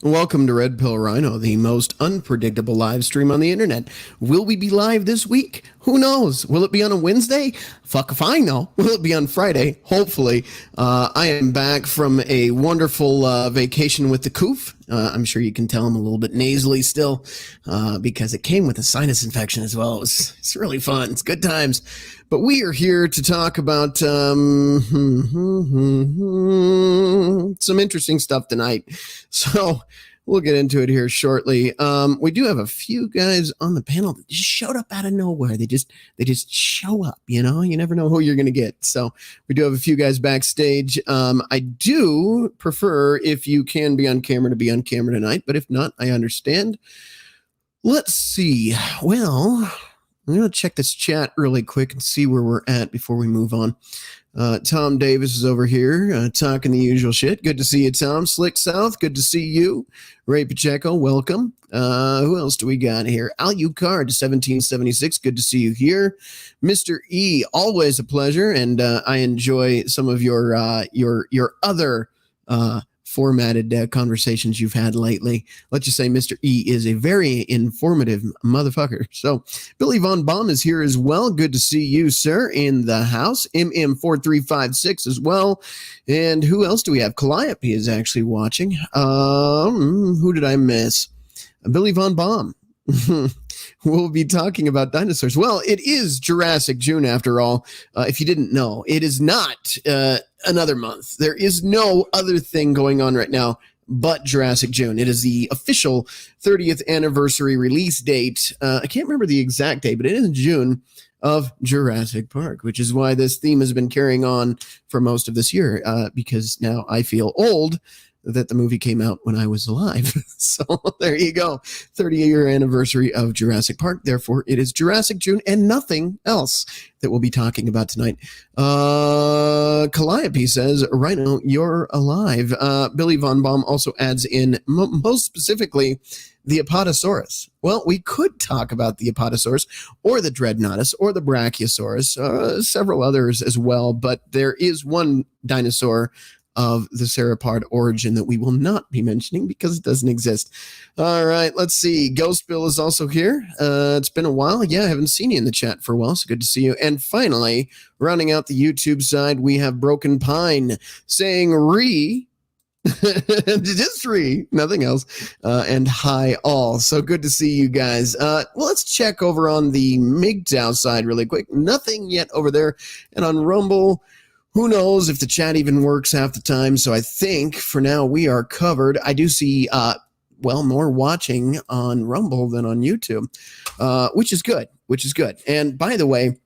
Welcome to Red Pill Rhino, the most unpredictable live stream on the internet. Will we be live this week? Who knows? Will it be on a Wednesday? Fuck if I know. Will it be on Friday? Hopefully. I am back from a wonderful vacation with the Coof. I'm sure you can tell I'm a little bit nasally still because it came with a sinus infection as well. It's really fun. It's good times. But we are here to talk about some interesting stuff tonight. So we'll get into it here shortly. We do have a few guys on the panel that just showed up out of nowhere. They just show up. You never know who you're going to get. So we do have a few guys backstage. I do prefer if you can be on camera to be on camera tonight, but if not, I understand. Let's see. Well, I'm going to check this chat really quick and see where we're at before we move on. Tom Davis is over here talking the usual shit. Good to see you, Tom. Slick South, good to see you. Ray Pacheco, welcome. Who else do we got here? Alucard 1776, good to see you here. Mr. E, always a pleasure, and I enjoy some of your other formatted conversations you've had lately. Let's just say Mr. E is a very informative motherfucker. So Billy Von Baum is here as well. Good to see you, sir, in the house. MM4356 as well. And who else do we have? Calliope is actually watching. Who did I miss? Billy Von Baum. We'll be talking about dinosaurs. Well, it is Jurassic June after all. If you didn't know, it is not another month. There is no other thing going on right now but Jurassic June. It is the official 30th anniversary release date. I can't remember the exact date, but it is in June of Jurassic Park, which is why this theme has been carrying on for most of this year, because now I feel old that the movie came out when I was alive. So there you go. 30-year anniversary of Jurassic Park. Therefore, it is Jurassic June and nothing else that we'll be talking about tonight. Calliope says, Rhino, you're alive. Billy Von Baum also adds in, most specifically, the Apatosaurus. Well, we could talk about the Apatosaurus or the Dreadnoughtus or the Brachiosaurus, several others as well, but there is one dinosaur of the sauropod origin that we will not be mentioning because it doesn't exist. All right, let's see. Ghost Bill is also here. It's been a while. Yeah, I haven't seen you in the chat for a while, so good to see you. And finally, rounding out the YouTube side, we have Broken Pine saying just nothing else, and hi all. So good to see you guys. Well, let's check over on the MGTOW side really quick. Nothing yet over there. And on Rumble, who knows if the chat even works half the time. So I think for now we are covered. I do see, more watching on Rumble than on YouTube, which is good. And by the way,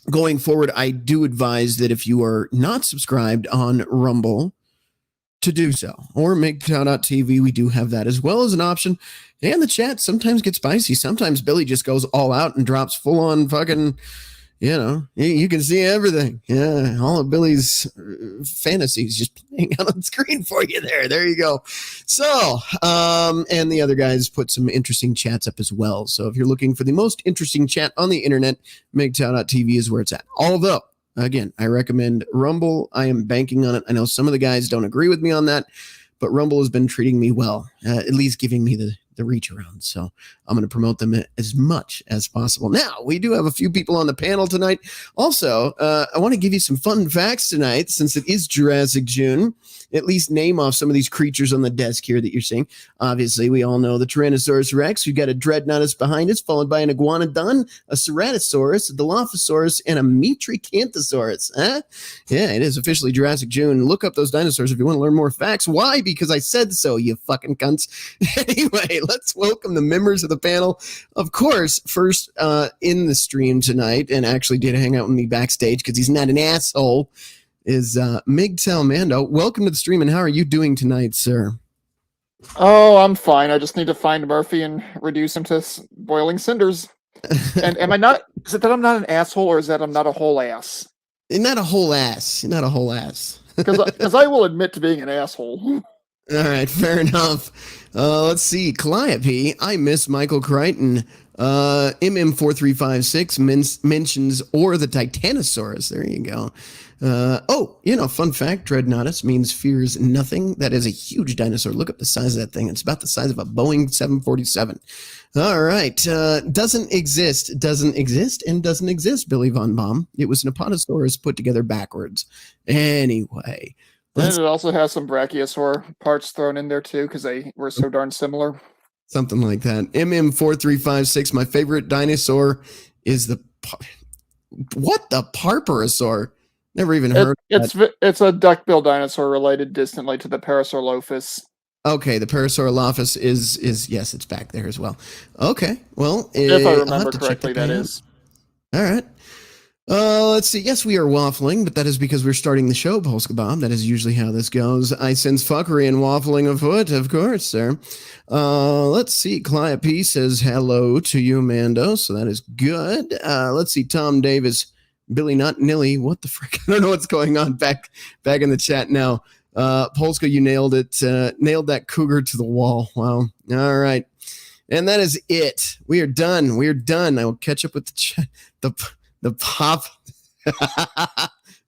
going forward, I do advise that if you are not subscribed on Rumble, to do so, or MGTOW.tv, we do have that as well as an option. And the chat sometimes gets spicy. Sometimes Billy just goes all out and drops full on fucking, you can see everything. Yeah, all of Billy's fantasies just playing out on screen for you there. There you go. So, and the other guys put some interesting chats up as well. So if you're looking for the most interesting chat on the internet, MGTOW.tv is where it's at. Although, again, I recommend Rumble. I am banking on it. I know some of the guys don't agree with me on that, but Rumble has been treating me well, at least giving me the reach around. So I'm going to promote them as much as possible. Now, we do have a few people on the panel tonight. Also, I want to give you some fun facts tonight, since it is Jurassic June. At least name off some of these creatures on the desk here that you're seeing. Obviously, we all know the Tyrannosaurus Rex. We've got a Dreadnoughtus behind us, followed by an Iguanodon, a Ceratosaurus, a Dilophosaurus, and a Metriacanthosaurus. Huh? Yeah, it is officially Jurassic June. Look up those dinosaurs if you want to learn more facts. Why? Because I said so, you fucking cunts. Anyway, let's welcome the members of the panel. Of course, first in the stream tonight, and actually did hang out with me backstage because he's not an asshole, is MGTOW Mando. Welcome to the stream, and how are you doing tonight, sir? Oh, I'm fine. I just need to find Murphy and reduce him to boiling cinders. And am I not? Is it that I'm not an asshole, or is that I'm not a whole ass? You're not a whole ass. You're not a whole ass. Because I will admit to being an asshole. All right, fair enough. Let's see. Calliope, I miss Michael Crichton. MM4356 mentions or the Titanosaurus. There you go. Fun fact, Dreadnoughtus means fears nothing. That is a huge dinosaur. Look up the size of that thing. It's about the size of a Boeing 747. All right. Doesn't exist, and doesn't exist, Billy Von Baum. It was an Apatosaurus put together backwards. Anyway. And it also has some Brachiosaur parts thrown in there, too, because they were so darn similar. Something like that. MM4356, my favorite dinosaur is the Parporosaur? Never even heard of that. It's a duckbill dinosaur related distantly to the Parasaurolophus. Okay, the Parasaurolophus is yes, it's back there as well. Okay, well, If I I'll remember have to check correctly, that that guy out. is. All right. Let's see. Yes, we are waffling, but that is because we're starting the show, Polska Bob. That is usually how this goes. I sense fuckery and waffling afoot, of course, sir. Let's see. Client P says hello to you, Mando, so that is good. Let's see. Tom Davis, Billy Not Nilly. What the frick? I don't know what's going on back in the chat now. Polska, you nailed it. Nailed that cougar to the wall. Wow. All right. And that is it. We are done. We are done. I will catch up with the pop.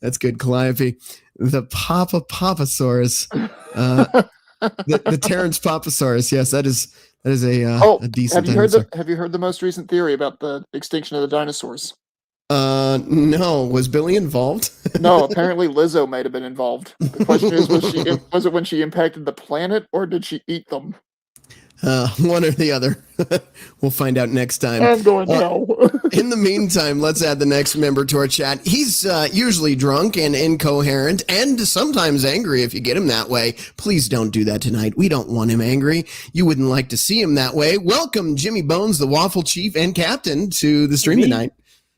That's good, Calliope. The Papasaurus. The Terrence Papasaurus. Yes, that is a decent dinosaur. Have you heard the most recent theory about the extinction of the dinosaurs? No. Was Billy involved? No, apparently Lizzo might have been involved. The question is, was it when she impacted the planet, or did she eat them? One or the other. We'll find out next time. I'm going no. In the meantime, let's add the next member to our chat. He's usually drunk and incoherent and sometimes angry if you get him that way. Please don't do that tonight. We don't want him angry. You wouldn't like to see him that way. Welcome, Jimmy Bones, the Waffle Chief and Captain, to the stream tonight.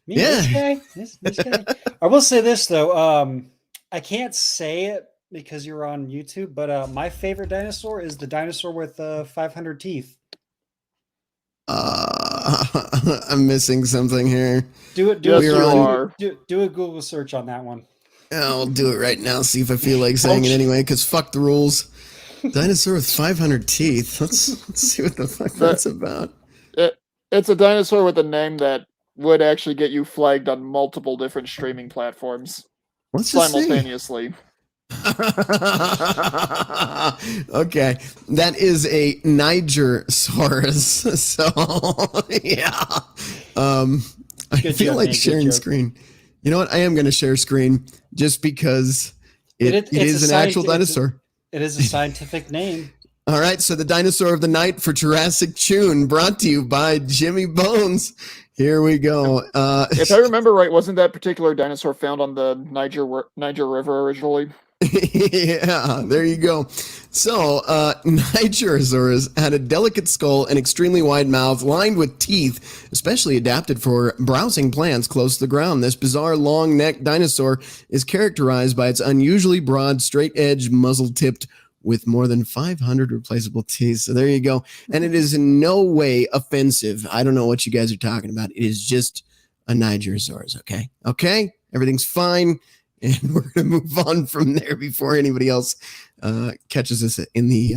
Yeah. This guy. I will say this, though. I can't say it because you're on YouTube, but my favorite dinosaur is the dinosaur with 500 teeth. I'm missing something here. Do a Google search on that one. I'll do it right now. See if I feel like saying it anyway. Because fuck the rules. Dinosaur with 500 teeth. Let's see what the fuck that's about. It's a dinosaur with a name that would actually get you flagged on multiple different streaming platforms simultaneously. Okay, that is a Nigersaurus. So yeah, I feel like sharing screen. You know what? I am going to share screen just because it is an actual dinosaur. It is a scientific name. All right, so the dinosaur of the night for Jurassic Tune, brought to you by Jimmy Bones. Here we go. If I remember right, wasn't that particular dinosaur found on the Niger River originally? Yeah, there you go. So, Nigerosaurus had a delicate skull and extremely wide mouth lined with teeth, especially adapted for browsing plants close to the ground. This bizarre long-necked dinosaur is characterized by its unusually broad, straight-edged, muzzle-tipped with more than 500 replaceable teeth. So there you go. And it is in no way offensive. I don't know what you guys are talking about. It is just a Nigerosaurus, okay? Okay? Everything's fine. And we're going to move on from there before anybody else catches us in the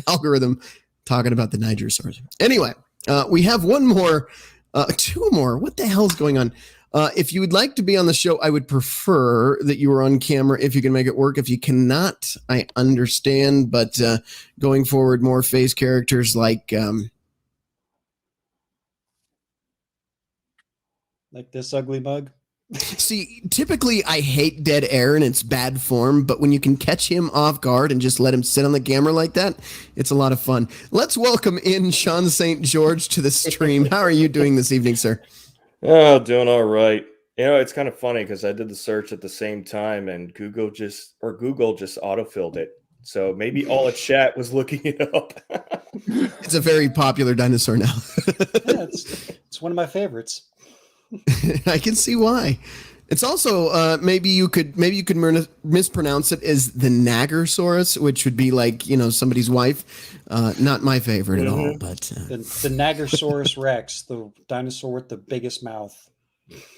algorithm talking about the Nigerosaurus. Anyway, we have two more. What the hell's going on? If you would like to be on the show, I would prefer that you were on camera if you can make it work. If you cannot, I understand. But going forward, more face characters like this ugly mug. See, typically I hate dead air and it's bad form, but when you can catch him off guard and just let him sit on the camera like that, it's a lot of fun. Let's welcome in Sean St. George to the stream. How are you doing this evening, sir? Oh, doing all right. You know, it's kind of funny because I did the search at the same time and Google just autofilled it. So maybe all its chat was looking it up. It's a very popular dinosaur now. Yeah, it's one of my favorites. I can see why. It's also maybe you could mispronounce it as the Nagersaurus, which would be like somebody's wife. Not my favorite at all, but the Nagersaurus Rex, the dinosaur with the biggest mouth.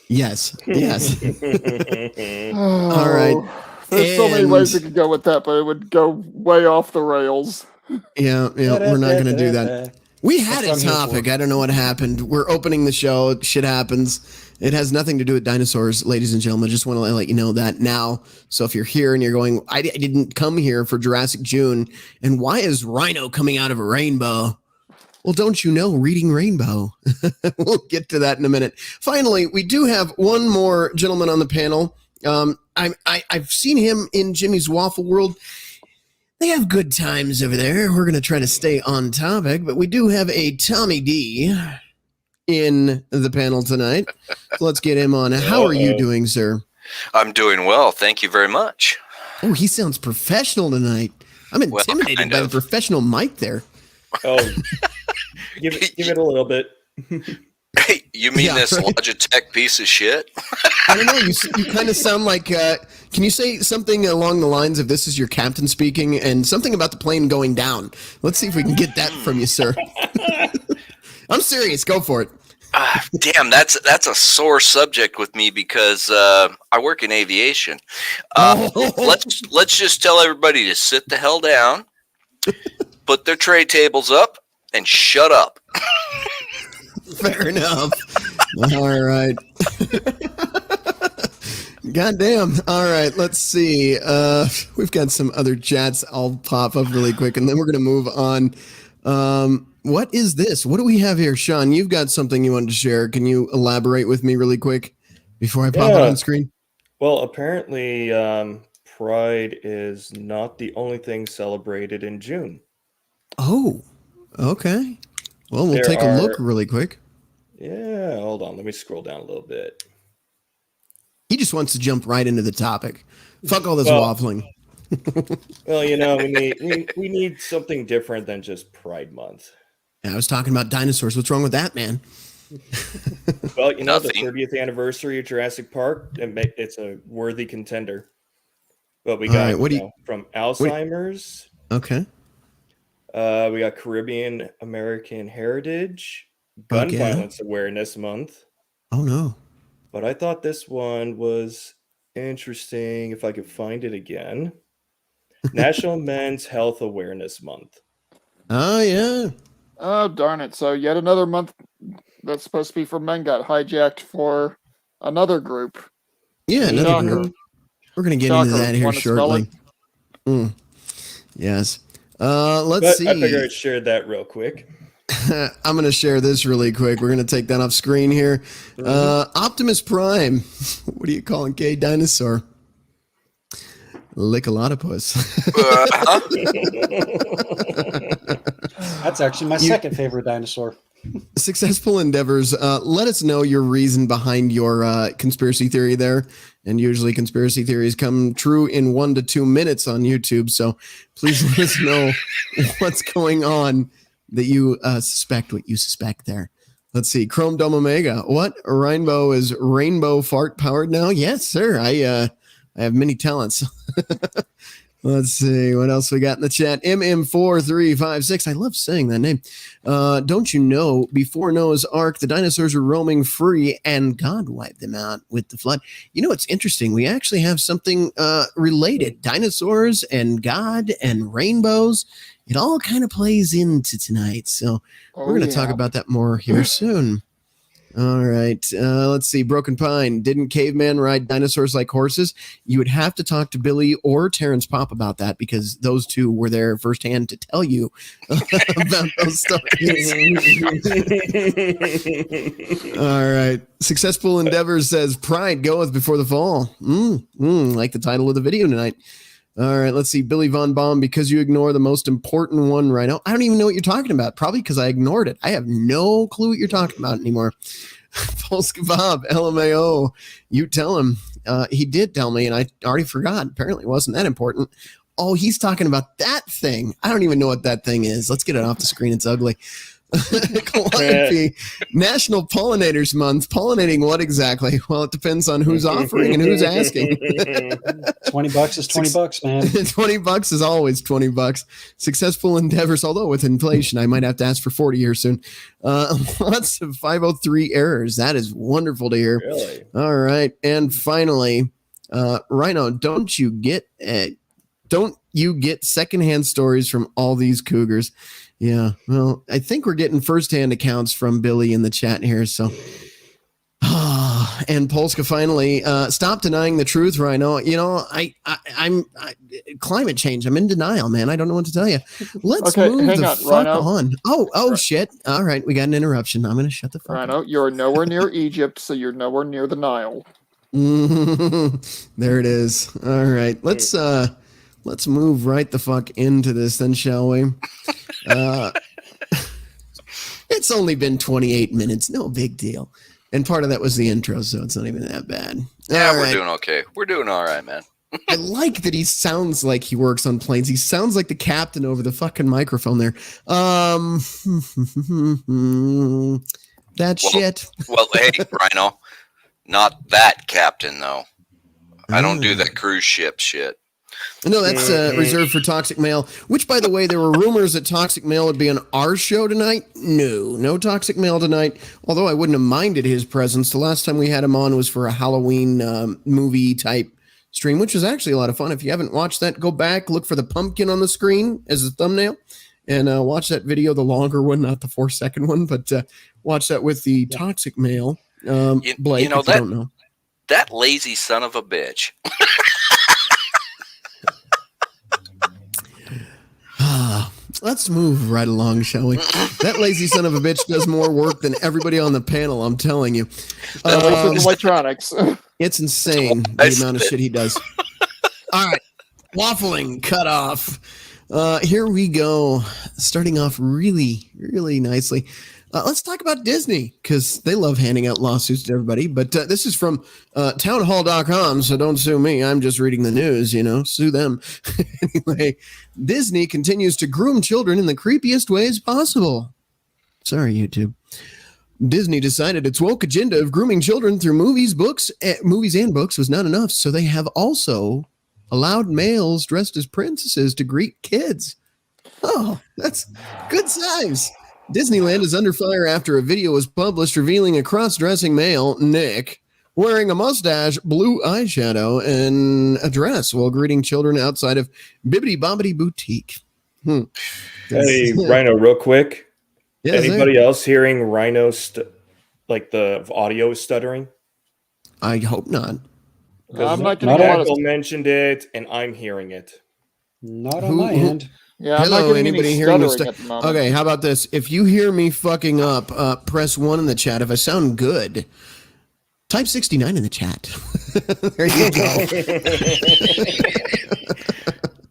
Yes. All right. There's so many ways we could go with that, but it would go way off the rails. Yeah, we're not going to do that. We had a topic. I don't know what happened. We're opening the show. Shit happens. It has nothing to do with dinosaurs, ladies and gentlemen. Just want to let you know that now. So if you're here and you're going, I didn't come here for Jurassic June, and why is Rhino coming out of a rainbow? Well, don't you know, reading Rainbow. We'll get to that in a minute. Finally, we do have one more gentleman on the panel. I've seen him in Jimmy's Waffle World. They have good times over there. We're going to try to stay on topic, but we do have a Tommy D in the panel tonight. So let's get him on. How are you doing, sir? I'm doing well. Thank you very much. Oh, he sounds professional tonight. I'm intimidated by the professional mic there. Oh, give it a little bit. Hey, you mean this Logitech piece of shit? I don't know. You kind of sound like. Can you say something along the lines of "This is your captain speaking" and something about the plane going down? Let's see if we can get that from you, sir. I'm serious. Go for it. Damn, that's a sore subject with me because I work in aviation. Let's just tell everybody to sit the hell down, put their tray tables up, and shut up. Fair enough. All right. Goddamn. All right. Let's see. We've got some other chats. I'll pop up really quick, and then we're going to move on. What is this? What do we have here, Sean? You've got something you wanted to share. Can you elaborate with me really quick before I pop it on screen? Well, apparently, Pride is not the only thing celebrated in June. Oh, okay. Well, we'll take a look really quick. Yeah, hold on. Let me scroll down a little bit. He just wants to jump right into the topic. Fuck all this waffling. Well, we need something different than just Pride Month. I was talking about dinosaurs. What's wrong with that, man? Well, the 30th anniversary of Jurassic Park, it's a worthy contender. But we got from Alzheimer's. Okay. We got Caribbean American Heritage, Gun Violence Awareness Month. Oh, no. But I thought this one was interesting, if I could find it again. National Men's Health Awareness Month. Oh, yeah. Oh, darn it. So yet another month that's supposed to be for men got hijacked for another group. Yeah, another group. We're going to get into that here shortly. Yes. Let's see. I figured I'd share that real quick. I'm going to share this really quick. We're going to take that off screen here. Optimus Prime. What are you calling gay dinosaur? Lickalotopus. That's actually my second favorite dinosaur. Successful endeavors. Let us know your reason behind your conspiracy theory there. And usually conspiracy theories come true in 1 to 2 minutes on YouTube. So please let us know what's going on that you suspect what you suspect there. Let's see. Chrome Dome Omega. What? Rainbow is rainbow fart powered now? Yes, sir. I have many talents. Let's see what else we got in the chat. MM4356. I love saying that name. Don't you know, before Noah's Ark, the dinosaurs were roaming free and God wiped them out with the flood. You know, it's interesting. We actually have something related. Dinosaurs and God and rainbows. It all kind of plays into tonight. So we're going to talk about that more here soon. All right. Let's see. Broken Pine. Didn't caveman ride dinosaurs like horses? You would have to talk to Billy or Terrence Pop about that because those two were there firsthand to tell you about those stories. All right. Successful Endeavors says Pride goeth before the fall. Like the title of the video tonight. All right, let's see. Billy Von Baum, because you ignore the most important one right now. I don't even know what you're talking about. Probably because I ignored it. I have no clue what you're talking about anymore. Polska Bob, LMAO, you tell him. He did tell me, and I already forgot. Apparently it wasn't that important. Oh, he's talking about that thing. I don't even know what that thing is. Let's get it off the screen. It's ugly. National Pollinators Month. Pollinating what exactly? Well, it depends on who's offering and who's asking. $20 is $20, man. $20 is always $20. Successful endeavors, although with inflation, I might have to ask for 40 here soon. Lots of 503 errors. That is wonderful to hear. Really? All right, and finally, Rhino, don't you get secondhand stories from all these cougars? Yeah, well, I think we're getting firsthand accounts from Billy in the chat here. So, and Polska finally stop denying the truth, Rhino. You know, I'm climate change. I'm in denial, man. I don't know what to tell you. Let's move the fuck on. Oh, shit. All right, we got an interruption. I'm going to shut the fuck up. Rhino, you're nowhere near Egypt, so you're nowhere near the Nile. There it is. All right, let's move right the fuck into this then, shall we? It's only been 28 minutes. No big deal. And part of that was the intro, so it's not even that bad. Yeah, we're doing okay. We're doing all right, man. I like that he sounds like he works on planes. He sounds like the captain over the fucking microphone there. That shit. Well, hey, Rhino, not that captain though. I don't do that cruise ship shit. No, that's reserved for Toxic Male, which, by the way, there were rumors that Toxic Male would be on our show tonight. No Toxic Male tonight, although I wouldn't have minded his presence. The last time we had him on was for a Halloween movie type stream, which was actually a lot of fun. If you haven't watched that, go back, look for the pumpkin on the screen as a thumbnail, and watch that video, the longer one, not the 4-second one, but watch that with the Toxic Male. Blake, if you don't know. That lazy son of a bitch. Let's move right along, shall we? That lazy son of a bitch does more work than everybody on the panel, I'm telling you. Electronics. It's insane the amount of shit he does. All right. Waffling cut off. Here we go. Starting off really, really nicely. Let's talk about Disney, because they love handing out lawsuits to everybody. But this is from townhall.com, so don't sue me. I'm just reading the news, sue them. Anyway, Disney continues to groom children in the creepiest ways possible. Sorry, YouTube. Disney decided its woke agenda of grooming children through movies and books was not enough, so they have also allowed males dressed as princesses to greet kids. Oh, that's good size. Disneyland is under fire after a video was published revealing a cross-dressing male, Nick, wearing a mustache, blue eyeshadow, and a dress while greeting children outside of Bibbidi Bobbidi Boutique. Hey, Rhino, real quick. Yeah, anybody else hearing Rhino, like the audio is stuttering? I hope not. I'm not getting a lot of... mentioned it, and I'm hearing it. Not on my end. Yeah, Hello, anybody hearing me? the Okay, how about this? If you hear me fucking up, press 1 in the chat. If I sound good, type 69 in the chat. There you go.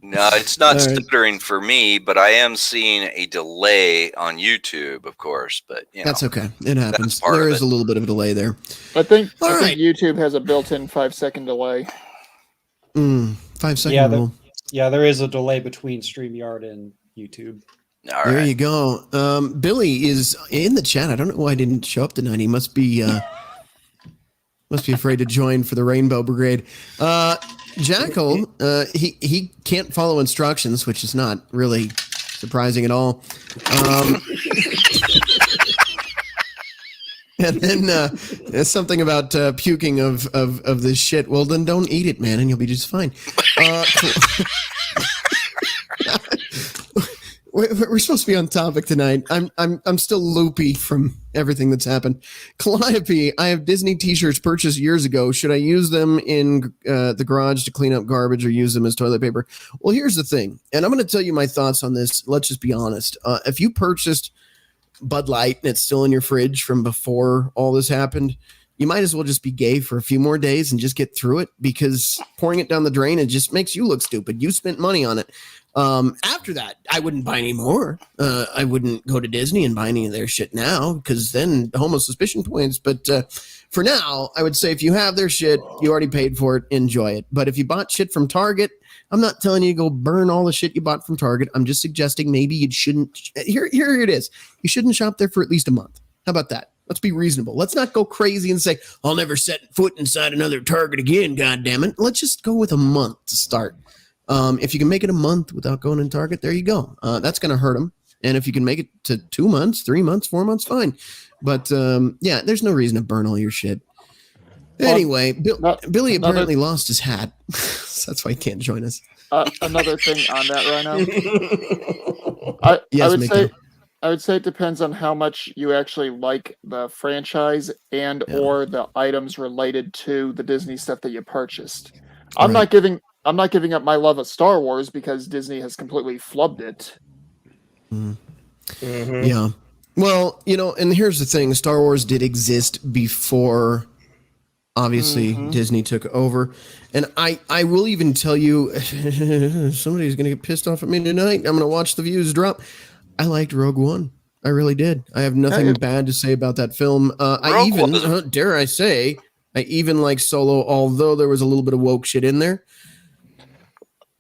No, it's not stuttering for me, but I am seeing a delay on YouTube, of course. But that's okay. It happens. There is a little bit of a delay there. I think YouTube has a built-in 5-second delay. 5-second rule. Yeah, there is a delay between StreamYard and YouTube. All there right. you go. Billy is in the chat. I don't know why he didn't show up tonight. He must be afraid to join for the Rainbow Brigade. Jackal, he can't follow instructions, which is not really surprising at all. And then there's something about puking of this shit. Well, then don't eat it, man, and you'll be just fine. We're supposed to be on topic tonight. I'm still loopy from everything that's happened. Calliope, I have Disney T-shirts purchased years ago. Should I use them in the garage to clean up garbage or use them as toilet paper? Well, here's the thing, and I'm going to tell you my thoughts on this. Let's just be honest. If you purchased Bud Light and it's still in your fridge from before all this happened, you might as well just be gay for a few more days and just get through it, because pouring it down the drain, it just makes you look stupid. You spent money on it. After that, I wouldn't buy any more. I wouldn't go to Disney and buy any of their shit now, because then homo suspicion points. But for now, I would say if you have their shit, you already paid for it, enjoy it. But if you bought shit from Target, I'm not telling you to go burn all the shit you bought from Target. I'm just suggesting maybe you shouldn't. Here it is. You shouldn't shop there for at least a month. How about that? Let's be reasonable. Let's not go crazy and say, I'll never set foot inside another Target again, goddammit. Let's just go with a month to start. If you can make it a month without going in Target, there you go. That's going to hurt them. And if you can make it to 2 months, 3 months, 4 months, fine. But yeah, there's no reason to burn all your shit. Anyway, Billy apparently lost his hat. So that's why he can't join us. Another thing on that right now. I would say it depends on how much you actually like the franchise and or the items related to the Disney stuff that you purchased. I'm not giving up my love of Star Wars because Disney has completely flubbed it. Mm-hmm. Yeah. Well, and here's the thing. Star Wars did exist before, obviously, Disney took over. And I will even tell you, somebody's going to get pissed off at me tonight. I'm going to watch the views drop. I liked Rogue One. I really did. I have nothing bad to say about that film. I even like Solo, although there was a little bit of woke shit in there.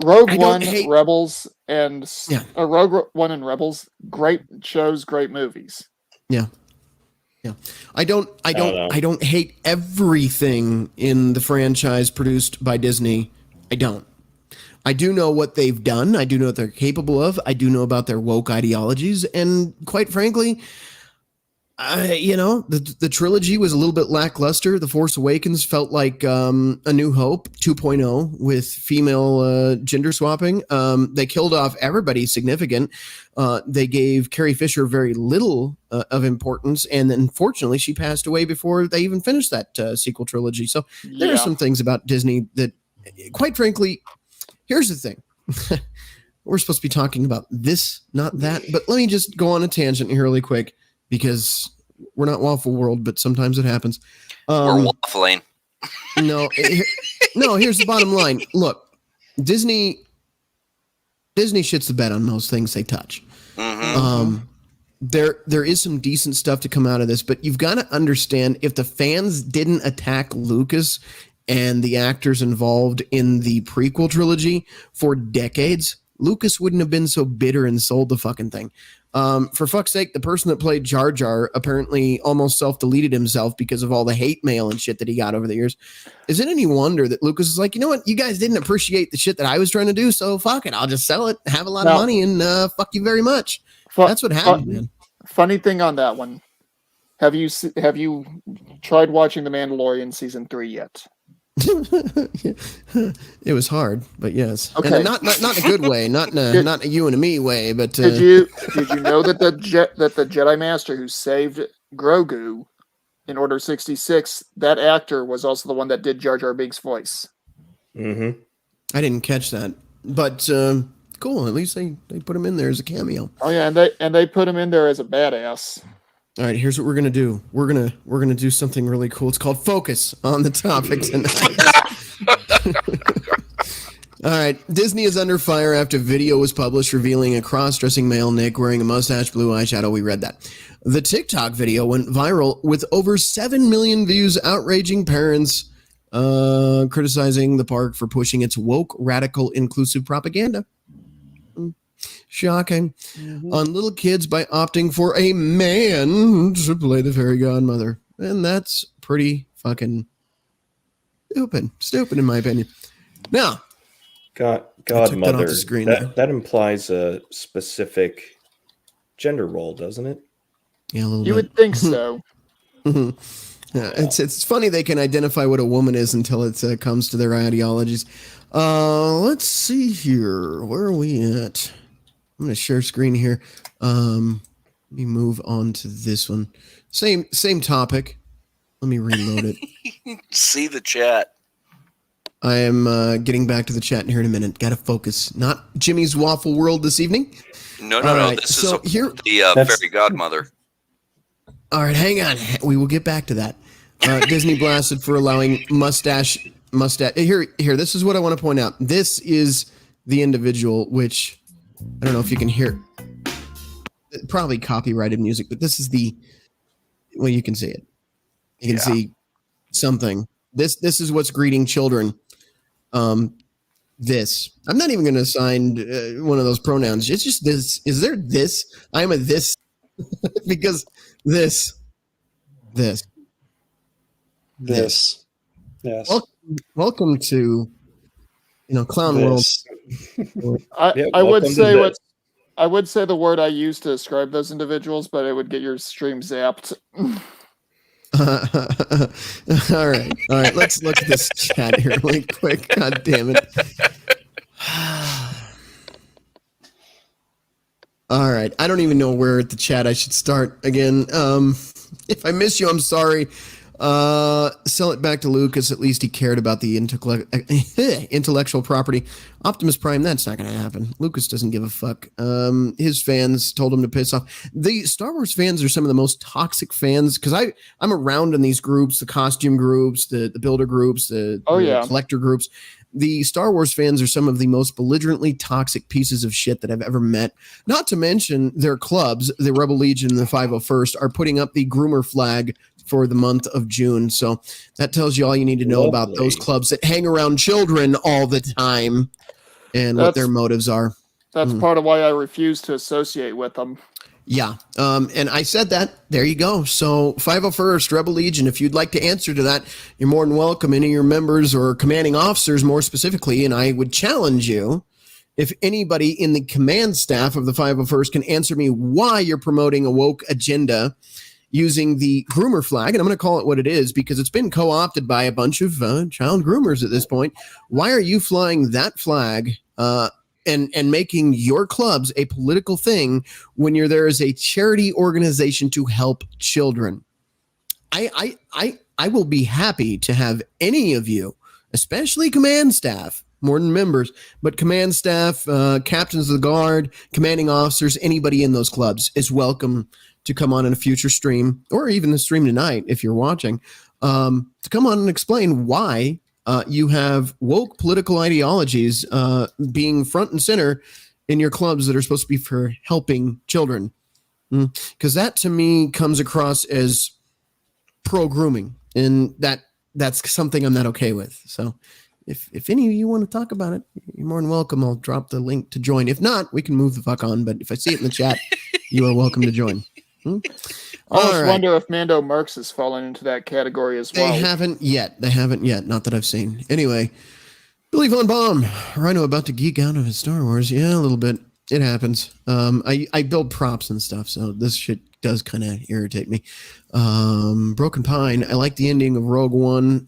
Rogue I don't One, hate- Rebels, and Yeah. Rogue One and Rebels, great shows, great movies. Yeah. I don't hate everything in the franchise produced by Disney. I don't. I do know what they've done. I do know what they're capable of. I do know about their woke ideologies. And quite frankly, the trilogy was a little bit lackluster. The Force Awakens felt like A New Hope 2.0 with female gender swapping. They killed off everybody significant. They gave Carrie Fisher very little of importance. And then, fortunately, she passed away before they even finished that sequel trilogy. So there are some things about Disney that, quite frankly, here's the thing. We're supposed to be talking about this, not that. But let me just go on a tangent here really quick, because we're not Waffle World, but sometimes it happens. We're waffling. No, here's the bottom line. Look, Disney shits the bed on most things they touch. Mm-hmm. There is some decent stuff to come out of this, but you've got to understand, if the fans didn't attack Lucas and the actors involved in the prequel trilogy for decades, Lucas wouldn't have been so bitter and sold the fucking thing. For fuck's sake, the person that played Jar Jar apparently almost self-deleted himself because of all the hate mail and shit that he got over the years. Is it any wonder that Lucas is like, you know what? You guys didn't appreciate the shit that I was trying to do, so fuck it. I'll just sell it, have a lot of money, and fuck you very much. That's what happened, man. Funny thing on that one. Have you tried watching The Mandalorian season 3 yet? It was hard, but yes. Okay. And not in a good way, not in a you and a me way, but did you know that the Jedi Master who saved Grogu in Order 66, that actor was also the one that did Jar Jar Binks' voice? Mm-hmm. I didn't catch that, but cool. At least they put him in there as a cameo. Oh yeah, and they put him in there as a badass. All right, here's what we're gonna do. We're gonna do something really cool. It's called Focus on the Topic tonight. All right, Disney is under fire after video was published revealing a cross-dressing male Nick wearing a mustache, blue eyeshadow. We read that. The TikTok video went viral with over 7 million views, outraging parents, criticizing the park for pushing its woke, radical, inclusive propaganda. Shocking. On little kids by opting for a man to play the fairy godmother. And that's pretty fucking stupid in my opinion. Now, godmother, that, that implies a specific gender role, doesn't it? Yeah, a little you bit. would think so. Yeah, it's funny they can identify what a woman is until it comes to their ideologies. Let's see here. Where are we at? I'm going to share screen here. Let me move on to this one. Same topic. Let me reload it. See the chat. I am getting back to the chat here in a minute. Got to focus. Not Jimmy's Waffle World this evening. No. Right, This so is here, the fairy godmother. All right, hang on. We will get back to that. Disney blasted for allowing mustache. Here. This is what I want to point out. This is the individual, which I don't know if you can hear. Probably copyrighted music, but this is well, you can see it. You can see something. This is what's greeting children. This. I'm not even going to assign one of those pronouns. It's just this. Is there this? I am a this because this. Yes. Welcome to Clown World. I would say the word I use to describe those individuals, but it would get your stream zapped. All right. Let's look at this chat here really quick. God damn it. All right. I don't even know where at the chat I should start again. If I miss you, I'm sorry. Sell it back to Lucas. At least he cared about the intellectual property. Optimus Prime, that's not going to happen. Lucas doesn't give a fuck. His fans told him to piss off. The Star Wars fans are some of the most toxic fans because I'm around in these groups, the costume groups, the builder groups, the collector groups. The Star Wars fans are some of the most belligerently toxic pieces of shit that I've ever met. Not to mention their clubs, the Rebel Legion and the 501st, are putting up the groomer flag for the month of June. So that tells you all you need to know about those clubs that hang around children all the time. and what their motives are. That's part of why I refuse to associate with them. Yeah. And I said that. There you go. So 501st Rebel Legion, if you'd like to answer to that, you're more than welcome. Any of your members or commanding officers more specifically, and I would challenge you, if anybody in the command staff of the 501st can answer me why you're promoting a woke agenda using the groomer flag, and I'm going to call it what it is because it's been co-opted by a bunch of child groomers at this point. Why are you flying that flag and making your clubs a political thing when you're there as a charity organization to help children? I will be happy to have any of you, especially command staff, more than members, but command staff, captains of the guard, commanding officers, anybody in those clubs is welcome to come on in a future stream or even the stream tonight if you're watching, to come on and explain why you have woke political ideologies being front and center in your clubs that are supposed to be for helping children. Because that to me comes across as pro-grooming, and that's something I'm not okay with. So if any of you want to talk about it, you're more than welcome. I'll drop the link to join. If not, we can move the fuck on. But if I see it in the chat, you are welcome to join. I almost wonder if Mando Mercs has fallen into that category as well. They haven't yet. Not that I've seen. Anyway, Billy Von Baum, Rhino about to geek out of his Star Wars. Yeah, a little bit. It happens. I build props and stuff, so this shit does kind of irritate me. Broken Pine, I like the ending of Rogue One.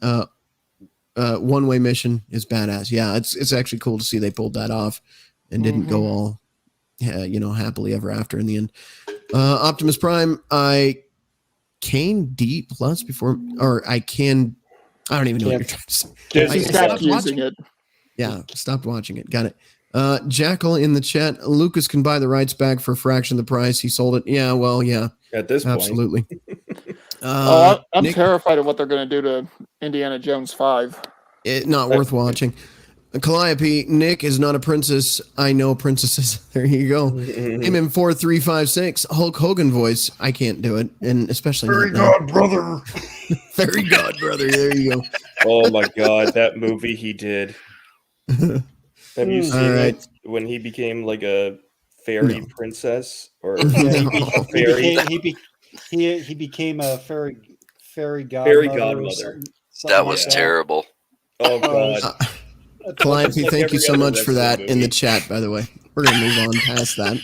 One-way mission is badass. Yeah, it's actually cool to see they pulled that off and didn't go all happily ever after in the end. Optimus Prime, I can D plus before, or I can, I don't even know what you're trying to say. I stopped using it. Yeah, stopped watching it. Got it. Jackal in the chat, Lucas can buy the rights back for a fraction of the price. He sold it. Yeah, well, yeah. At this point. Absolutely. I'm Nick, terrified of what they're going to do to Indiana Jones 5. Not worth watching. Calliope, Nick is not a princess. I know princesses. There you go. MM4356, Hulk Hogan voice. I can't do it. And especially Fairy God brother. Fairy God brother. There you go. Oh my God, that movie he did. Have you seen it when he became like a fairy princess? Or he became a fairy godmother. Fairy godmother. That was terrible. Oh God. Calliope, thank you so much for that in the chat, by the way. We're going to move on past that.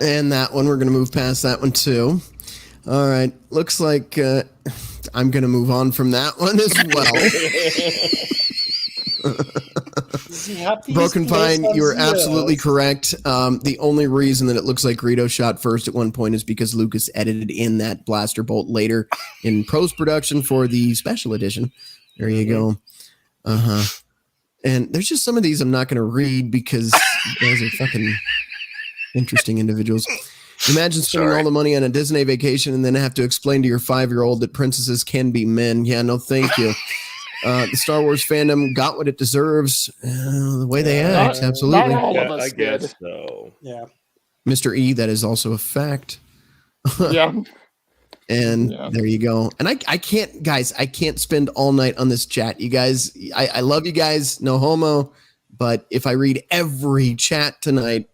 And that one, we're going to move past that one too. All right. Looks like I'm going to move on from that one as well. Broken Pine, you are absolutely correct. The only reason that it looks like Greedo shot first at one point is because Lucas edited in that blaster bolt later in post-production for the special edition. There you go. And there's just some of these I'm not going to read because you guys are fucking interesting individuals. Imagine spending all the money on a Disney vacation and then have to explain to your 5-year-old that princesses can be men. Yeah, no, thank you. The Star Wars fandom got what it deserves. The way they act, absolutely. Not all of us I guess did. so. Yeah. Mr. E, that is also a fact. Yeah. And there you go. And I can't, guys, I can't spend all night on this chat. You guys, I love you guys, no homo. But if I read every chat tonight,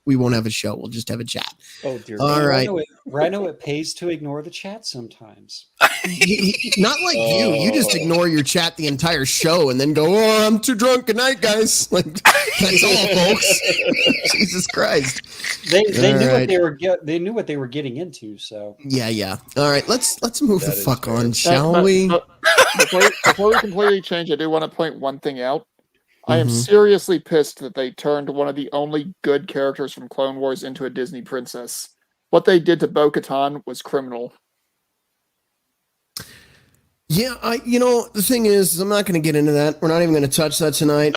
we won't have a show. We'll just have a chat. Oh, dear. All right. Rhino, it pays to ignore the chat sometimes. Not like you. You just ignore your chat the entire show and then go, "Oh, I'm too drunk. Good night, guys." Like that's all, folks. Jesus Christ. They knew what they were they knew what they were getting into. So yeah. All right, let's move the fuck on, shall we? Before we completely change, I do want to point one thing out. I am seriously pissed that they turned one of the only good characters from Clone Wars into a Disney princess. What they did to Bo-Katan was criminal. Yeah, the thing is, I'm not going to get into that. We're not even going to touch that tonight.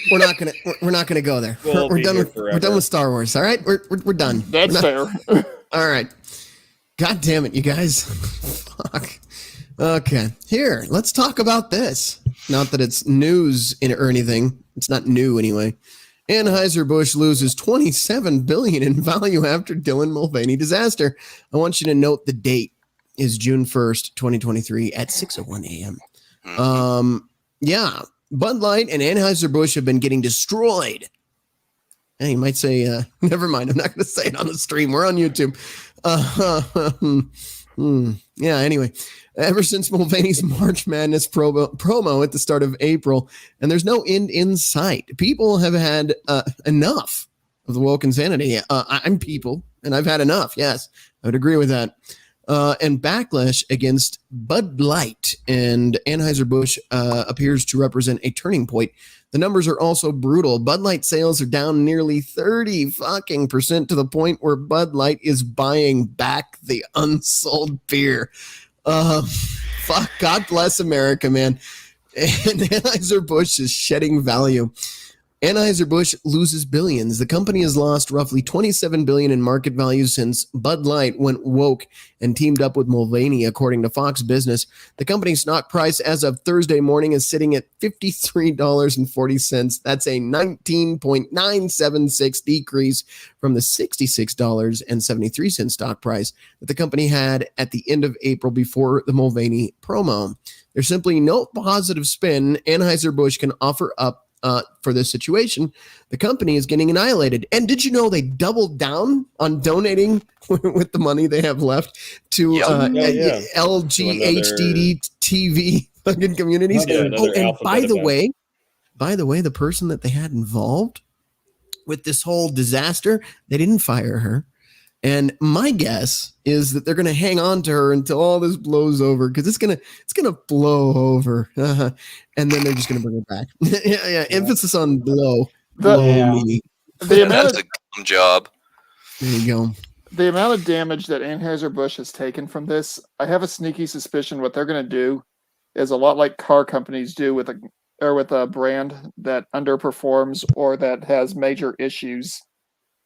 We're not going to go there. We're done with Star Wars. All right, we're done. That's fair. All right. God damn it, you guys. Fuck. Okay, here, let's talk about this. Not that it's news or anything. It's not new anyway. Anheuser-Busch loses $27 billion in value after Dylan Mulvaney disaster. I want you to note the date is June 1st, 2023 at 6:01 a.m. Yeah, Bud Light and Anheuser-Busch have been getting destroyed. And you might say, never mind, I'm not going to say it on the stream. We're on YouTube. Yeah, anyway, ever since Mulvaney's March Madness promo at the start of April, and there's no end in sight. People have had enough of the woke insanity. I'm people, and I've had enough. Yes, I would agree with that. And backlash against Bud Light and Anheuser-Busch appears to represent a turning point. The numbers are also brutal. Bud Light sales are down nearly 30% to the point where Bud Light is buying back the unsold beer. Fuck, God bless America, man. And Anheuser-Busch is shedding value. Anheuser-Busch loses billions. The company has lost roughly $27 billion in market value since Bud Light went woke and teamed up with Mulvaney, according to Fox Business. The company's stock price as of Thursday morning is sitting at $53.40. That's a 19.976 decrease from the $66.73 stock price that the company had at the end of April before the Mulvaney promo. There's simply no positive spin Anheuser-Busch can offer up for this situation. The company is getting annihilated. And did you know they doubled down on donating with the money they have left to LG HDD TV fucking communities? And by the way, the person that they had involved with this whole disaster, they didn't fire her. And my guess is that they're going to hang on to her until all this blows over, because it's gonna blow over, and then they're just going to bring her back. yeah. Emphasis on blow. Me. That's a dumb job. There you go. The amount of damage that Anheuser-Busch has taken from this, I have a sneaky suspicion what they're going to do is a lot like car companies do with a brand that underperforms or that has major issues,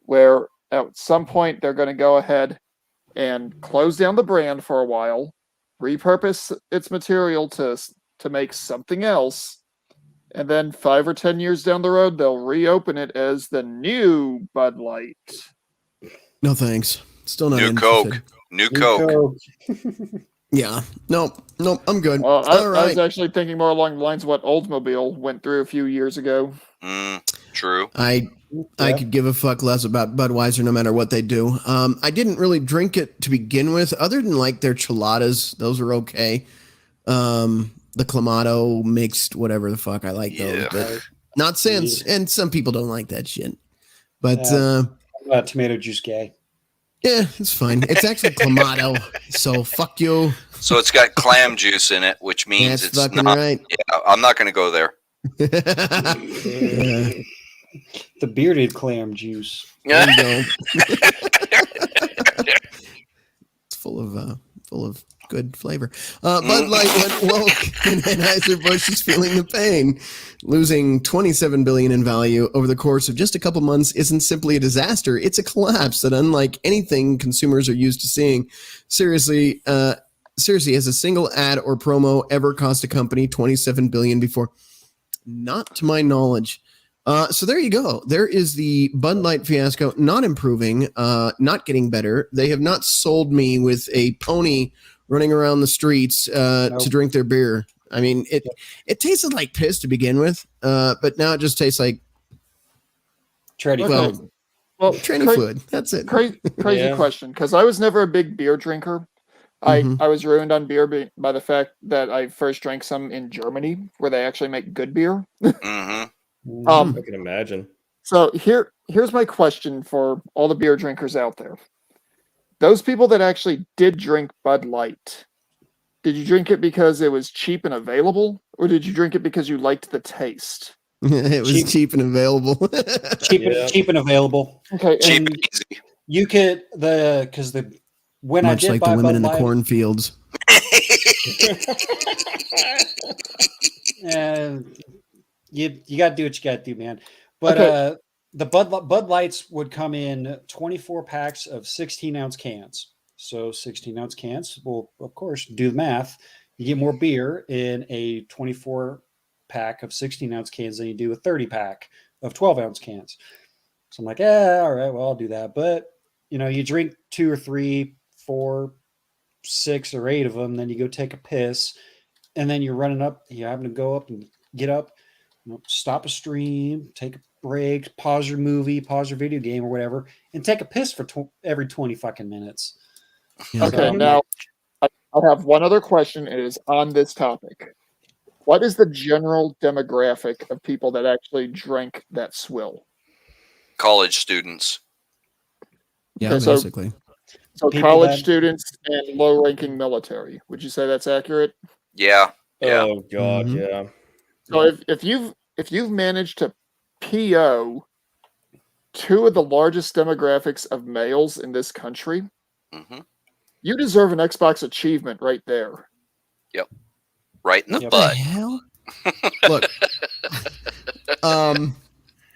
where at some point they're going to go ahead and close down the brand for a while, repurpose its material to make something else, and then 5 or 10 years down the road they'll reopen it as the new Bud Light. No thanks. Still not new interested. Coke. New Coke. Yeah. No, I'm good. Well, I was actually thinking more along the lines of what Oldsmobile went through a few years ago. True. I could give a fuck less about Budweiser no matter what they do. I didn't really drink it to begin with, other than like their cheladas. Those are okay. The Clamato mixed, whatever the fuck, I like those. But not since, and some people don't like that shit. But tomato juice gay. Yeah, it's fine. It's actually Clamato, so fuck you. So it's got clam juice in it, which means it's fucking not. Right. Yeah, I'm not going to go there. The bearded clam juice. There you go. It's full of good flavor. Bud Light went woke, and Anheuser-Busch is feeling the pain. Losing $27 billion in value over the course of just a couple months isn't simply a disaster. It's a collapse that, unlike anything consumers are used to seeing. Seriously, has a single ad or promo ever cost a company $27 billion before? Not to my knowledge. So there you go. There is the Bud Light fiasco, not improving, not getting better. They have not sold me with a pony running around the streets to drink their beer. I mean, it tasted like piss to begin with, but now it just tastes like tranny fluid. That's it. Crazy question, because I was never a big beer drinker. I was ruined on beer by the fact that I first drank some in Germany, where they actually make good beer. I can imagine. So here's my question for all the beer drinkers out there. Those people that actually did drink Bud Light, did you drink it because it was cheap and available, or did you drink it because you liked the taste? It was cheap and available. cheap and available. Okay, cheap and easy. You could when much I did like buy the women Bud in the Light, cornfields. You got to do what you got to do, man. But the Bud Lights would come in 24 packs of 16-ounce cans. So 16-ounce cans, well, of course, do the math. You get more beer in a 24-pack of 16-ounce cans than you do a 30-pack of 12-ounce cans. So I'm like, all right, well, I'll do that. But, you drink 2 or 3, 4, 6 or 8 of them, then you go take a piss, and then you're running up, you happen to go up and get up, stop a stream, take a break, pause your movie, pause your video game or whatever, and take a piss for every 20 fucking minutes. Yeah. Okay, now I have one other question. It is on this topic. What is the general demographic of people that actually drink that swill? College students. Yeah, Okay, basically. So People college that- students and low-ranking military. Would you say that's accurate? Yeah. Yeah. Oh God, Mhm. yeah. So if you've managed to PO two of the largest demographics of males in this country, hmm you deserve an Xbox achievement right there. Right in the What the butt. hell? Look,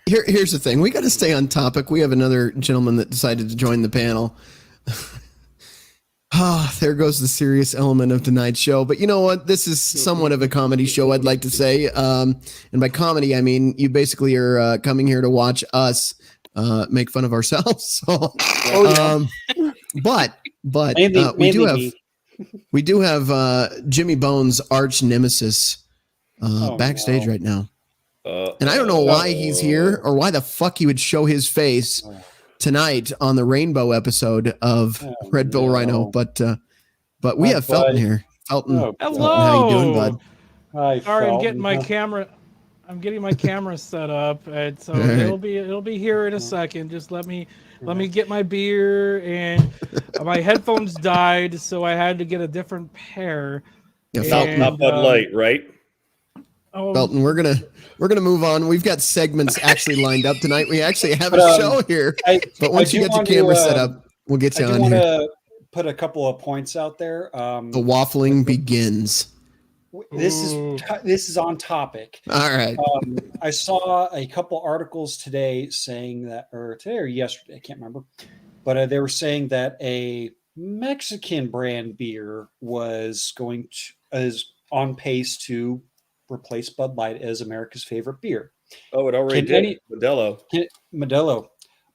here's the thing. We got to stay on topic. We have another gentleman that decided to join the panel. There goes the serious element of tonight's show. But you know what? This is somewhat of a comedy show, I'd like to say. And by comedy, I mean you basically are coming here to watch us make fun of ourselves. So, but we do have me. we do have Jimmy Bones' arch nemesis backstage no. right now. And I don't know why he's here or why the fuck he would show his face tonight on the Rainbow episode of Red Pill Rhino. But we have Felton here. Felton, Oh, Felton, how you doing, bud? Hi, Sorry, I'm getting my Felton. camera. I'm getting my camera set up, and so All right. it'll be here in a second. Just let me get my beer, and my headphones died, so I had to get a different pair. Yeah, Not, Felton, not Bud Light, right? Oh, Felton, we're gonna move on. We've got segments actually lined up tonight. We actually have a But, show here. But I once you do get your want to, camera set up, we'll get you I do on want here. to put a couple of points out there. The waffling begins. This Ooh. is on topic. All right. I saw a couple articles today saying that, or today or yesterday, I can't remember, but they were saying that a Mexican brand beer is on pace to replace Bud Light as America's favorite beer. Oh, it already Can did. Modelo. Modelo.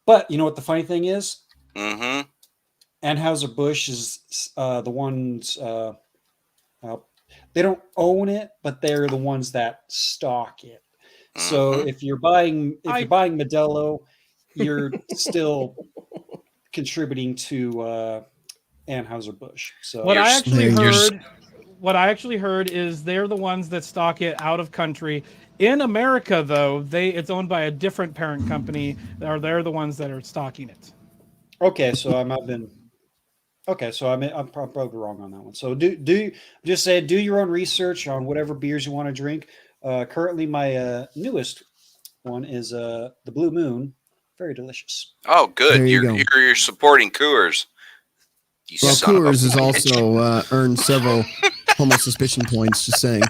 But you know what the funny thing is? hmm Anheuser-Busch is the ones, they don't own it, but they're the ones that stock it. So Mhm. if you're buying Modelo, you're still contributing to Anheuser-Busch. So what I There actually you go. heard. What I actually heard is they're the ones that stock it out of country. In America, though, it's owned by a different parent company, or they're the ones that are stocking it. okay, so I'm probably wrong on that one. So do your own research on whatever beers you want to drink. Currently, my newest one is the Blue Moon, very delicious. Oh, good. There you You're go. you're supporting Coors. You Well, son of a Coors has bitch. also earned several homo suspicion points. Just saying.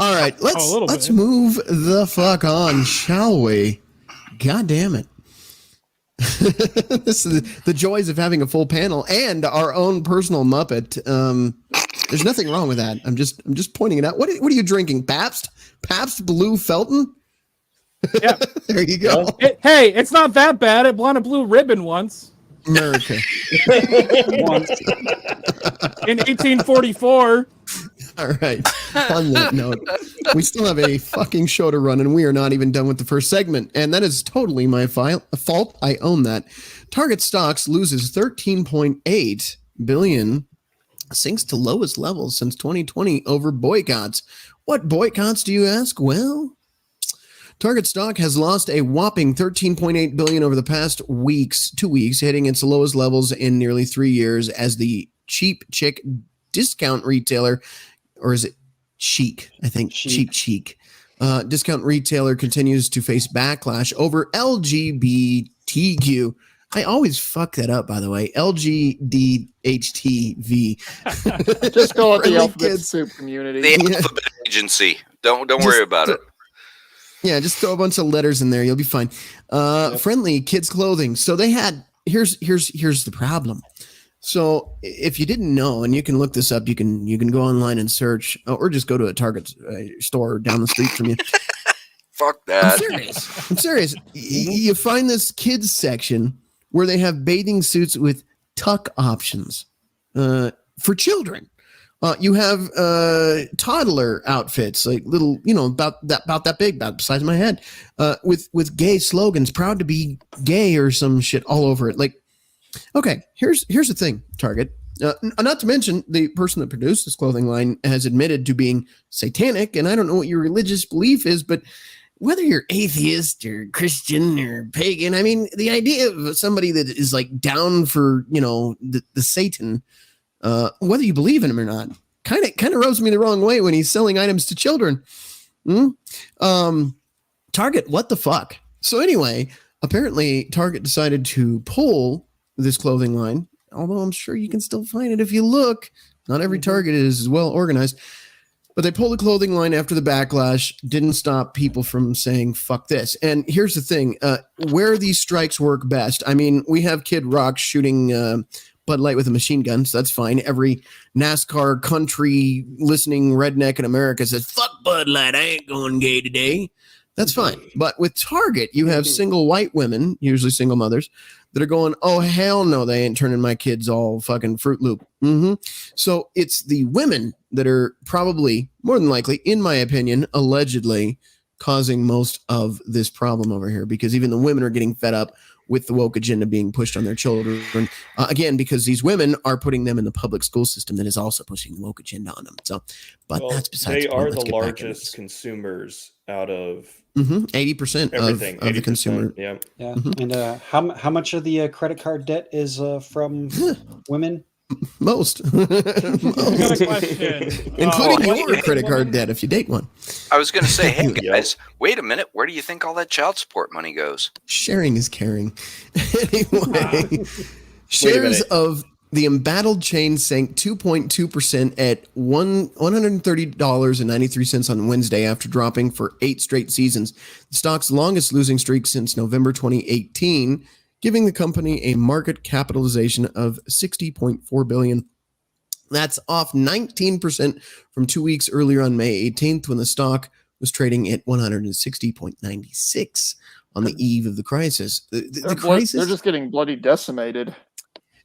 All right, a little let's bit. move the fuck on, shall we? God damn it! This is the joys of having a full panel and our own personal Muppet. There's nothing wrong with that. I'm just pointing it out. What are you drinking? Pabst Blue Felton? Yeah. There you go. Hey, it's not that bad. It won a blue ribbon once America. Once. in 1844. All right. On that note, we still have a fucking show to run, and we are not even done with the first segment. And that is totally my fault. I own that. Target stocks loses 13.8 billion, sinks to lowest levels since 2020 over boycotts. What boycotts, do you ask? Well, Target stock has lost a whopping 13.8 billion over the past 2 weeks, hitting its lowest levels in nearly 3 years as the cheap chick discount retailer, or is it chic? I think cheap discount retailer continues to face backlash over LGBTQ. I always fuck that up, by the way. LGDHTV. Just call it the Friendly alphabet kids. soup community. The Yeah. alphabet agency. Don't worry about it. Yeah, just throw a bunch of letters in there. You'll be fine. Friendly kids clothing. So they had here's the problem. So if you didn't know, and you can look this up, you can go online and search, or just go to a Target store down the street from you. Fuck I'm that. serious. You find this kids section where they have bathing suits with tuck options for children. You have toddler outfits, like little, about that big, about the size of my head, with gay slogans, proud to be gay or some shit all over it. Like, okay, here's the thing, Target. Not to mention, the person that produced this clothing line has admitted to being satanic, and I don't know what your religious belief is, but whether you're atheist or Christian or pagan, I mean, the idea of somebody that is like down for, the Satan, whether you believe in him or not, kind of rubs me the wrong way when he's selling items to children. Target, what the fuck? So anyway, apparently Target decided to pull this clothing line, although I'm sure you can still find it if you look. Not every Target is as well organized. But they pulled the clothing line after the backlash, didn't stop people from saying, fuck this. And here's the thing, where these strikes work best. I mean, we have Kid Rock shooting Bud Light with a machine gun, so that's fine. Every NASCAR country listening redneck in America says, fuck Bud Light, I ain't going gay today. That's fine. But with Target, you have single white women, usually single mothers, that are going, oh, hell no, they ain't turning my kids all fucking Fruit Loop. So it's the women that are probably, more than likely, in my opinion, allegedly causing most of this problem over here, because even the women are getting fed up with the woke agenda being pushed on their children. Again, because these women are putting them in the public school system that is also pushing the woke agenda on them. So, but that's besides they the point. are Let's the get back into largest this. consumers out of 80% everything. of the consumer. Yeah. Yeah. And how much of the credit card debt is from women? Most. I got a question. Including Oh, your credit card debt if you date one. I was going to say, hey Yep. guys, wait a minute. Where do you think all that child support money goes? Sharing is caring. Anyway, shares minute. of the embattled chain sank 2.2% at $130.93 on Wednesday after dropping for 8 straight seasons. The stock's longest losing streak since November 2018, giving the company a market capitalization of $60.4 billion. That's off 19% from 2 weeks earlier on May 18th, when the stock was trading at 160.96 on the eve of the crisis. The crisis. They're just getting bloody decimated.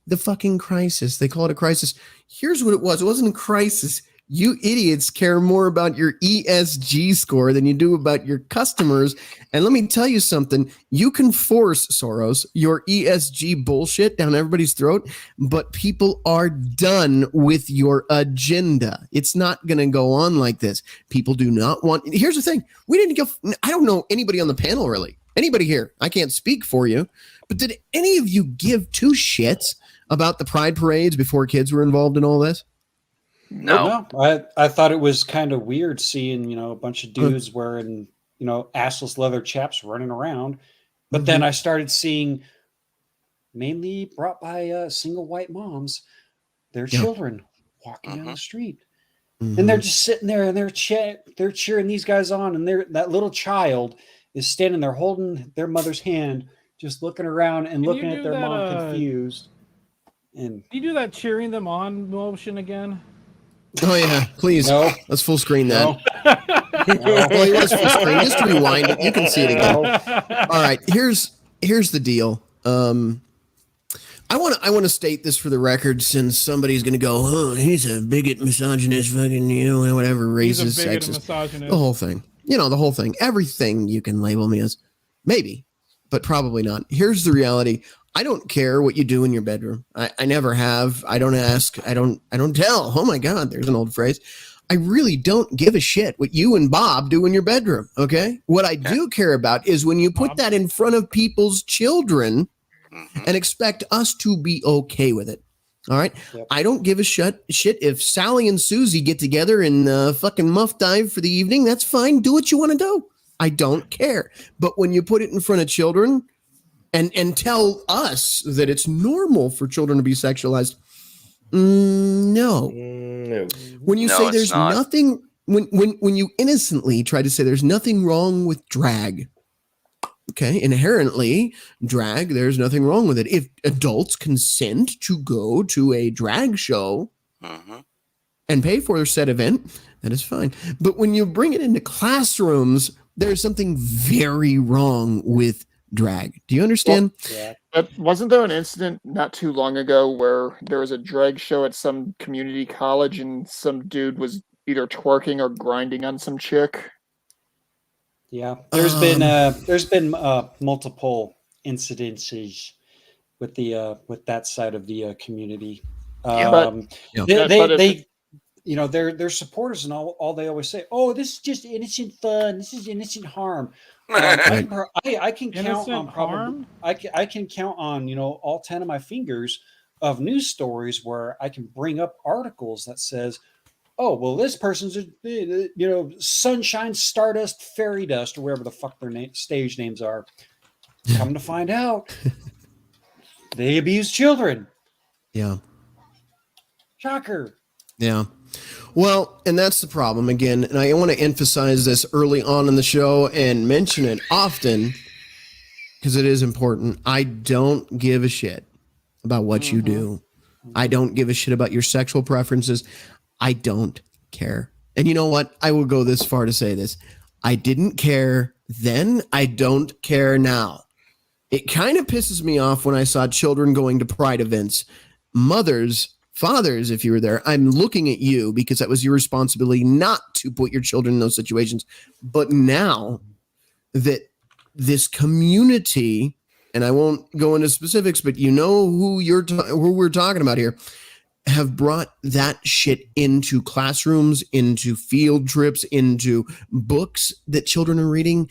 The fucking crisis. They call it a crisis. Here's what it was. It wasn't a crisis. You idiots care more about your ESG score than you do about your customers. And let me tell you something. You can force, Soros, your ESG bullshit down everybody's throat, but people are done with your agenda. It's not going to go on like this. People do not want. Here's the thing. We didn't go. I don't know anybody on the panel, really. Anybody here. I can't speak for you. But did any of you give two shits about the pride parades before kids were involved in all this? No. I thought it was kind of weird seeing, a bunch of dudes wearing, assless leather chaps running around. But then I started seeing, mainly brought by single white moms, their children walking down the street. And they're just sitting there and they're cheering these guys on. And that little child is standing there holding their mother's hand, just looking around and looking at their mom confused. And Can you do that cheering them on motion again? Oh, yeah. Please. No. Let's full screen that. No. Well, it was full screen. Just rewind it. You can see it again. All right. Here's the deal. I want to state this for the record, since somebody's going to go, oh, he's a bigot, misogynist, fucking, whatever, racist, He's a bigot and sexist. misogynist. The whole thing. The whole thing. Everything you can label me as. Maybe, but probably not. Here's the reality. I don't care what you do in your bedroom. I never have. I don't ask. I don't tell. Oh my God, there's an old phrase. I really don't give a shit what you and Bob do in your bedroom. Okay. What I do care about is when you put that in front of people's children and expect us to be okay with it. All right. Yep. I don't give a shit if Sally and Susie get together and fucking muff dive for the evening. That's fine. Do what you want to do. I don't care. But when you put it in front of children and tell us that it's normal for children to be sexualized, no. When you say there's nothing, when you innocently try to say there's nothing wrong with drag, okay, inherently drag, there's nothing wrong with it. If adults consent to go to a drag show and pay for a said event, that is fine. But when you bring it into classrooms, there's something very wrong with drag. Do you understand? Well, Wasn't there an incident not too long ago where there was a drag show at some community college and some dude was either twerking or grinding on some chick? Yeah, there's been multiple incidences with the with that side of the community. Yeah. But They their supporters and all they always say, oh, this is just innocent fun, this is innocent harm. I can count Innocent on probably harm? I can count on all 10 of my fingers of news stories where I can bring up articles that says, oh, well, this person's Sunshine, Stardust, Fairy Dust, or wherever the fuck their stage names are. Come to find out, they abuse children. Yeah. Shocker. Yeah. Well, and that's the problem again. And I want to emphasize this early on in the show and mention it often because it is important. I don't give a shit about what you do. I don't give a shit about your sexual preferences. I don't care. And you know what? I will go this far to say this. I didn't care then. I don't care now. It kind of pisses me off when I saw children going to pride events. Mothers, fathers, if you were there, I'm looking at you because that was your responsibility not to put your children in those situations. But now that this community, and I won't go into specifics, but you know who who we're talking about here, have brought that shit into classrooms, into field trips, into books that children are reading,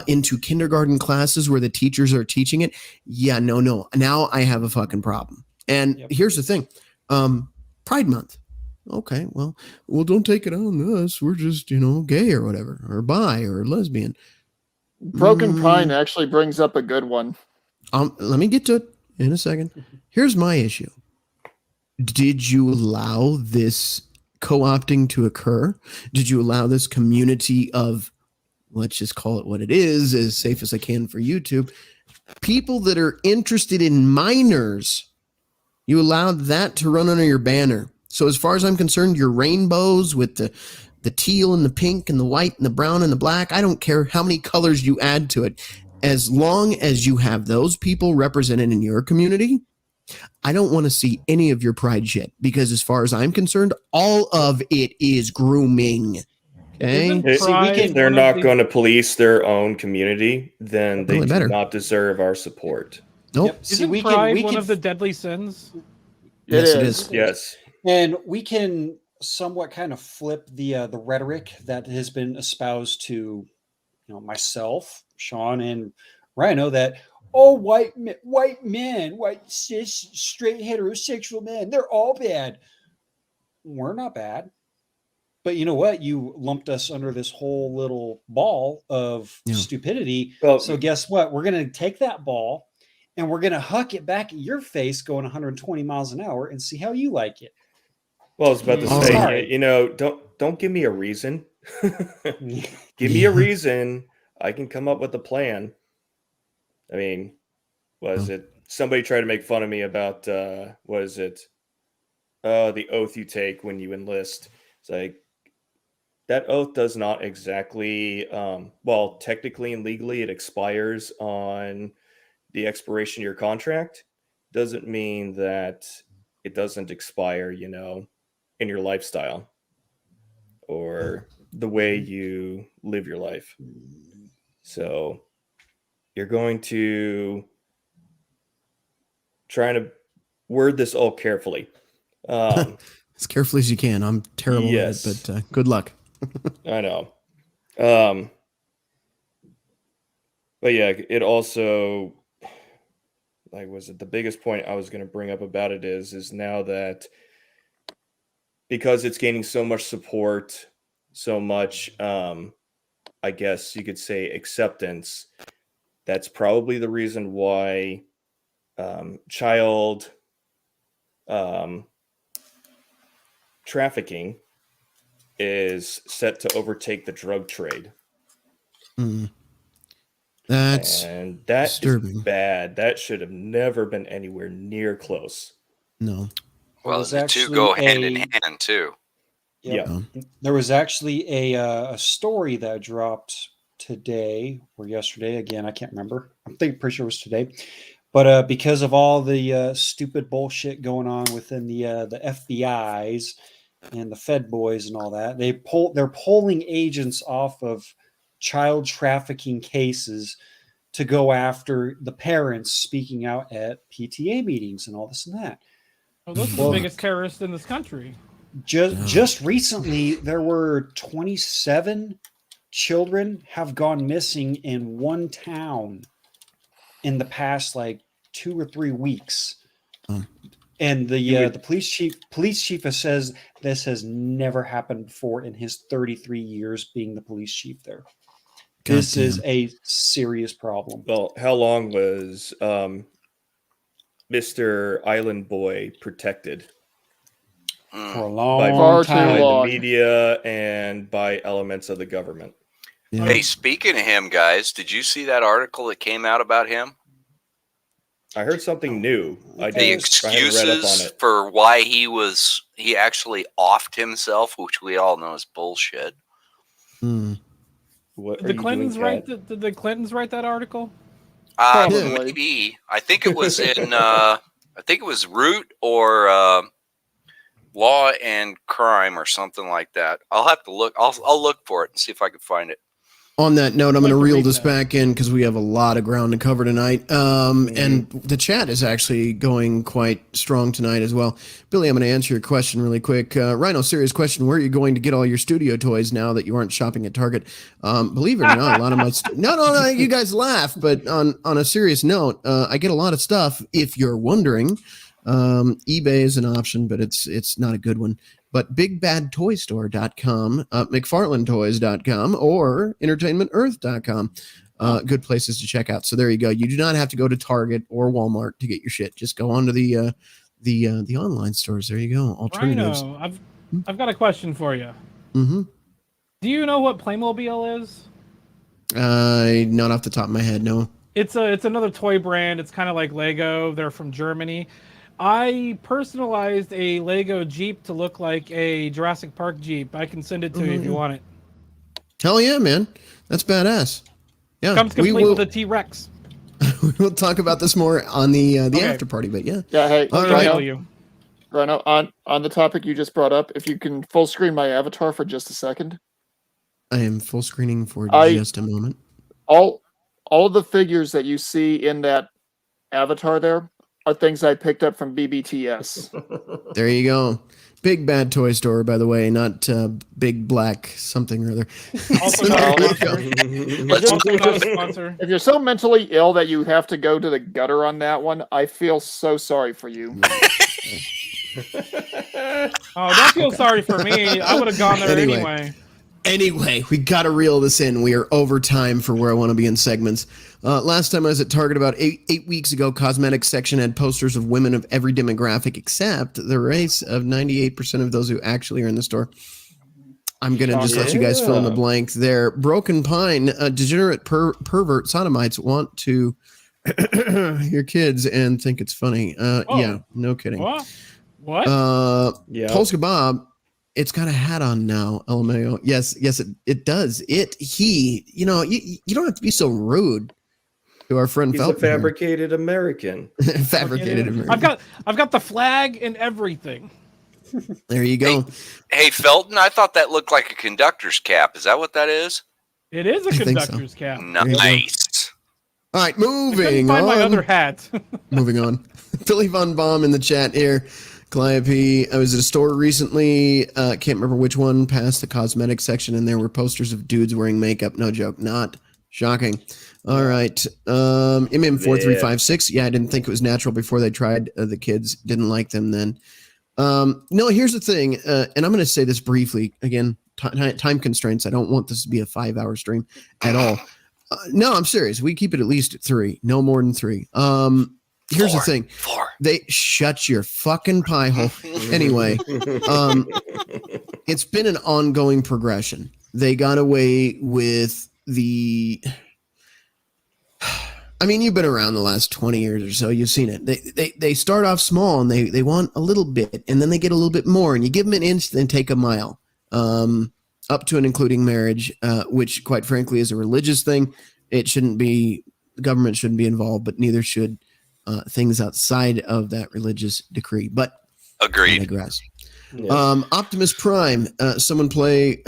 into kindergarten classes where the teachers are teaching it. Yeah, no. Now I have a fucking problem. And here's the thing. Pride Month. Okay, well, don't take it on us. We're just, gay or whatever, or bi or lesbian. Broken Pine actually brings up a good one. Let me get to it in a second. Here's my issue. Did you allow this co-opting to occur? Did you allow this community of, let's just call it what it is, as safe as I can for YouTube, people that are interested in minors, you allowed that to run under your banner. So as far as I'm concerned, your rainbows with the teal and the pink and the white and the brown and the black, I don't care how many colors you add to it. As long as you have those people represented in your community, I don't want to see any of your pride shit because as far as I'm concerned, all of it is grooming. Okay? If they're not going to police their own community, then they do not deserve our support. Nope. Yep. Isn't pride one of the deadly sins? Yes, it is. Yes. And we can somewhat kind of flip the rhetoric that has been espoused to myself, Sean, and Rhino that white men, white cis straight heterosexual men, they're all bad. We're not bad. But you know what? You lumped us under this whole little ball of stupidity. Well, so guess what? We're going to take that ball and we're going to huck it back at your face going 120 miles an hour and see how you like it. Well, I was about to say, don't give me a reason. Give me a reason. I can come up with a plan. I mean, somebody tried to make fun of me about, the oath you take when you enlist. It's like, that oath does not exactly, technically and legally it expires on the expiration of your contract. Doesn't mean that it doesn't expire, in your lifestyle or the way you live your life. So you're going to try to word this all carefully. As carefully as you can. I'm terrible at it, but good luck. I know. But yeah, it also, the biggest point I was going to bring up about it is now that because it's gaining so much support, so much, I guess you could say acceptance, that's probably the reason why child trafficking is set to overtake the drug trade. That's disturbing. Is bad. That should have never been anywhere near close. No. Well, the two go hand in hand too. Yep. Yeah. There was actually a story that dropped today or yesterday. Again, I can't remember. I'm pretty sure it was today. But because of all the stupid bullshit going on within the FBI's and the Fed boys and all that, they're pulling agents off of child trafficking cases to go after the parents speaking out at PTA meetings and all this and that. Oh, those are the biggest terrorists in this country. Just recently, there were 27 children have gone missing in one town in the past like 2 or 3 weeks. And the police chief says this has never happened before in his 33 years being the police chief there. This is a serious problem. Well, how long was Mr. Island Boy protected? For a long Far time. too By long. the media and by elements of the government. Yeah. Hey, speaking of him, guys, did you see that article that came out about him? I heard something new. I The haven't read up on excuses it. for why he actually offed himself, which we all know is bullshit. What Did are the you Clintons doing, write Kat? did the Clintons write that article? Probably. Maybe. I think it was in I think it was Root or Law and Crime or something like that. I'll have to look. I'll look for it and see if I can find it. On that note, I'm I'd going to like to reel read this that. back in because we have a lot of ground to cover tonight. And the chat is actually going quite strong tonight as well. Billy, I'm going to answer your question really quick. Rhino, serious question. Where are you going to get all your studio toys now that you aren't shopping at Target? Believe it or not, a lot of my... No, you guys laugh. But on a serious note, I get a lot of stuff, if you're wondering. eBay is an option, but it's not a good one. But bigbadtoystore.com, McFarlandToys.com, or EntertainmentEarth.com. Good places to check out. So there you go. You do not have to go to Target or Walmart to get your shit. Just go onto the online stores. There you go. Alternatives. Rhino, I've got a question for you. Mm-hmm. Do you know what Playmobil is? Not off the top of my head, no. It's another toy brand. It's kind of like Lego. They're from Germany. I personalized a Lego Jeep to look like a Jurassic Park Jeep. I can send it to you if you want it. Hell yeah, man. That's badass. Yeah, Comes complete with a T-Rex. We'll talk about this more on the Okay. after party, but yeah. Yeah, hey, All I'll right. email you. Rhino, on the topic you just brought up, if you can full screen my avatar for just a second. I am full screening for just a moment. All the figures that you see in that avatar there are things I picked up from BBTS. There you go. Big Bad Toy Store, by the way, not Big Black something or other. Also So not there a you go. sponsor. Also not a sponsor. If you're so mentally ill that you have to go to the gutter on that one, I feel so sorry for you. Oh, don't feel sorry for me. I would have gone there Anyway. Anyway, we got to reel this in. We are over time for where I want to be in segments. Last time I was at Target about eight weeks ago, cosmetics section had posters of women of every demographic except the race of 98% of those who actually are in the store. I'm going to just let you guys fill in the blank there. Broken Pine, degenerate pervert sodomites want to your kids and think it's funny. Yeah, no kidding. What? Yeah. Polska Bob, it's got a hat on now, LMAO. Yes, it does. You don't have to be so rude to our friend He's a Felton here. fabricated American. Fabricated American. I've got the flag and everything. There you go. Hey, Felton, I thought that looked like a conductor's cap. Is that what that is? It is a I think so. conductor's cap. you go. Nice. All right, I couldn't moving find on. my other hat. Moving on. Billy Von Baum in the chat here. Calliope, I was at a store recently. Can't remember which one. Past the cosmetics section, and there were posters of dudes wearing makeup. No joke. Not shocking. All right. MM4356. Yeah, I didn't think it was natural before they tried. The kids didn't like them then. No, here's the thing. And I'm going to say this briefly. Again, time constraints. I don't want this to be a 5-hour stream at all. No, I'm serious. We keep it at least at 3. No more than 3. Here's the thing. 4. They shut your fucking pie hole. Anyway, it's been an ongoing progression. They got away with the. I mean, you've been around the last 20 years or so. You've seen it. They start off small and they want a little bit, and then they get a little bit more, and you give them an inch, then take a mile, up to and including marriage, which, quite frankly, is a religious thing. It shouldn't be. The government shouldn't be involved, but neither should things outside of that religious decree. But I Agreed. digress. Yes. Optimus Prime. Someone play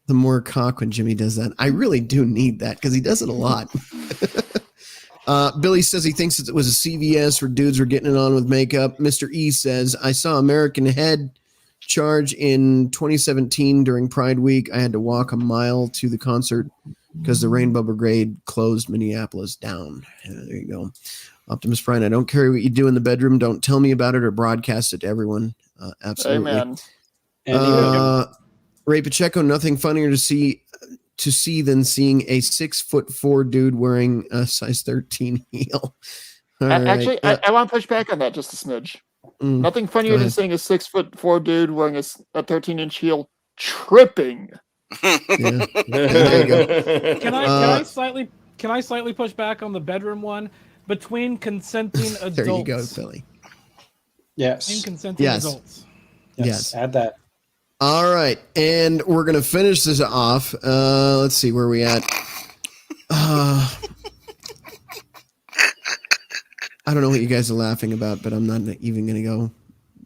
the more cock when Jimmy does that. I really do need that because he does it a lot. Billy says he thinks it was a CVS where dudes were getting it on with makeup. Mr. E says, I saw American Head charge in 2017 during Pride Week. I had to walk a mile to the concert because the Rainbow Brigade closed Minneapolis down. There you go. Optimus Prime, I don't care what you do in the bedroom. Don't tell me about it or broadcast it to everyone. Absolutely. Amen. Ray Pacheco, nothing funnier to see than seeing a 6'4" dude wearing a size 13 heel. Actually, I want to push back on that just a smidge. Nothing funnier than seeing a 6'4" dude wearing a 13-inch heel tripping. Yeah. There you go. Can I slightly push back on the bedroom one? Between consenting adults. There you go, Philly. Yes. Between consenting adults. Yes. Add that. All right, and we're gonna finish this off. Let's see where we at. I don't know what you guys are laughing about, but I'm not even gonna go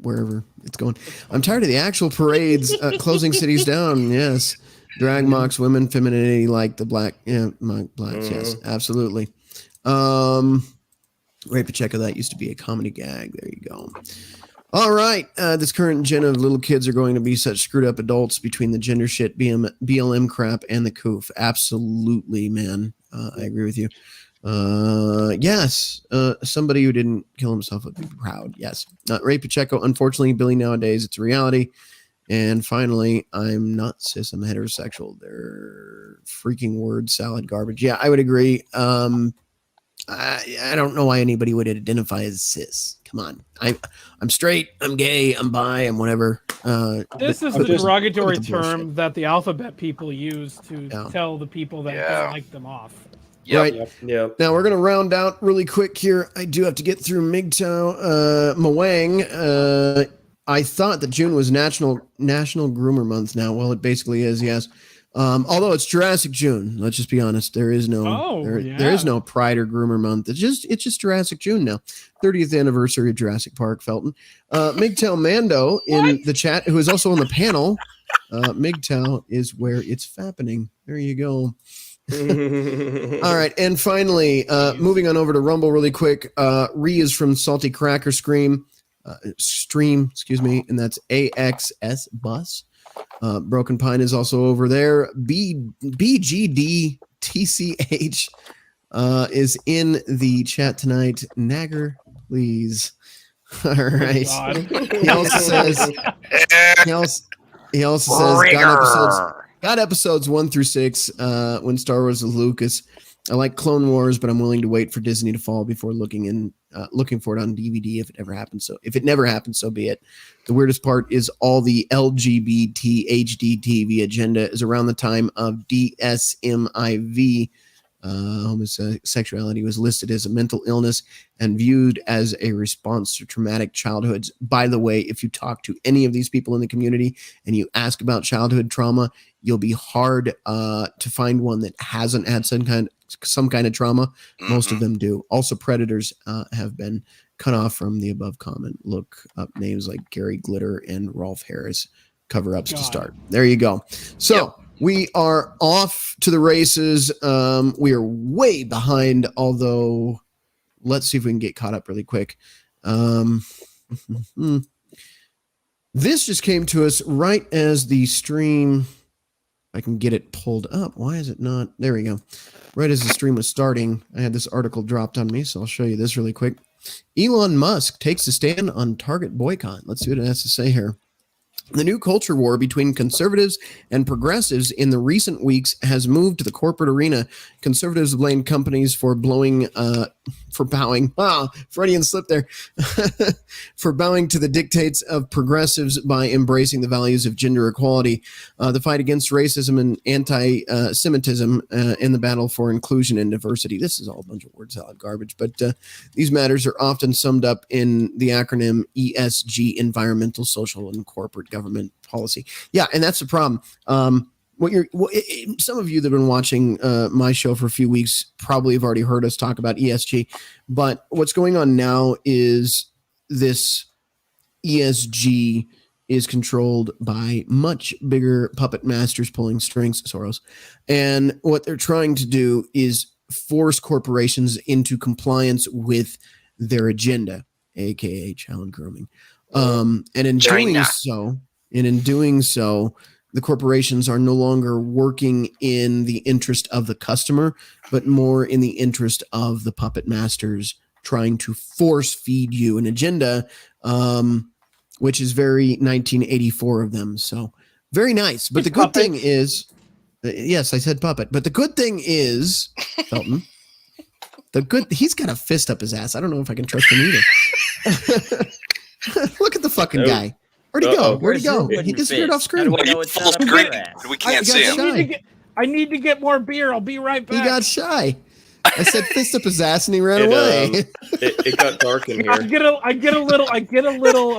wherever it's going. I'm tired of the actual parades closing cities down. Yes, drag mocks women femininity like the blacks. Yes, absolutely. Ray Pacheco, that used to be a comedy gag. There you go. All right. This current gen of little kids are going to be such screwed up adults between the gender shit, BLM crap, and the coof. Absolutely, man. I agree with you. Yes. Somebody who didn't kill himself would be proud. Yes. Ray Pacheco, unfortunately, Billy, nowadays, it's a reality. And finally, I'm not cis. I'm heterosexual. They're freaking word salad garbage. Yeah, I would agree. I don't know why anybody would identify as cis. Come on, I'm straight, I'm gay, I'm bi, I'm whatever. This is the derogatory term that the alphabet people use to tell the people that don't like them off. Yep. Right. Yep. Now we're gonna round out really quick here. I do have to get through MGTOW, Mwang. I thought that June was National Groomer Month. Now, well, it basically is. Yes. Although it's Jurassic June, let's just be honest. There is no there is no Pride or Groomer Month. It's just Jurassic June now. 30th anniversary of Jurassic Park, Felton. MGTOW Mando in the chat, who is also on the panel. MGTOW is where it's fappening. There you go. All right, and finally, moving on over to Rumble really quick. Ree is from Salty Cracker Stream, excuse me, and that's AXS Bus. Broken Pine is also over there. BGDTCH is in the chat tonight. Nagger, please. All right. He also says got episodes 1 through 6 when Star Wars is Lucas. I like Clone Wars, but I'm willing to wait for Disney to fall before looking for it on DVD if it ever happens. So if it never happens, so be it. The weirdest part is all the LGBT HD TV agenda is around the time of DSMIV. Homosexuality was listed as a mental illness and viewed as a response to traumatic childhoods. By the way, if you talk to any of these people in the community and you ask about childhood trauma, you'll be hard to find one that hasn't had some kind of trauma. Mm-hmm. Most of them do. Also, predators have been cut off from the above comment. Look up names like Gary Glitter and Rolf Harris cover-ups to start. There you go. So we are off to the races. We are way behind, although let's see if we can get caught up really quick. This just came to us right as the stream. I can get it pulled up. Why is it not? There we go. Right as the stream was starting, I had this article dropped on me, so I'll show you this really quick. Elon Musk takes a stand on Target boycott. Let's see what it has to say here. The new culture war between conservatives and progressives in the recent weeks has moved to the corporate arena. Conservatives blame companies for bowing. Wow, Freudian slip there. For bowing to the dictates of progressives by embracing the values of gender equality, the fight against racism and anti-Semitism, in the battle for inclusion and diversity. This is all a bunch of word salad garbage, but these matters are often summed up in the acronym ESG: environmental, social, and corporate government policy. Yeah, and that's the problem. some of you that have been watching my show for a few weeks probably have already heard us talk about ESG. But what's going on now is this ESG is controlled by much bigger puppet masters pulling strings, Soros. And what they're trying to do is force corporations into compliance with their agenda, aka child grooming. And in doing so, the corporations are no longer working in the interest of the customer, but more in the interest of the puppet masters trying to force feed you an agenda, which is very 1984 of them. So very nice. But the good thing is, yes, I said puppet. But the good thing is, Felton, he's got a fist up his ass. I don't know if I can trust him either. Look at the fucking guy. Where'd he go? Where'd he go? He disappeared off screen. Full screen. We can't see him. I need to get more beer. I'll be right back. He got shy. I said fist up his ass and he ran away. It got dark in here. I get a little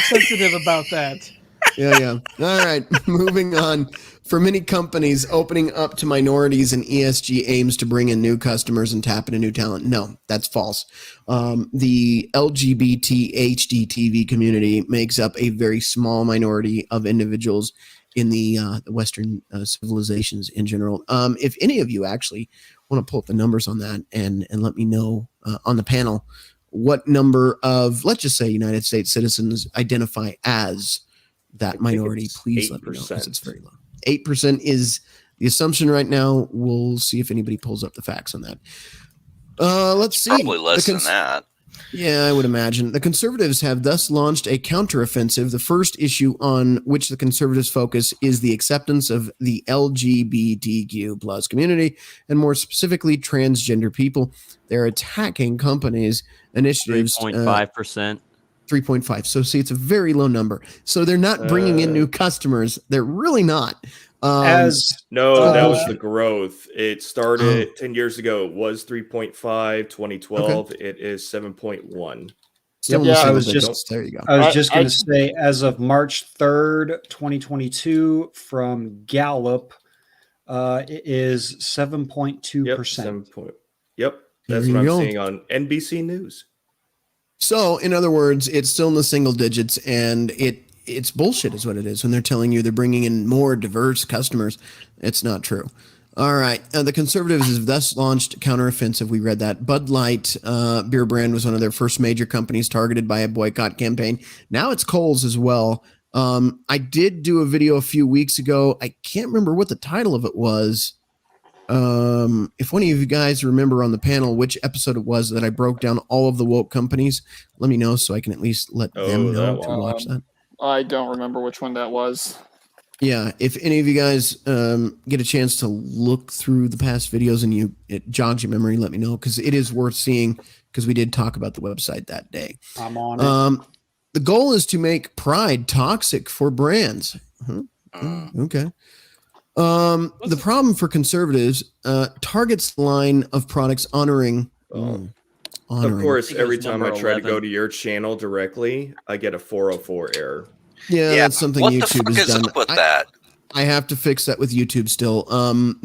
sensitive about that. Yeah. All right, moving on. For many companies, opening up to minorities and ESG aims to bring in new customers and tap into new talent. No, that's false. The LGBT HDTV community makes up a very small minority of individuals in the Western civilizations in general. If any of you actually want to pull up the numbers on that and let me know on the panel what number of, let's just say, United States citizens identify as that minority, please 8%. Let me know, because it's very low. 8% is the assumption right now. We'll see if anybody pulls up the facts on that. Let's see. Probably less than that. Yeah, I would imagine. The conservatives have thus launched a counteroffensive. The first issue on which the conservatives focus is the acceptance of the LGBTQ plus community, and more specifically, transgender people. They're attacking companies' initiatives. 3.5%. 3.5. So see, it's a very low number. So they're not bringing in new customers. They're really not. That was the growth. It started 10 years ago. It was 3.5. 2012. Okay. It is 7.1. There you go. I was just going to say, as of March 3rd, 2022, from Gallup, it is 7.2%. Yep. That's what I'm seeing on NBC News. So, in other words, it's still in the single digits, and it's bullshit is what it is when they're telling you they're bringing in more diverse customers. It's not true. All right. The conservatives have thus launched counteroffensive. We read that. Bud Light beer brand was one of their first major companies targeted by a boycott campaign. Now it's Kohl's as well. I did do a video a few weeks ago. I can't remember what the title of it was. If one of you guys remember on the panel which episode it was that I broke down all of the woke companies, let me know so I can at least let them know to watch that. I don't remember which one that was. Yeah, if any of you guys get a chance to look through the past videos and it jogs your memory, let me know, because it is worth seeing, because we did talk about the website that day. I'm on it. The goal is to make pride toxic for brands. Okay. The problem for conservatives targets line of products honoring. Of course, every time I try to go to your channel directly, I get a 404 error. Yeah, that's something YouTube has done. Up with that? I have to fix that with YouTube still.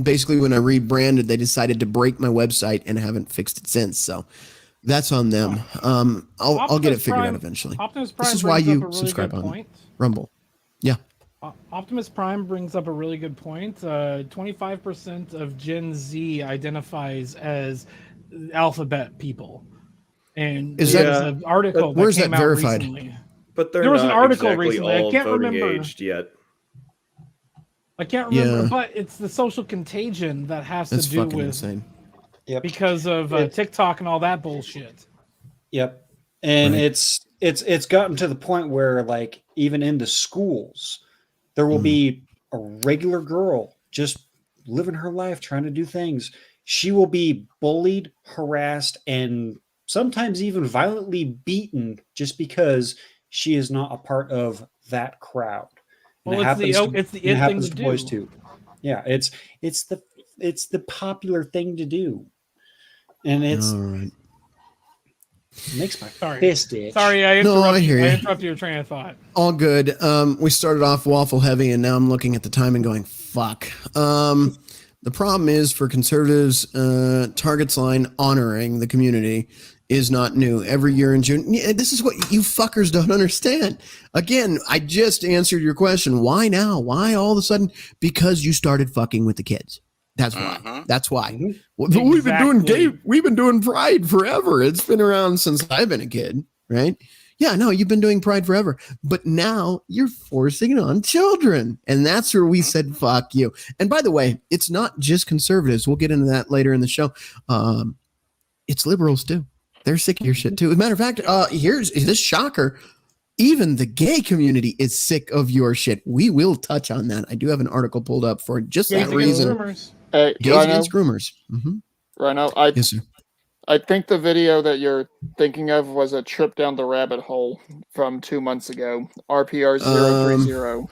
Basically, when I rebranded, they decided to break my website and haven't fixed it since. So that's on them. I'll get it figured out eventually. This is why you subscribe on Rumble. Yeah. Optimus Prime brings up a really good point. 25% of Gen Z identifies as alphabet people. And is that an article where's that came that verified? Recently. But there was an article exactly recently. I can't remember aged yet. I can't remember, but it's the social contagion that has to do with insane. Yep. Because of TikTok and all that bullshit. Yep. And it's gotten to the point where, like, even in the schools, there will be a regular girl just living her life, trying to do things. She will be bullied, harassed, and sometimes even violently beaten just because she is not a part of that crowd. Well, it happens to boys too. Yeah, it's the popular thing to do, and it's. All right. Makes my Sorry. fist itch. Sorry, I No, I interrupted hear you. I you. interrupted your train of thought. All good. We started off waffle heavy, and now I'm looking at the time and going, fuck. The problem is for conservatives, Target's line honoring the community is not new. Every year in June, this is what you fuckers don't understand. Again, I just answered your question. Why now? Why all of a sudden? Because you started fucking with the kids. That's why. Mhm. That's why. Mhm. Well, we've been doing Exactly. we've been doing Pride forever. It's been around since I've been a kid, right? Yeah, no, you've been doing Pride forever, but now you're forcing it on children, and that's where we said fuck you. And by the way, it's not just conservatives. We'll get into that later in the show. It's liberals too. They're sick of your shit too. As a matter of fact, here's this shocker. Even the gay community is sick of your shit. We will touch on that. I do have an article pulled up for just Gays that against reason. groomers. Hey, Gays Rhino, against groomers. Mm-hmm. Rhino, Yes, sir. I think the video that you're thinking of was a trip down the rabbit hole from 2 months ago. RPR 030.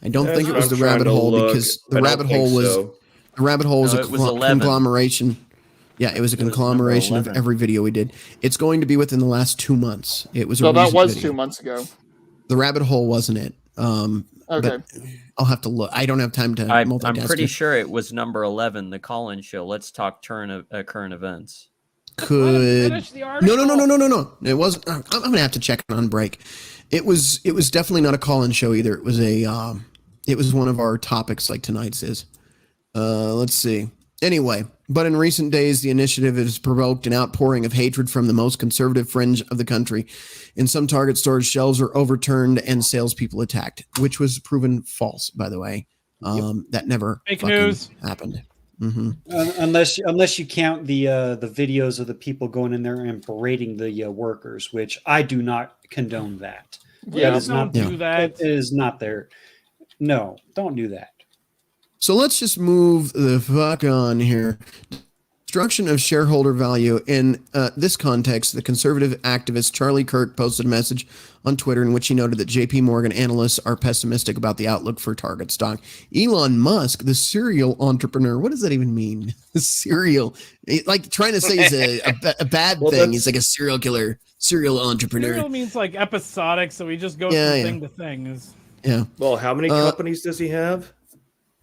I don't That's think it what was I'm the trying rabbit to hole look. because the I don't rabbit think hole was so. the rabbit hole was No, a it was 11. conglomeration. Yeah, it was a It was number conglomeration of 11. every video we did. It's going to be within the last 2 months. It was a So that recent was video. 2 months ago. The rabbit hole wasn't it. Okay. But I'll have to look. I don't have time to I'm multitask. pretty here. sure it was number 11, the call-in show. Let's talk current events. Let him Could finish the article. no. It wasn't. I'm gonna have to check it on break. It was definitely not a call-in show either. It was it was one of our topics like tonight's is. Let's see. Anyway, but in recent days, the initiative has provoked an outpouring of hatred from the most conservative fringe of the country. In some Target stores, shelves were overturned and salespeople attacked, which was proven false, by the way. That never Fake fucking news. happened. Mm-hmm. Unless you count the videos of the people going in there and berating the workers, which I do not condone that. Yeah, That is not Don't do that. It is not there. No, don't do that. So let's just move the fuck on here. Destruction of shareholder value. In this context, the conservative activist Charlie Kirk posted a message on Twitter in which he noted that JP Morgan analysts are pessimistic about the outlook for Target stock. Elon Musk, the serial entrepreneur, what does that even mean? The serial, like trying to say he's a bad Well, thing. He's like a serial killer, serial entrepreneur. Serial means like episodic, so we just go Yeah, from yeah. thing to thing. Is Yeah. Well, how many companies does he have?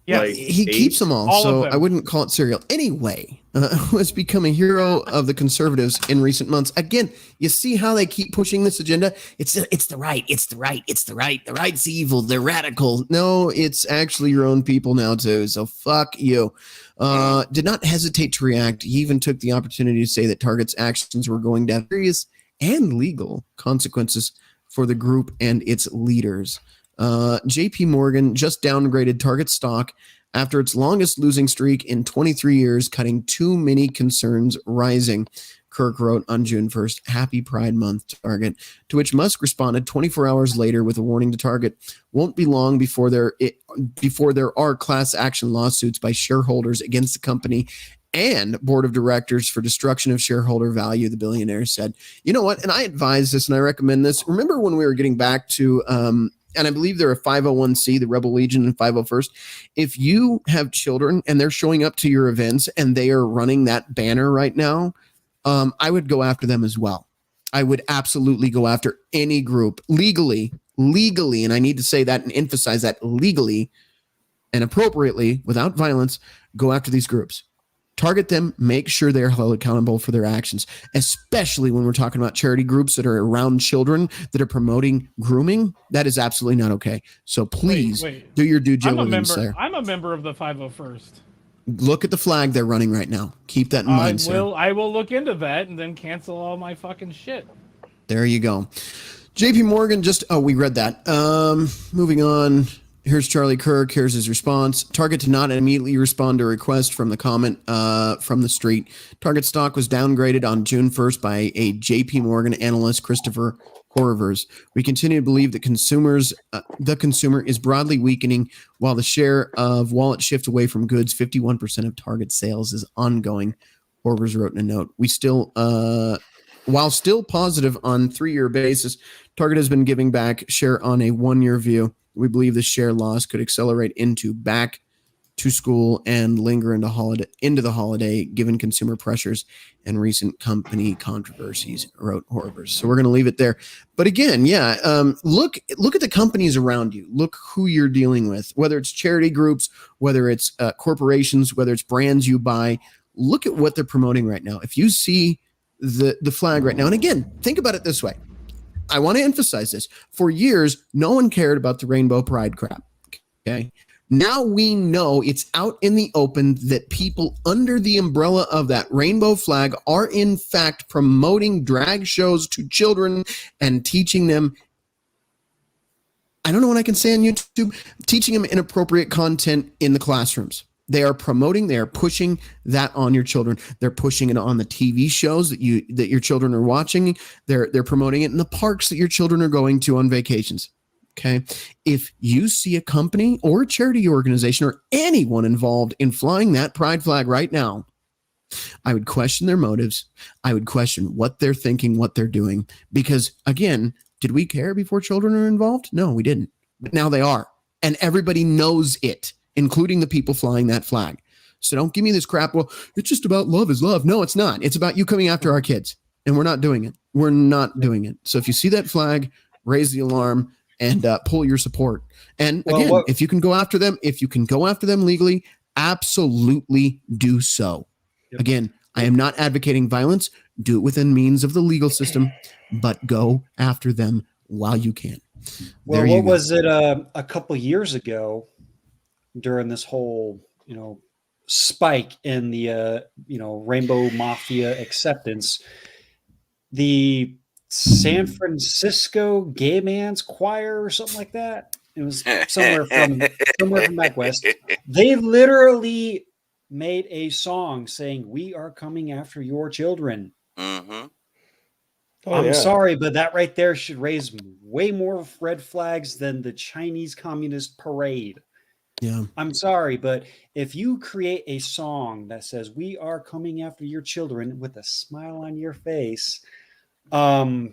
yes. Like, He 8? keeps them all, All of so them. I wouldn't call it serial. Anyway, has become a hero of the conservatives in recent months. Again, you see how they keep pushing this agenda? It's the right. The right's evil. They're radical. No, it's actually your own people now too. So fuck you. Did not hesitate to react. He even took the opportunity to say that Target's actions were going to have serious and legal consequences for the group and its leaders. JP Morgan just downgraded Target stock after its longest losing streak in 23 years, cutting too many concerns rising. Kirk wrote on June 1st, Happy Pride Month, Target, to which Musk responded 24 hours later with a warning to Target. Won't be long before there are class action lawsuits by shareholders against the company and board of directors for destruction of shareholder value, the billionaire said. You know what? And I advise this and I recommend this. Remember when we were getting back to and I believe they're a 501c, the Rebel Legion and 501st. If you have children and they're showing up to your events and they are running that banner right now, I would go after them as well. I would absolutely go after any group legally, and I need to say that and emphasize that legally and appropriately, without violence, go after these groups. Target them, make sure they're held accountable for their actions, especially when we're talking about charity groups that are around children that are promoting grooming. That is absolutely not okay. So please Wait. do your due I'm a diligence member. there. I'm a member of the 501st. Look at the flag they're running right now. Keep that in mind, sir. I will look into that and then cancel all my fucking shit. There you go. JP Morgan we read that. Moving on. Here's Charlie Kirk. Here's his response. Target did not immediately respond to a request from the comment from the street. Target stock was downgraded on June 1st by a JP Morgan analyst, Christopher Horvers. We continue to believe that the consumer is broadly weakening while the share of wallet shift away from goods, 51% of Target sales is ongoing. Horvers wrote in a note. We still, while still positive on 3-year basis, Target has been giving back share on a 1-year view. We believe the share loss could accelerate into back to school and linger into the holiday, given consumer pressures and recent company controversies, wrote Horvers. So we're going to leave it there. But again, look at the companies around you. Look who you're dealing with, whether it's charity groups, whether it's corporations, whether it's brands you buy. Look at what they're promoting right now. If you see the flag right now, and again, think about it this way. I want to emphasize this. For years, no one cared about the rainbow pride crap. Okay. Now we know it's out in the open that people under the umbrella of that rainbow flag are in fact promoting drag shows to children and teaching them, I don't know what I can say on YouTube, teaching them inappropriate content in the classrooms. They are pushing that on your children. They're pushing it on the TV shows that your children are watching. They're promoting it in the parks that your children are going to on vacations. Okay. If you see a company or a charity organization or anyone involved in flying that pride flag right now, I would question their motives. I would question what they're thinking, what they're doing. Because again, did we care before children are involved? No, we didn't. But now they are. And everybody knows it, including the people flying that flag. So don't give me this crap. Well, it's just about love is love. No, it's not. It's about you coming after our kids. And we're not doing it. We're not doing it. So if you see that flag, raise the alarm and pull your support. And again, if you can go after them legally, absolutely do so. Yep. Again, I am not advocating violence. Do it within means of the legal system, but go after them while you can. Well, what was it a couple years ago during this whole, spike in the, Rainbow Mafia acceptance? The San Francisco Gay Man's Choir or something like that. It was somewhere from back west. They literally made a song saying, "We are coming after your children." Mm-hmm. I'm sorry, but that right there should raise way more red flags than the Chinese Communist Parade. Yeah. I'm sorry, but if you create a song that says "We are coming after your children" with a smile on your face, like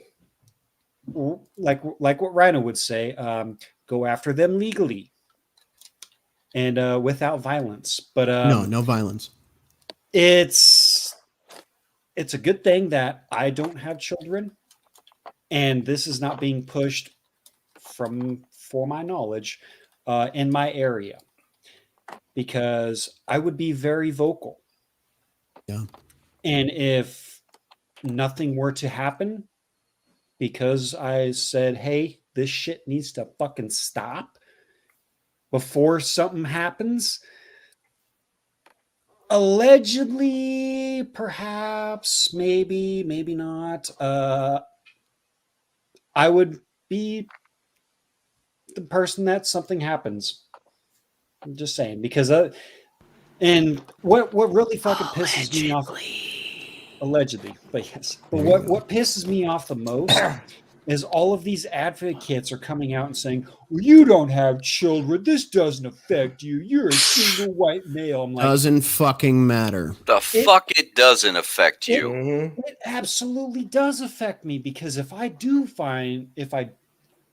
what Rhino would say, go after them legally and without violence. But no violence. It's a good thing that I don't have children, and this is not being pushed for my knowledge, in my area, because I would be very vocal. Yeah. And if nothing were to happen, because I said, hey, this shit needs to fucking stop before something happens, allegedly, perhaps, maybe not, I would be the person that something happens. I'm just saying, because and what really fucking pisses me off, allegedly, but yes, but what pisses me off the most is all of these advocates are coming out and saying, well, you don't have children, this doesn't affect you, you're a single white male. I'm like, doesn't fucking matter. It doesn't affect you. It absolutely does affect me, because if I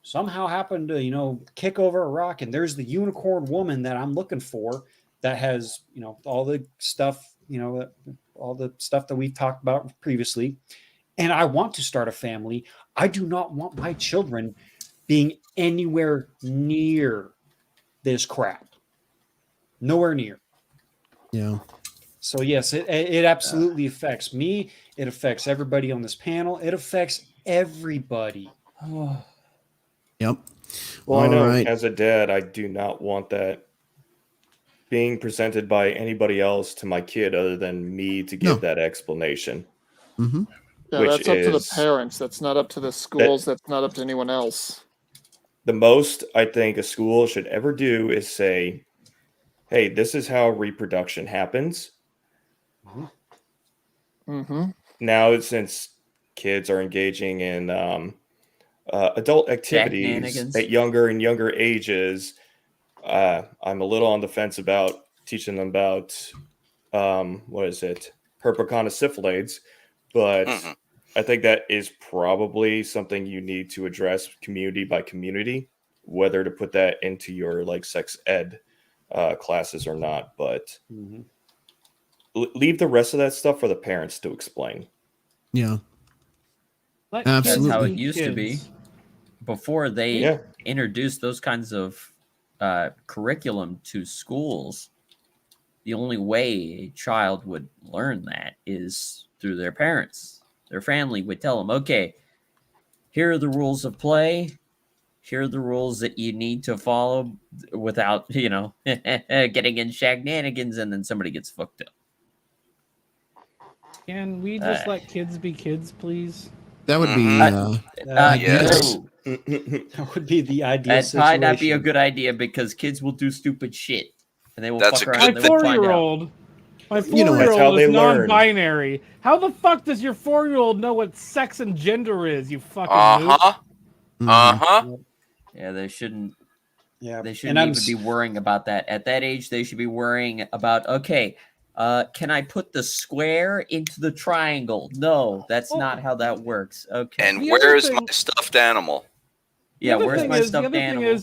somehow happen to, kick over a rock and there's the unicorn woman that I'm looking for that has, all the stuff, all the stuff that we've talked about previously, and I want to start a family, I do not want my children being anywhere near this crap. Nowhere near. Yeah. So yes, it absolutely affects me. It affects everybody on this panel. It affects everybody. Yep. Well, I know as a dad, I do not want that being presented by anybody else to my kid other than me to give that explanation. Mm-hmm. Yeah, that's up to the parents. That's not up to the schools. That's not up to anyone else. The most I think a school should ever do is say, hey, this is how reproduction happens. Mm-hmm. Now, since kids are engaging in adult activities at younger and younger ages, I'm a little on the fence about teaching them about herpetogonosyphilis, but I think that is probably something you need to address community by community, whether to put that into your sex ed classes or not, but Mm-hmm. leave the rest of that stuff for the parents to explain. Yeah. Let That's Absolutely. how kids it be used to be. kids. Before they Yeah. introduced those kinds of curriculum to schools, the only way a child would learn that is through their parents. Their family would tell them, okay, here are the rules of play. Here are the rules that you need to follow without, getting in shenanigans, and then somebody gets fucked up. Can we just let kids be kids, please? That would be Yes. No, That would be the ideal that might not be a situation. good idea because kids will do stupid shit, and they will That's fuck a around good and My they will find out. 4-year-old. My You know what? That's how 4-year-old they is learn. non-binary. How the fuck does your 4-year-old know what sex and gender is? You fucking noob. Uh-huh. Mhm. Uh-huh. Yeah, they shouldn't. Yeah, They and shouldn't I'm even be worrying about that. At that age, they should be worrying about, okay, can I put the square into the triangle? No, that's Well, not how that works. Okay. And The other where is my thing- stuffed animal? The Yeah, other where's thing my is, stuffed animal?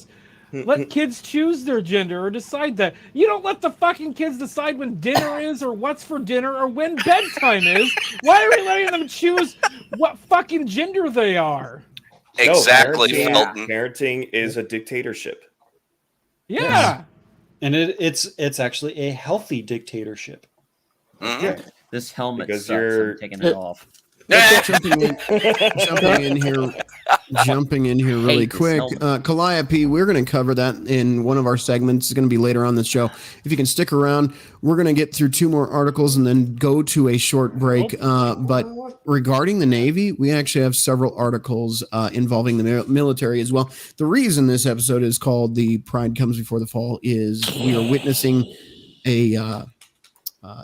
let kids choose their gender or decide that. You don't let the fucking kids decide when dinner is or what's for dinner or when bedtime is. Why are we letting them choose what fucking gender they are? Exactly, parenting- Felton. Parenting is a dictatorship. Yeah. and it's actually a healthy dictatorship. Mhm. This helmet Because sucks. I'm you're- taking it off. jumping in here really Hate this quick. helmet. Calliope, we're going to cover that in one of our segments. It's going to be later on this show. If you can stick around, we're going to get through 2 more articles and then go to a short break. But regarding the Navy, we actually have several articles involving the military as well. The reason this episode is called "The Pride Comes Before the Fall" is we are witnessing a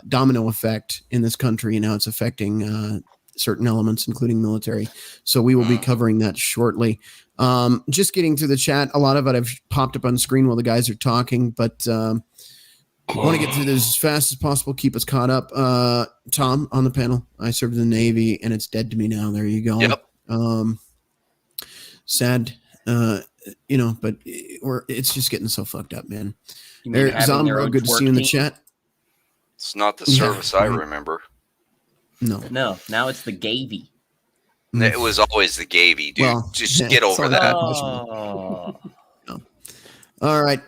domino effect in this country, and now it's affecting certain elements, including military. So we will be covering that shortly. Just getting through the chat. A lot of it have popped up on screen while the guys are talking, but I want to get through this as fast as possible. Keep us caught up. Tom on the panel. I served in the Navy, and it's dead to me now. There you go. Yep. Sad. But it's just getting so fucked up, man. You mean There, having their Zombro, own good to see twerk you in the team? chat. It's not the Yeah, service I right. remember. No. No, now it's the Gavy. It was always the Gavy, dude. Well, Just yeah, get it's over all that. that. Oh, All right.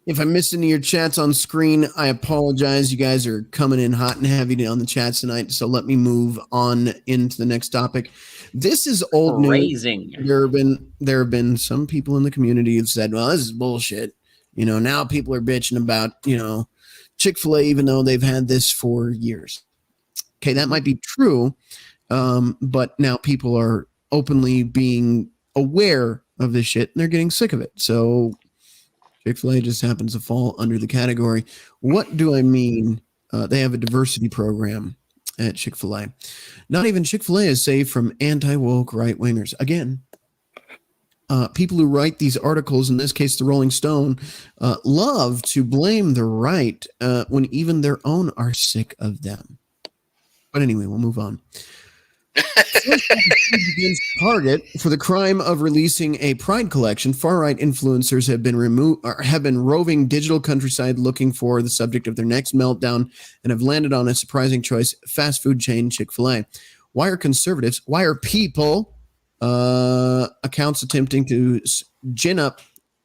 If I missed any of your chats on screen, I apologize. You guys are coming in hot and heavy on the chats tonight, so let me move on into the next topic. This is old news. praising. There have been some people in the community who've said, "Well, this is bullshit." Now people are bitching about Chick-fil-A, even though they've had this for years. Okay, that might be true, but now people are openly being aware of this shit and they're getting sick of it. So Chick-fil-A just happens to fall under the category. What do I mean? They have a diversity program at Chick-fil-A. Not even Chick-fil-A is safe from anti-woke right-wingers. Again, people who write these articles, in this case the Rolling Stone, love to blame the right when even their own are sick of them. But anyway, we'll move on. Against Target for the crime of releasing a Pride collection. Far-right influencers have been roving digital countryside looking for the subject of their next meltdown and have landed on a surprising choice: fast food chain Chick-fil-A. Why are conservatives? Why are people accounts attempting to gin up?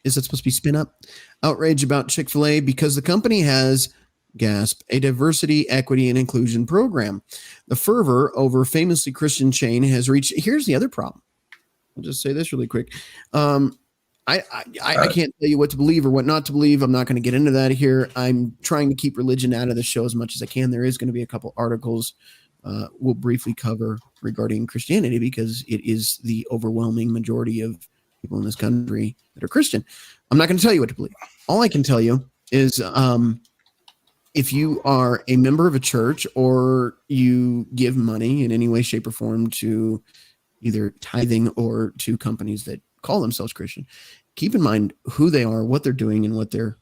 Is that supposed to be spin up? Outrage about Chick-fil-A because the company has, gasp, a diversity, equity, and inclusion program. The fervor over famously Christian chain has reached. Here's the other problem. I'll just say this really quick. I can't tell you what to believe or what not to believe. I'm not going to get into that here. I'm trying to keep religion out of the show as much as I can. There is going to be a couple articles we'll briefly cover regarding Christianity because it is the overwhelming majority of people in this country that are Christian. I'm not going to tell you what to believe. All I can tell you is if you are a member of a church or you give money in any way, shape, or form to either tithing or to companies that call themselves Christian, keep in mind who they are, what they're doing, and what they're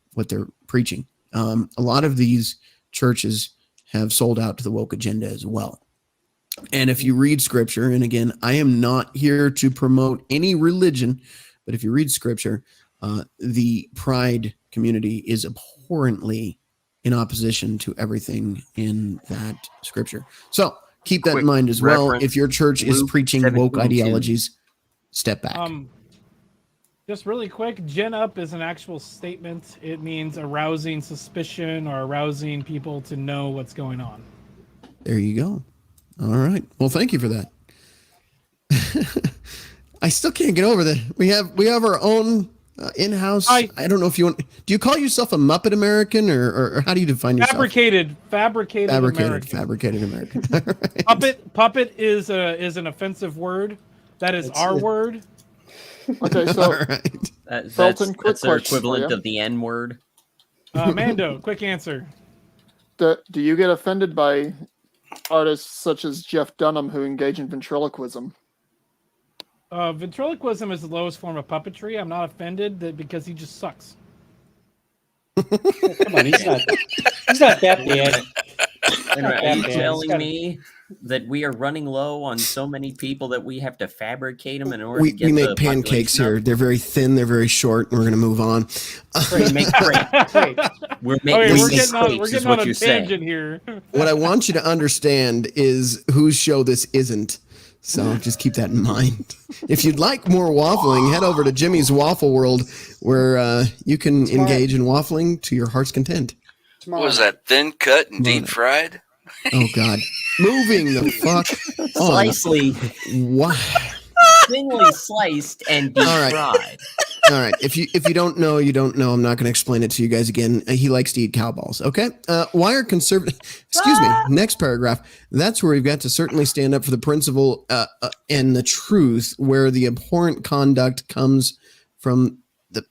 preaching. A lot of these churches have sold out to the woke agenda as well. And if you read scripture, and again, I am not here to promote any religion, but if you read scripture, the Pride community is abhorrently in opposition to everything in that scripture. So keep that in Quick mind as well. reference, If your church is Luke preaching woke 17:2. ideologies, step back. Just really quick, gin up is an actual statement. It means arousing suspicion or arousing people to know what's going on. There you go. All right. Well, thank you for that. I still can't get over that. We have our own in-house. I don't know if you want. Do you call yourself a Muppet American, or how do you define yourself? Fabricated American. Fabricated American. Right. Puppet is an offensive word. That is our word. Okay, so All right. Felton, quick That's their question for equivalent you. of the N word. Mando, quick answer. Do you get offended by artists such as Jeff Dunham who engage in ventriloquism? Ventriloquism is the lowest form of puppetry. I'm not offended because he just sucks. Come on, he's not that bad. Are you telling me that we are running low on so many people that we have to fabricate them in order to get we make the pancakes population here. up? They're very thin. They're very short. And we're going to move on. We make great. We're making We're getting on a you tangent say. here. What I want you to understand is whose show this isn't. So just keep that in mind. If you'd like more waffling, head over to Jimmy's Waffle World, where you can engage in waffling to your heart's content. What was that, thin cut and deep fried? Oh, God. Moving the fuck on. What? Thinly sliced and deep fried. All right. If you don't know, you don't know. I'm not going to explain it to you guys again. He likes to eat cow balls. Okay. Why are conservative? Excuse me. Next paragraph. That's where we've got to certainly stand up for the principle and the truth, where the abhorrent conduct comes from. Do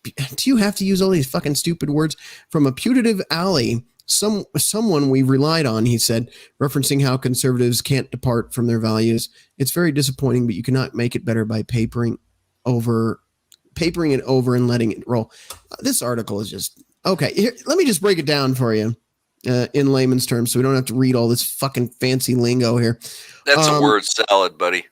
you have to use all these fucking stupid words? From a putative ally, someone we relied on, he said, referencing how conservatives can't depart from their values. It's very disappointing, but you cannot make it better by papering it over and letting it roll. This article is just okay. Here, let me just break it down for you in layman's terms, so we don't have to read all this fucking fancy lingo here. That's a word salad, buddy.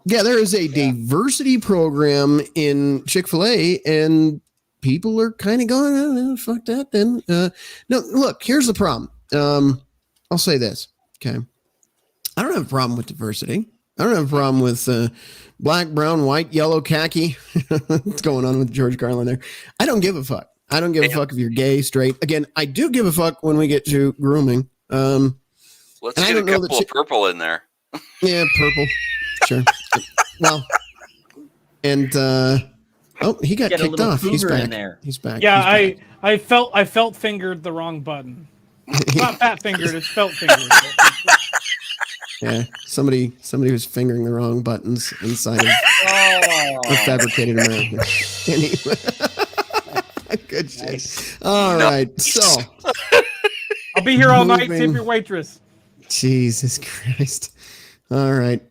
Yeah, there is a diversity program in Chick-fil-A, and people are kind of going, oh, fuck that then. No, look, here's the problem. I'll say this, okay? I don't have a problem with diversity. I don't have a problem with black, brown, white, yellow, khaki. What's going on with George Carlin there? I don't give a fuck. I don't give a fuck if you're gay, straight. Again, I do give a fuck when we get to grooming. Let's get a couple of purple in there. Yeah, purple. Sure. Well, and he got kicked off. He's back. In there. He's back. Yeah, He's back. I felt fingered the wrong button. Not fat fingered, it's felt fingered. Yeah, somebody was fingering the wrong buttons inside of a fabricated American. Anyway. Good shit. Nice. All right, so I'll be here all night. Tip your waitress. Jesus Christ. All right.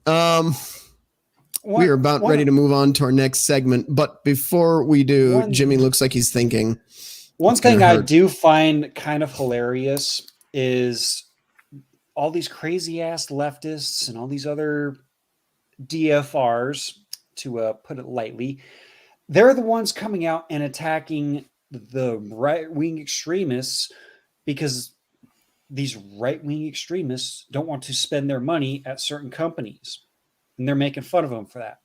We are about ready to move on to our next segment, but before we do, Jimmy looks like he's thinking. One thing I do find kind of hilarious is all these crazy ass leftists and all these other DFRs, to put it lightly, they're the ones coming out and attacking the right-wing extremists because these right-wing extremists don't want to spend their money at certain companies, and they're making fun of them for that.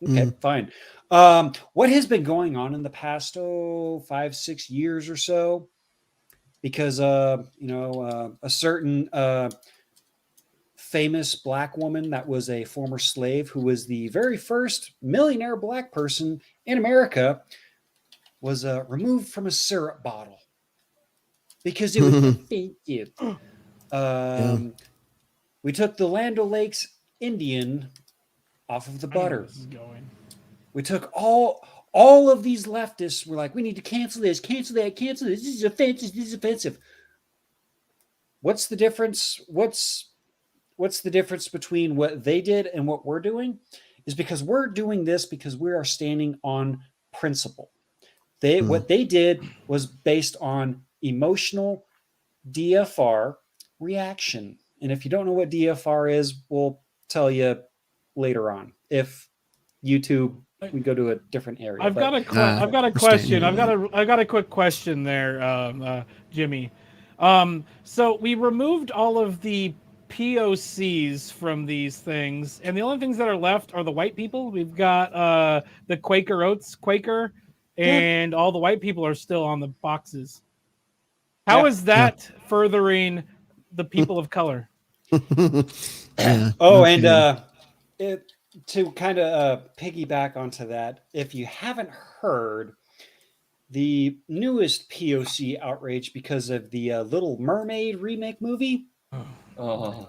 Okay, fine. What has been going on in the past 5-6 years or so? Because a certain famous black woman that was a former slave, who was the very first millionaire black person in America, was removed from a syrup bottle because it was offensive. We took the Land O'Lakes Indian off of the butter. We took all of these leftists were like, we need to cancel this, cancel that, cancel this. This is offensive. This is offensive. What's the difference? What's the difference between what they did and what we're doing? Is because we're doing this because we are standing on principle. What they did was based on emotional DFR reaction. And if you don't know what DFR is, we'll tell you later on if YouTube we go to a different area. I've got a we're question. staying I've got a quick question there, Jimmy. So we removed all of the POCs from these things, and the only things that are left are the white people. We've got the Quaker Oats Quaker, and all the white people are still on the boxes. How is that furthering the people of color? To kind of piggyback onto that, if you haven't heard, the newest POC outrage because of the Little Mermaid remake movie. Oh,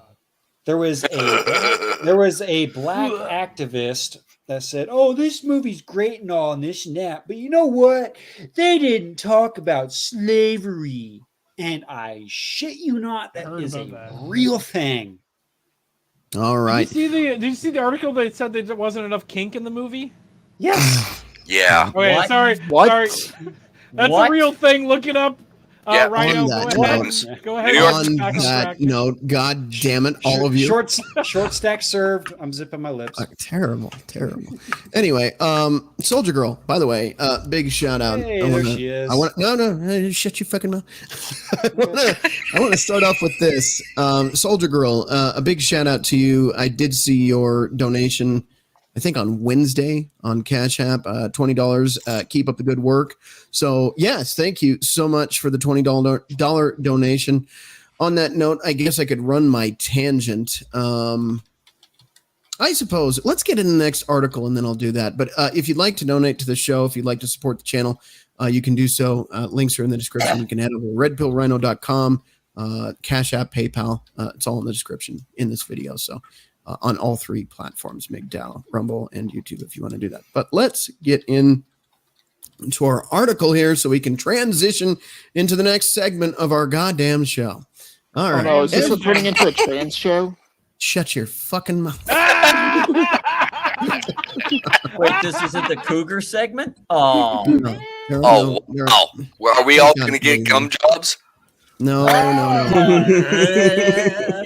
There was a black activist that said, "Oh, this movie's great and all, and this and that, but you know what? They didn't talk about slavery." And I shit you not, that is a real thing. All right. Did you see the article that said that there wasn't enough kink in the movie? Yes. Yeah. Okay, What? sorry. What? Sorry. That's What? a real thing. Look it up. Yeah. Rhino, On go that ahead. note- Go ahead. New York- On Back on that track. note, God damn it, all of you. Short stack served. I'm zipping my lips. Terrible. Anyway, Soldier Girl, by the way, big shout out. Hey, I there wanna- she is. No, shut your fucking mouth. I want to start off with this. Soldier Girl, a big shout out to you. I did see your donation, I think on Wednesday on Cash App, $20. Keep up the good work. So yes, thank you so much for the $20 donation. On that note, I guess I could run my tangent. I suppose let's get in the next article and then I'll do that. But if you'd like to donate to the show, if you'd like to support the channel, you can do so. Links are in the description. You can head over to redpillrhino.com, Cash App, PayPal. It's all in the description in this video. So on all three platforms, MGTOW, Rumble, and YouTube if you want to do that. But let's get into our article here so we can transition into the next segment of our goddamn show. All right. Oh no, is this turning into a trans show? Shut your fucking mouth. wait, this isn't the cougar segment? Oh, No, Oh, no, wow. Well, are we all Yeah, going to get yeah. gum jobs? no.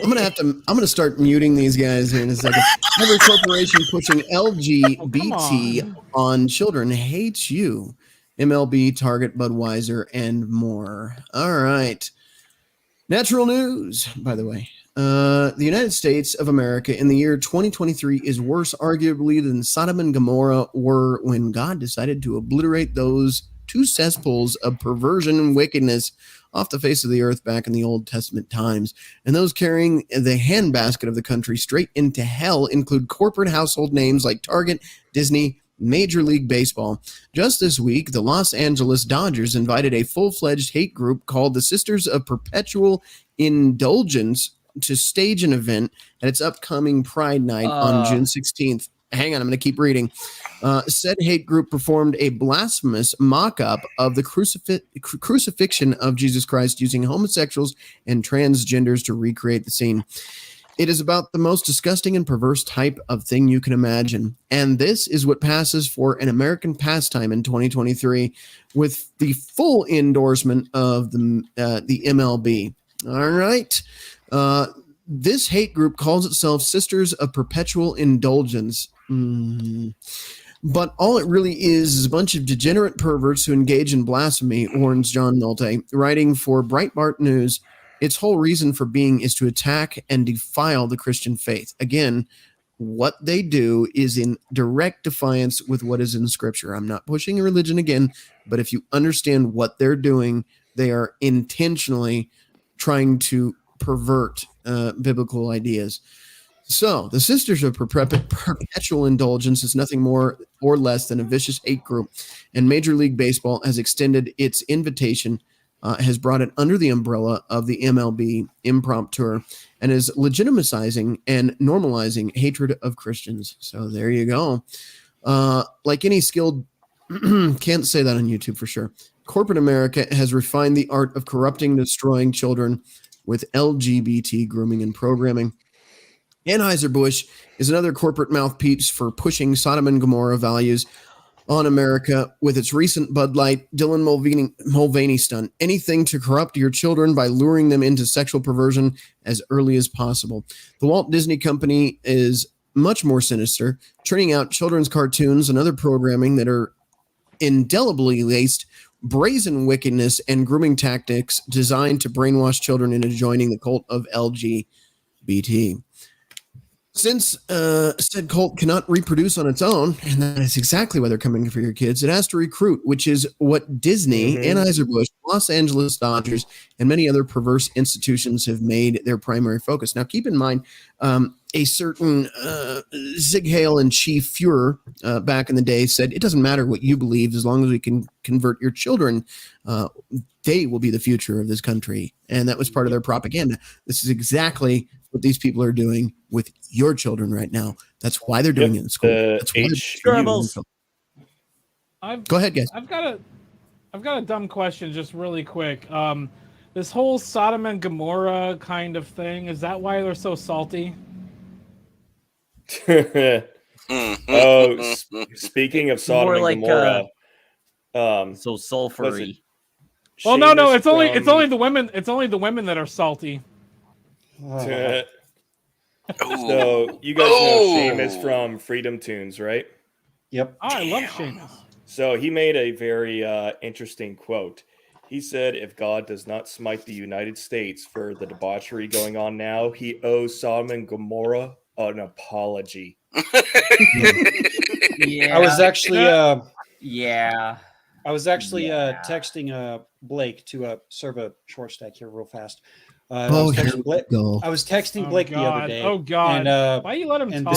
I'm gonna start muting these guys here in a second. Every corporation pushing LGBT on children hates you. MLB, Target, Budweiser, and more. All right. Natural news, by the way. The United States of America in the year 2023 is worse, arguably, than Sodom and Gomorrah were when God decided to obliterate those two cesspools of perversion and wickedness off the face of the earth back in the Old Testament times. And those carrying the handbasket of the country straight into hell include corporate household names like Target, Disney, Major League Baseball. Just this week, the Los Angeles Dodgers invited a full-fledged hate group called the Sisters of Perpetual Indulgence to stage an event at its upcoming Pride Night on June 16th. Hang on, I'm going to keep reading. Said hate group performed a blasphemous mock-up of the crucifixion of Jesus Christ using homosexuals and transgenders to recreate the scene. It is about the most disgusting and perverse type of thing you can imagine. And this is what passes for an American pastime in 2023 with the full endorsement of the MLB. All right. This hate group calls itself Sisters of Perpetual Indulgence. But all it really is a bunch of degenerate perverts who engage in blasphemy, warns John Nolte, writing for Breitbart News. Its whole reason for being is to attack and defile the Christian faith. Again, what they do is in direct defiance with what is in Scripture. I'm not pushing religion again, but if you understand what they're doing, they are intentionally trying to pervert biblical ideas. So, the Sisters of Perpetual Indulgence is nothing more or less than a vicious hate group, and Major League Baseball has extended its invitation, has brought it under the umbrella of the MLB impromptu, and is legitimizing and normalizing hatred of Christians. So, there you go. Like any skilled, can't say that on YouTube for sure. Corporate America has refined the art of corrupting and destroying children with LGBT grooming and programming. Anheuser-Busch is another corporate mouthpiece for pushing Sodom and Gomorrah values on America with its recent Bud Light Dylan Mulvaney stunt. Anything to corrupt your children by luring them into sexual perversion as early as possible. The Walt Disney Company is much more sinister, churning out children's cartoons and other programming that are indelibly laced brazen wickedness and grooming tactics designed to brainwash children into joining the cult of LGBT. Since said cult cannot reproduce on its own, and that is exactly why they're coming for your kids, it has to recruit, which is what Disney, Anheuser-Busch, Los Angeles Dodgers, and many other perverse institutions have made their primary focus. Now, keep in mind, a certain Zig Heil and Chief Fuhrer back in the day said, it doesn't matter what you believe as long as we can convert your children. They will be the future of this country. And that was part of their propaganda. This is exactly what these people are doing with your children right now. That's why they're doing it in school. That's why Go ahead, guys. I've got a dumb question, just really quick. This whole Sodom and Gomorrah kind of thing, is that why they're so salty? Speaking of Sodom and Gomorrah, so sulfury. Well, no, it's only the women. It's only the women that are salty. So you guys know Seamus from Freedom Tunes, right? Yep. Oh, I love Seamus. So he made a very interesting quote. He said, if God does not smite the United States for the debauchery going on now, he owes Sodom and Gomorrah an apology. Yeah. I was actually texting Blake to serve a short stack here real fast. I was texting Blake the other day. Oh God! And, why you let him talk?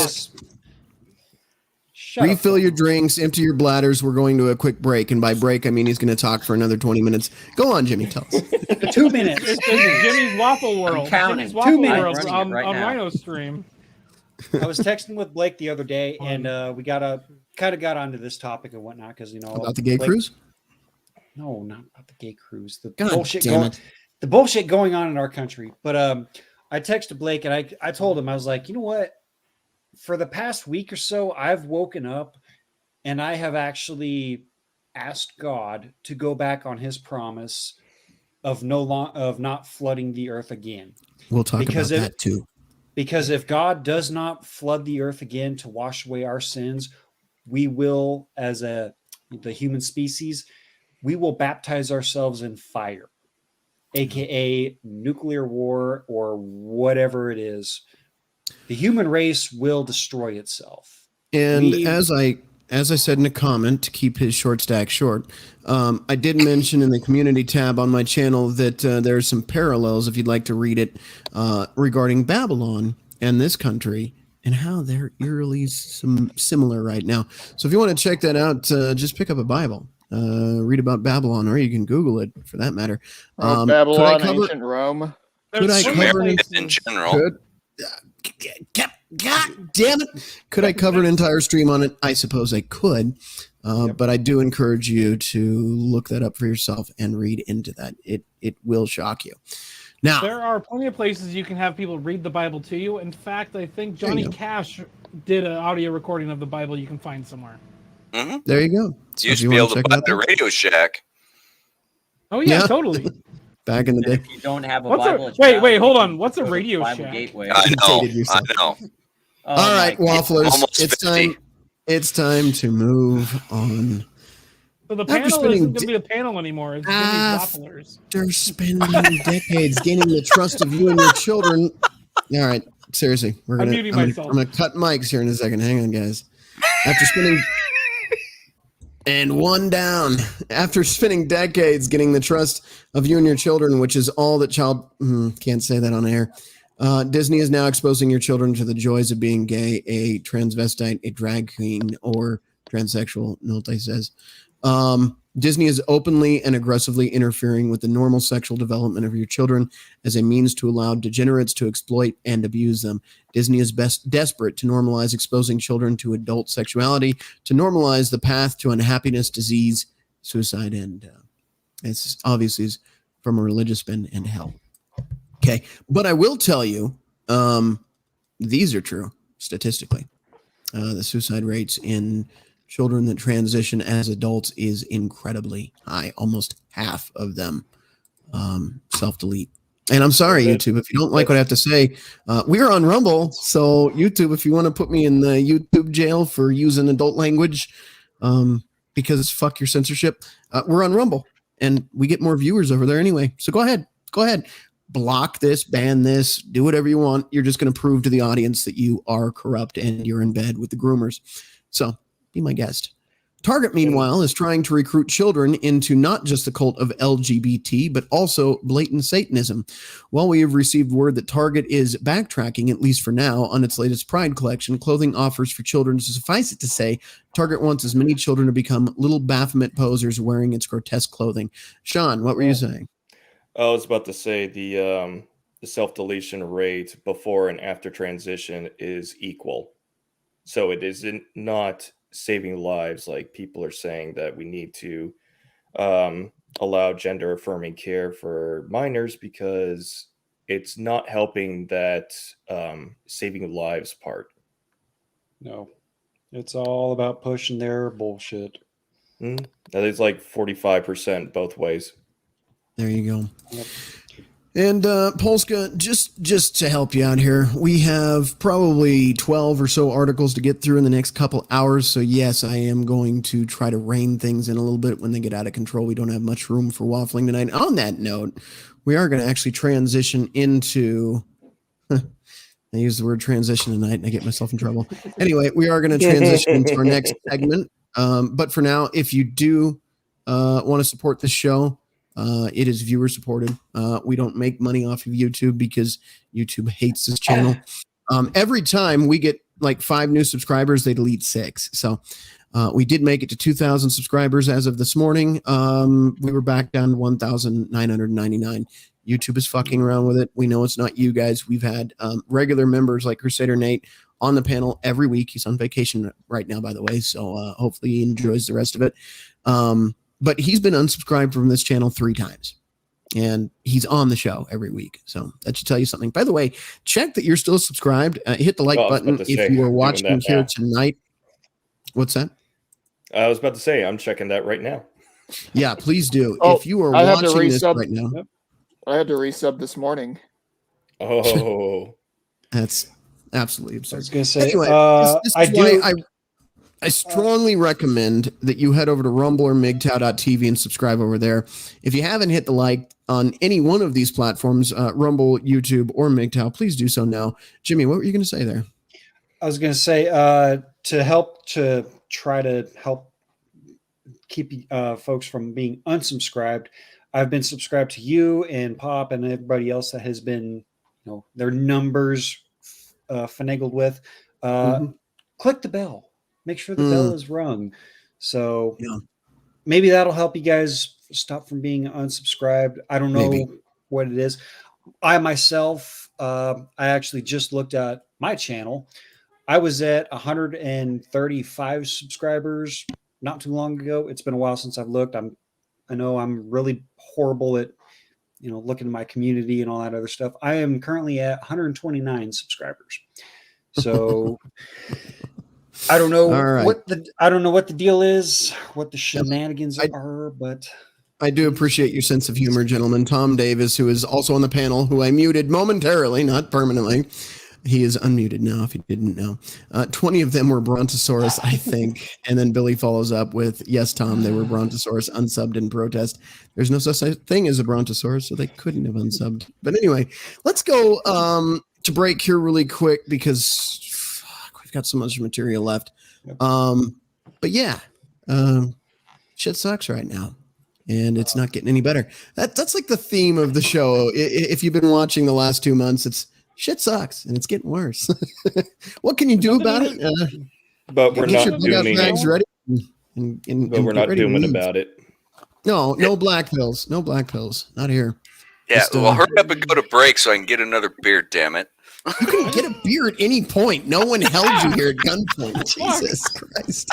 Refill your drinks, empty your bladders. We're going to a quick break, and by break I mean he's going to talk for another 20 minutes. Go on, Jimmy. Tell us. 2 minutes. It's Jimmy's Waffle World. Jimmy's Waffle 2 minutes. World on Rhino Stream. I was texting with Blake the other day, and we got onto this topic and whatnot because about the gay cruise. No, not about the gay cruise. The God bullshit going on in our country. But I texted Blake and I told him, I was like, you know what? For the past week or so, I've woken up and I have actually asked God to go back on His promise of not flooding the earth again. We'll talk about that too. Because if God does not flood the earth again to wash away our sins, we will, as the human species, we will baptize ourselves in fire, aka nuclear war or whatever it is. The human race will destroy itself. And as I said in a comment to keep his short stack short, I did mention in the community tab on my channel that there are some parallels, if you'd like to read it, regarding Babylon and this country and how they're eerily similar right now. So if you want to check that out, just pick up a Bible. Read about Babylon, or you can Google it for that matter. Babylon, ancient Rome. Could I cover it in general? God damn it. Could I cover an entire stream on it? I suppose I could. But I do encourage you to look that up for yourself and read into that. It will shock you. Now, there are plenty of places you can have people read the Bible to you. In fact, I think Johnny Cash did an audio recording of the Bible you can find somewhere. Mm-hmm. There you go. So you used to be able to buy the Radio Shack. Oh yeah, totally. Back in the day. If you don't have a Bible, wait, hold on. What's a Radio Bible Shack? Gateway. I know. All right, Wafflers. It's time. It's time to move on. So the panel isn't going to be a panel anymore. It's going to be Wafflers. After spending decades gaining the trust of you and your children. All right, seriously, I'm going to cut mics here in a second. Hang on, guys. After spending and one down. After spending decades getting the trust of you and your children, which is all that can't say that on air. Disney is now exposing your children to the joys of being gay, a transvestite, a drag queen, or transsexual, Nolte says. Disney is openly and aggressively interfering with the normal sexual development of your children as a means to allow degenerates to exploit and abuse them. Disney is desperate to normalize exposing children to adult sexuality, to normalize the path to unhappiness, disease, suicide, and it's obviously from a religious bend and hell. Okay, but I will tell you, these are true statistically. The suicide rates in children that transition as adults is incredibly high. Almost half of them self-delete And I'm sorry, YouTube, if you don't like what I have to say, we're on Rumble. So YouTube, if you want to put me in the YouTube jail for using adult language, because fuck your censorship, we're on Rumble and we get more viewers over there anyway. So go ahead. Block this, ban this, do whatever you want. You're just going to prove to the audience that you are corrupt and you're in bed with the groomers. So be my guest. Target, meanwhile, is trying to recruit children into not just the cult of LGBT, but also blatant Satanism. While we have received word that Target is backtracking, at least for now, on its latest Pride collection, clothing offers for children, to suffice it to say, Target wants as many children to become little Baphomet posers wearing its grotesque clothing. Sean, what were you saying? I was about to say the self-deletion rate before and after transition is equal. So it isn't not saving lives like people are saying that we need to allow gender affirming care for minors, because it's not helping that saving lives part. No, it's all about pushing their bullshit. That is like 45% both ways. There you go. Yep. And Polska, just to help you out here, we have probably 12 or so articles to get through in the next couple hours. So yes, I am going to try to rein things in a little bit when they get out of control. We don't have much room for waffling tonight. On that note, we are going to actually transition into... I use the word transition tonight and I get myself in trouble. Anyway, we are going to transition into our next segment. But for now, if you do want to support this show, it is viewer supported. We don't make money off of YouTube because YouTube hates this channel. Every time we get like 5 new subscribers, they delete 6. So we did make it to 2,000 subscribers as of this morning. We were back down to 1,999. YouTube is fucking around with it. We know it's not you guys. We've had regular members like Crusader Nate on the panel every week. He's on vacation right now, by the way. So hopefully he enjoys the rest of it. But he's been unsubscribed from this channel 3 times. And he's on the show every week. So that should tell you something. By the way, check that you're still subscribed. Hit the like button if you are watching here tonight. What's that? I was about to say, I'm checking that right now. Yeah, please do. Oh, if you are I had to watching this resub- right now. I had to resub this morning. Oh. That's absolutely absurd. I was going to say, Anyway, this I is do. why I strongly recommend that you head over to Rumble or MGTOW.tv and subscribe over there. If you haven't hit the like on any one of these platforms, Rumble, YouTube, or MGTOW, please do so now. Jimmy, what were you going to say there? I was going to say to try to help keep folks from being unsubscribed. I've been subscribed to you and Pop and everybody else that has been, their numbers finagled with. Click the bell. Make sure the bell is rung. So maybe that'll help you guys stop from being unsubscribed. I don't know what it is. I myself, I actually just looked at my channel. I was at 135 subscribers not too long ago. It's been a while since I've looked. I know I'm really horrible at, looking at my community and all that other stuff. I am currently at 129 subscribers. So I don't know what the deal is, what the shenanigans are, but I do appreciate your sense of humor, gentlemen. Tom Davis, who is also on the panel, who I muted momentarily, not permanently. He is unmuted now, if you didn't know. 20 of them were Brontosaurus, I think. And then Billy follows up with, yes, Tom, they were Brontosaurus, unsubbed in protest. There's no such thing as a Brontosaurus, so they couldn't have unsubbed. But anyway, let's go to break here really quick because we've got so much material left. But yeah, shit sucks right now. And it's not getting any better. That's like the theme of the show. If you've been watching the last 2 months, it's shit sucks and it's getting worse. What can you do about it? But we're not dooming bags ready but we're not dooming about it. No black pills. No black pills. Not here. Yeah, well, hurry up and go to break so I can get another beer, damn it. You can get a beer at any point. No one held you here at gunpoint. Jesus Christ.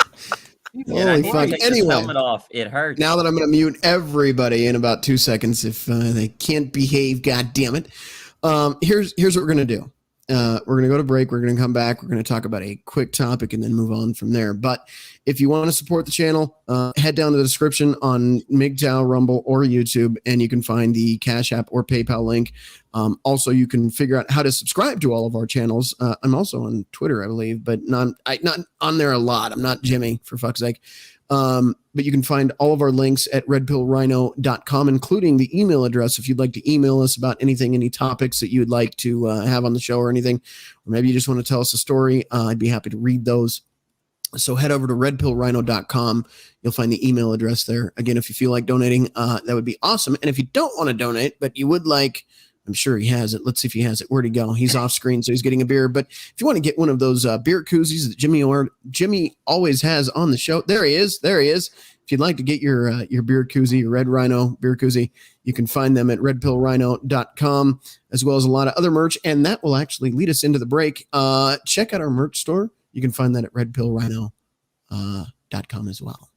Holy fuck. Anyway, helmet off. It hurts. Now that I'm going to mute everybody in about 2 seconds if they can't behave, God damn it. Here's what we're going to do. we're going to go to break. We're going to come back. We're going to talk about a quick topic and then move on from there. But if you want to support the channel, head down to the description on MGTOW, Rumble, or YouTube, and you can find the Cash App or PayPal link. Also, you can figure out how to subscribe to all of our channels. I'm also on Twitter, I believe, but not on there a lot. I'm not Jimmy, for fuck's sake. But you can find all of our links at redpillrhino.com, including the email address if you'd like to email us about anything, any topics that you would like to have on the show or anything, or maybe you just want to tell us a story. I'd be happy to read those. So head over to redpillrhino.com. You'll find the email address there. Again, if you feel like donating, that would be awesome. And if you don't want to donate, but you would like, I'm sure he has it. Let's see if he has it. Where'd he go? He's off screen, so he's getting a beer. But if you want to get one of those beer koozies that Jimmy always has on the show, there he is. There he is. If you'd like to get your beer koozie, your Red Rhino beer koozie, you can find them at redpillrhino.com, as well as a lot of other merch. And that will actually lead us into the break. Check out our merch store. You can find that at redpillrhino.com as well.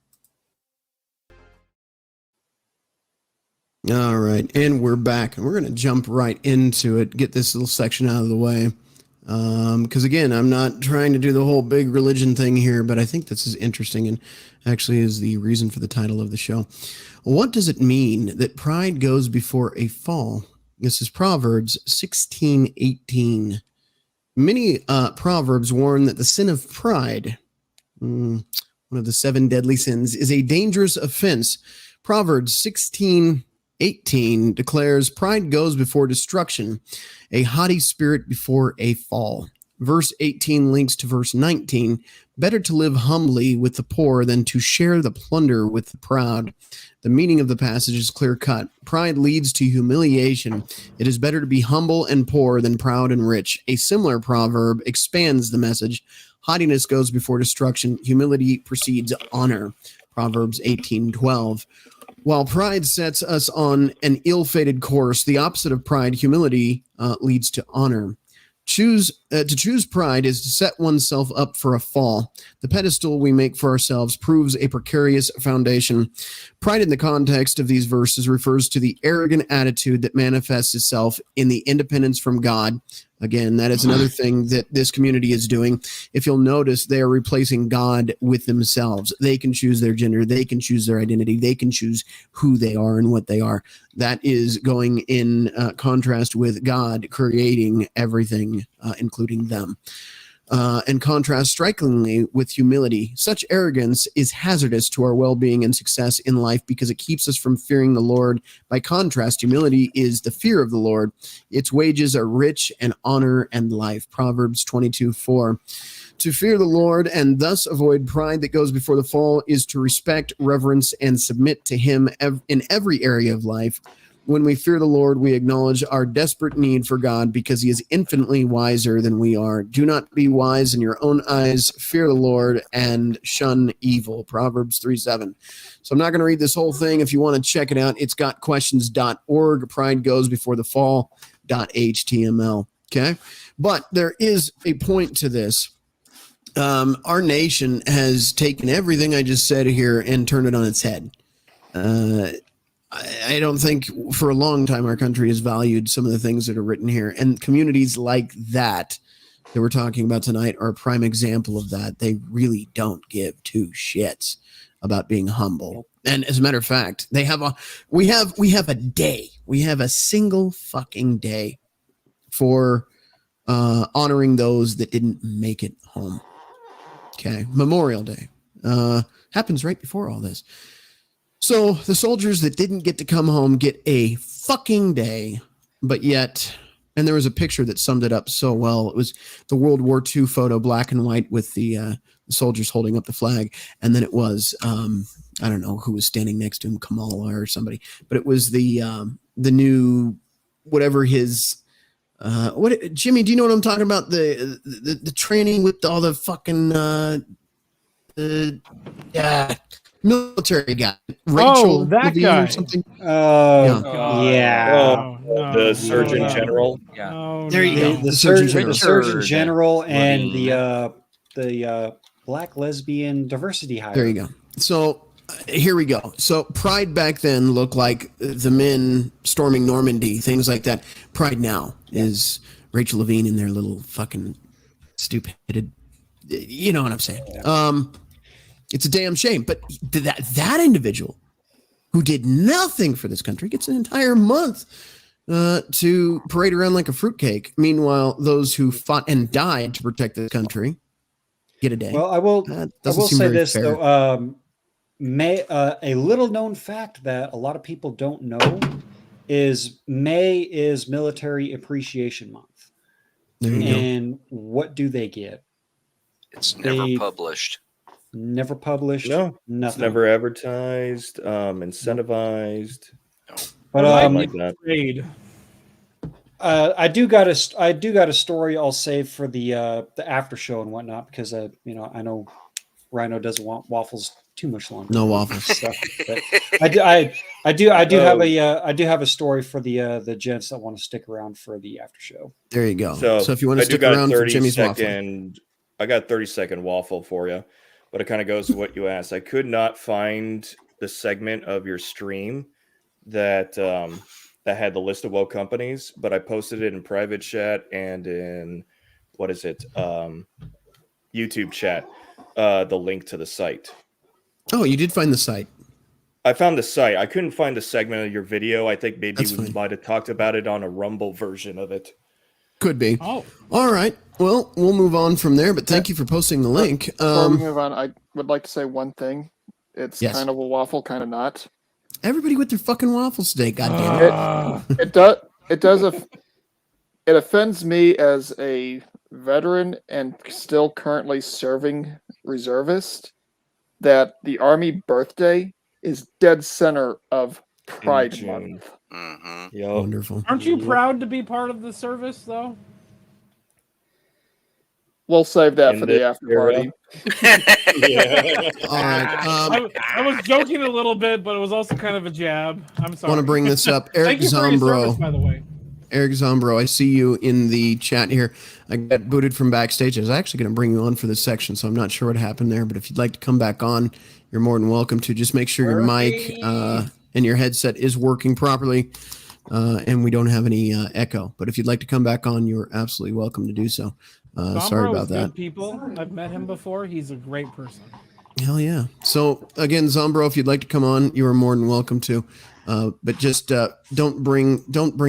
All right, and we're back, and we're going to jump right into it, get this little section out of the way, because, again, I'm not trying to do the whole big religion thing here, but I think this is interesting and actually is the reason for the title of the show. What does it mean that pride goes before a fall? This is Proverbs 16:18. Many proverbs warn that the sin of pride, one of the 7 deadly sins, is a dangerous offense. Proverbs 16:18 declares, pride goes before destruction, a haughty spirit before a fall. Verse 18 links to verse 19. Better to live humbly with the poor than to share the plunder with the proud. The meaning of the passage is clear cut. Pride leads to humiliation. It is better to be humble and poor than proud and rich. A similar proverb expands the message. Haughtiness goes before destruction. Humility precedes honor. Proverbs 18:12. While pride sets us on an ill-fated course, the opposite of pride, humility, leads to honor. To choose pride is to set oneself up for a fall. The pedestal we make for ourselves proves a precarious foundation. Pride in the context of these verses refers to the arrogant attitude that manifests itself in the independence from God. Again, that is another thing that this community is doing. If you'll notice, they are replacing God with themselves. They can choose their gender. They can choose their identity. They can choose who they are and what they are. That is going in contrast with God creating everything, including them. And contrast strikingly with humility. Such arrogance is hazardous to our well-being and success in life because it keeps us from fearing the Lord. By contrast, humility is the fear of the Lord. Its wages are rich and honor and life. Proverbs 22:4. To fear the Lord and thus avoid pride that goes before the fall is to respect, reverence, and submit to him in every area of life. When we fear the Lord, we acknowledge our desperate need for God because he is infinitely wiser than we are. Do not be wise in your own eyes. Fear the Lord and shun evil. Proverbs 3:7. So I'm not going to read this whole thing. If you want to check it out, it's gotquestions.org. Pride goes before the fall.html. Okay. But there is a point to this. Our nation has taken everything I just said here and turned it on its head. I don't think for a long time our country has valued some of the things that are written here. And communities like that we're talking about tonight are a prime example of that. They really don't give two shits about being humble. And as a matter of fact, we have a day. We have a single fucking day for honoring those that didn't make it home. Okay. Memorial Day happens right before all this. So the soldiers that didn't get to come home get a fucking day, but yet, and there was a picture that summed it up so well. It was the World War II photo, black and white, with the soldiers holding up the flag. And then it was, I don't know who was standing next to him, Kamala or somebody, but it was the new, whatever his, Jimmy, do you know what I'm talking about? The training with all the fucking, military guy, Rachel. That Levine guy. or something. The Surgeon General. Yeah. Oh, There you no. go. The Surgeon General and the Black lesbian diversity hire. There you go. So here we go. So Pride back then looked like the men storming Normandy, things like that. Pride now is Rachel Levine and their little fucking stupid. You know what I'm saying? It's a damn shame. But that individual who did nothing for this country gets an entire month to parade around like a fruitcake. Meanwhile, those who fought and died to protect this country get a day. Well, I will say this fair. though. A little known fact that a lot of people don't know is May is Military Appreciation Month. There you and what do they get? It's never published. Never published. No, nothing. It's never advertised, incentivized. But like that. I do got a story I'll save for the after show and whatnot because I know Rhino doesn't want waffles too much longer. No waffles. So, but I do have a story for the gents that want to stick around for the after show. There you go. So if you want to stick around for Jimmy's waffle, I got 30-second waffle for you, but it kind of goes to what you asked. I could not find the segment of your stream that that had the list of woke companies, but I posted it in private chat and in YouTube chat, the link to the site. Oh, you did find the site. I found the site. I couldn't find the segment of your video. I think maybe we might have talked about it on a Rumble version of it. Could be. Oh. All right. Well, we'll move on from there, but thank you for posting the link. Before we move on, I would like to say one thing. It's kind of a waffle, kind of not. Everybody with their fucking waffles today, goddamn it. It offends me as a veteran and still currently serving reservist that the Army birthday is dead center of Pride Month. Mm-hmm. Yep. Wonderful. Aren't you proud to be part of the service, though? We'll save that for the after party. All right. I was joking a little bit, but it was also kind of a jab. I'm sorry. I want to bring this up. Eric Thank you for your Zombro. service, by the way. Eric Zombro, I see you in the chat here. I got booted from backstage. I was actually going to bring you on for this section, so I'm not sure what happened there. But if you'd like to come back on, you're more than welcome to. Just make sure your mic and your headset is working properly, and we don't have any echo. But if you'd like to come back on, you're absolutely welcome to do so. Sorry about that. Good people. I've met him before. He's a great person. Hell yeah. So again, Zombro, if you'd like to come on, you are more than welcome to. But just don't bring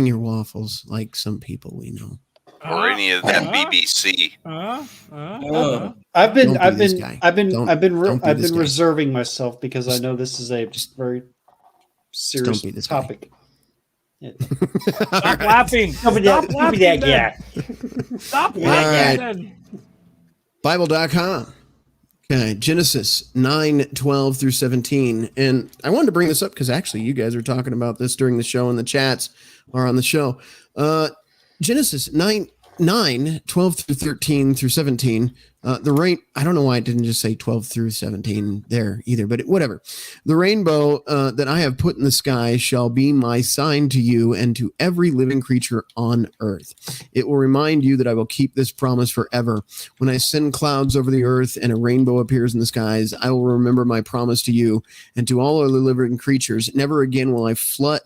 your waffles like some people we know, or any of that BBC. I've been guy. reserving myself because I know this is a very serious topic. Stop laughing. Stop laughing. Stop laughing. Bible.com. Okay, Genesis 9:12 through 17. And I wanted to bring this up because actually you guys are talking about this during the show in the chats or on the show. Genesis 9:12 through 13 through 17. The rain, I don't know why it didn't just say 12 through 17 there either, but whatever. The rainbow that I have put in the sky shall be my sign to you and to every living creature on earth. It will remind you that I will keep this promise forever. When I send clouds over the earth and a rainbow appears in the skies, I will remember my promise to you and to all other living creatures. Never again will I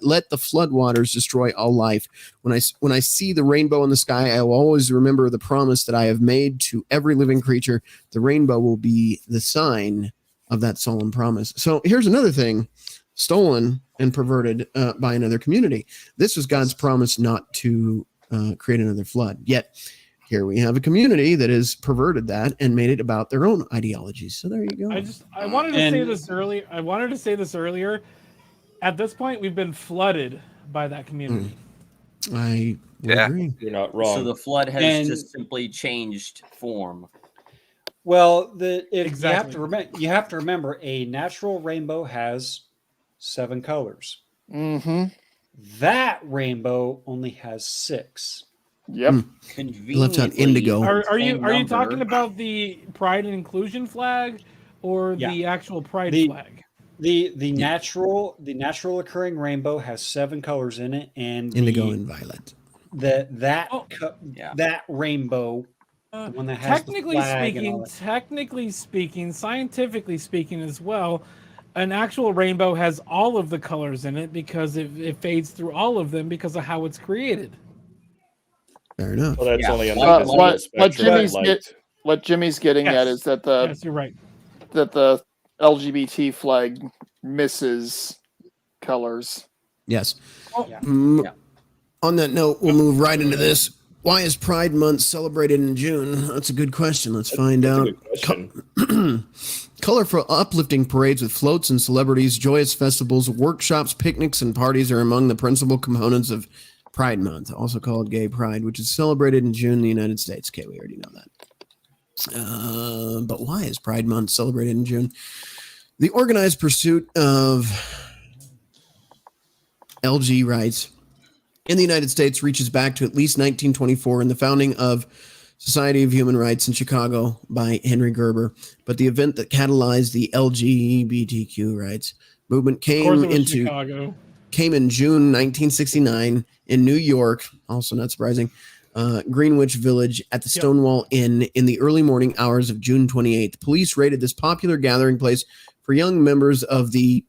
let the flood waters destroy all life. When I see the rainbow in the sky, I will always remember the promise that I have made to every living creature. The rainbow will be the sign of that solemn promise. So here's another thing stolen and perverted by another community. This was God's promise not to create another flood. Yet here we have a community that has perverted that and made it about their own ideologies. So there you go. I wanted to say this earlier. I wanted to say this earlier. At this point, we've been flooded by that community. I agree. You're not wrong. So the flood has just simply changed form. Well, you have to remember a natural rainbow has 7 colors. Mm-hmm. That rainbow only has 6. Yep. Left out indigo. Are you talking about the pride and inclusion flag or the actual pride flag? The natural occurring rainbow has 7 colors in it, and indigo and violet. That rainbow, the one that has technically speaking, scientifically speaking as well, an actual rainbow has all of the colors in it because it fades through all of them because of how it's created. Fair enough. Well, that's Yeah. only on the What- visible what spectrum. Jimmy's Like, what Jimmy's getting at is that Yes, you're right. the LGBT flag misses colors. Yes. Yeah. Yeah. On that note, we'll move right into this. Why is Pride Month celebrated in June? That's a good question. Let's find that's a out. good question. Colorful, uplifting parades with floats and celebrities, joyous festivals, workshops, picnics, and parties are among the principal components of Pride Month, also called Gay Pride, which is celebrated in June in the United States. Okay, we already know that. But why is Pride Month celebrated in June? The organized pursuit of LG rights in the United States reaches back to at least 1924 and the founding of Society of Human Rights in Chicago by Henry Gerber. But the event that catalyzed the LGBTQ rights movement Of course, it was came in June 1969 in New York, also not surprising, Greenwich Village at the Stonewall Inn in the early morning hours of June 28th. Police raided this popular gathering place for young members of the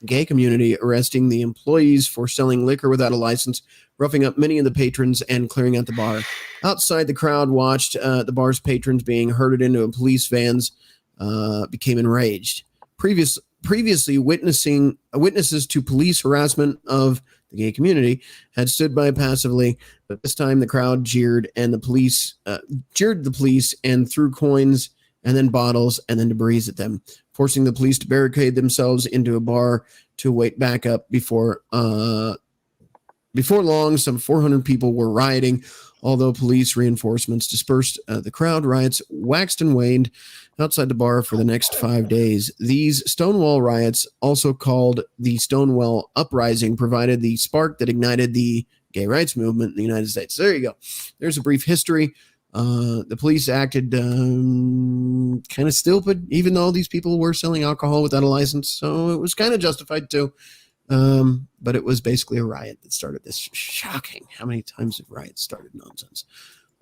gay community, arresting the employees for selling liquor without a license, roughing up many of the patrons, and clearing out the bar. Outside, the crowd watched the bar's patrons being herded into police vans, became enraged. Previously, witnesses to police harassment of the gay community had stood by passively, but this time the crowd jeered the police and threw coins and then bottles and then debris at them, forcing the police to barricade themselves into a bar to wait back up. Before long, some 400 people were rioting. Although police reinforcements dispersed the crowd, riots waxed and waned outside the bar for the next 5 days. These Stonewall riots, also called the Stonewall Uprising, provided the spark that ignited the gay rights movement in the United States. There you go. There's a brief history. The police acted kind of stupid, even though these people were selling alcohol without a license. So it was kind of justified too. But it was basically a riot that started this. Shocking. How many times have riots started nonsense?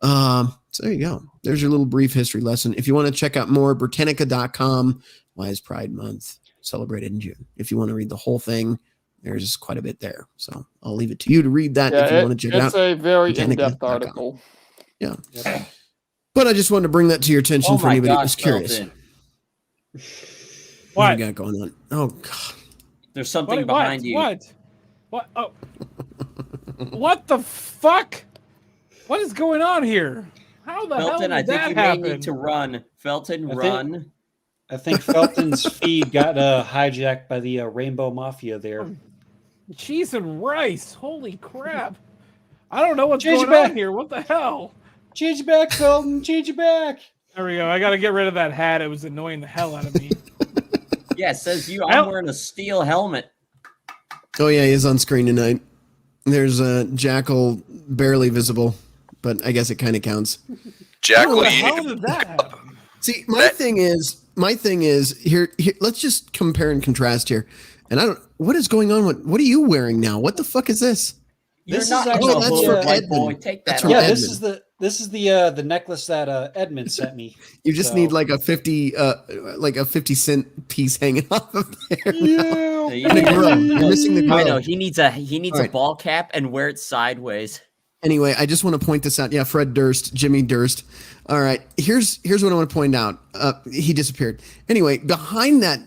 So there you go. There's your little brief history lesson. If you want to check out more, Britannica.com. Why is Pride Month celebrated in June? If you want to read the whole thing, there's quite a bit there. So I'll leave it to you to read that if you want to check it out. It's a very in-depth Britannica.com. article. Yeah. But I just wanted to bring that to your attention for anybody who's curious. Felton. What do we got going on? Oh, God. There's something behind you. What? Oh. What the fuck? What is going on here? How the hell Felton, did I think that you may happen? need to run. Felton, run. I think Felton's feed got hijacked by the Rainbow Mafia there. Cheese and rice. Holy crap. I don't know what's Change going it back. on here. What the hell? Change it back, Felton. Change it back. There we go. I got to get rid of that hat. It was annoying the hell out of me. Yeah, it says you. I'm wearing a steel helmet. Oh, yeah, he is on screen tonight. There's a Jackal barely visible, but I guess it kind of counts. Jackal, How you need did that happen? See, my thing is here. Let's just compare and contrast here. And what is going on? What are you wearing now? What the fuck is this? You're This not is in actually- the that's hood, from white Edmund. boy. Take That's that from off. Yeah, Edmund. this is the necklace that Edmund sent me. You just So- need like a 50-cent piece hanging off of there. So you And a need- grill. You're missing the grill. I know he needs a All right. ball cap and wear it sideways. Anyway, I just want to point this out. Yeah, Fred Durst, Jimmy Durst. All right, here's what I want to point out. He disappeared. Anyway, behind that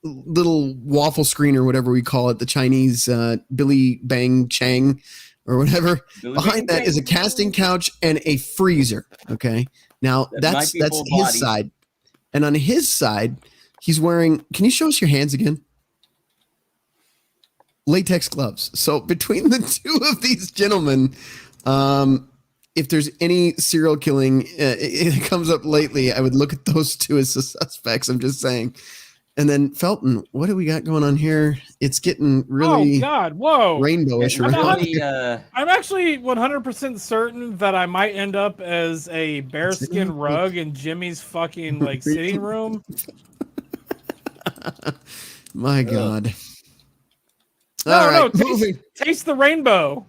little waffle screen or whatever we call it, the Chinese Billy Bang Chang or whatever. Billy Behind Bang that is a Chang. casting couch and a freezer. Okay, now That that's might be full his body. side, and on his side, he's wearing. Can you show us your hands again? Latex gloves. So between the two of these gentlemen, if there's any serial killing, it comes up lately, I would look at those two as the suspects. I'm just saying. And then Felton, what do we got going on here? It's getting really Oh God! Whoa! rainbowish Yeah, around really, here. I'm actually 100% certain that I might end up as a bearskin rug in Jimmy's fucking like sitting room. My God. No, All right, no, moving. taste the rainbow.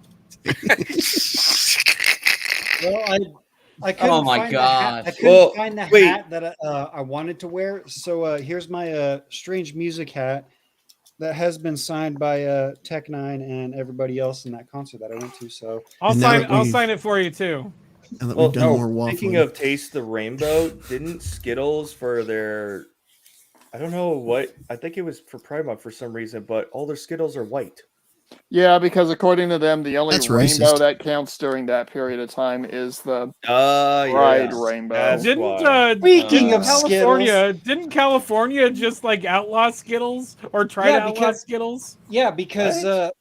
Well, I couldn't Oh my find God. I couldn't Well, find the wait. hat that I wanted to wear. So here's my strange music hat. that has been signed by Tech Nine and everybody else in that concert that I went to. So I'll And now sign. that I'll we've- sign it for you too. Now that Well, we've done no, more Speaking waffling. of Taste the Rainbow, didn't Skittles for their, I don't know what, I think it was for Pride Month for some reason, but all their Skittles are white. Yeah, because according to them, the only That's rainbow racist. that counts during that period of time is the Pride rainbow. That's Didn't why. Speaking of California? Didn't California just like outlaw Skittles or try Yeah, to outlaw because- Skittles? yeah, because What?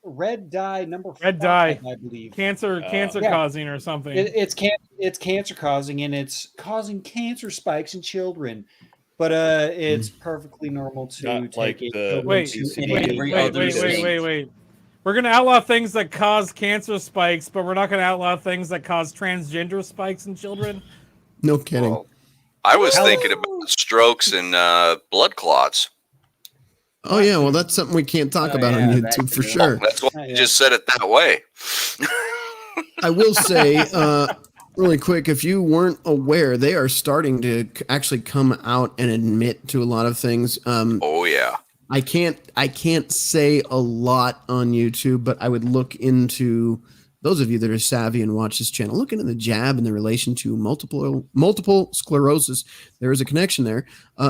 red dye number Red 5, dye. I believe. Cancer Yeah. causing or something. It's cancer causing, and it's causing cancer spikes in children. But it's perfectly normal to Not take like it the children Wait, to obesity any- every wait, other wait, state. wait. We're gonna outlaw things that cause cancer spikes, but we're not gonna outlaw things that cause transgender spikes in children. No kidding. Well, I was How- thinking about strokes and blood clots. Oh yeah, well that's something we can't talk Oh, about on yeah, that YouTube for too. sure. That's why I Yeah. just said it that way. I will say, really quick, if you weren't aware, they are starting to actually come out and admit to a lot of things. Oh yeah. I can't say a lot on YouTube, but I would look into those of you that are savvy and watch this channel. Look into the jab and the relation to multiple sclerosis. There is a connection there.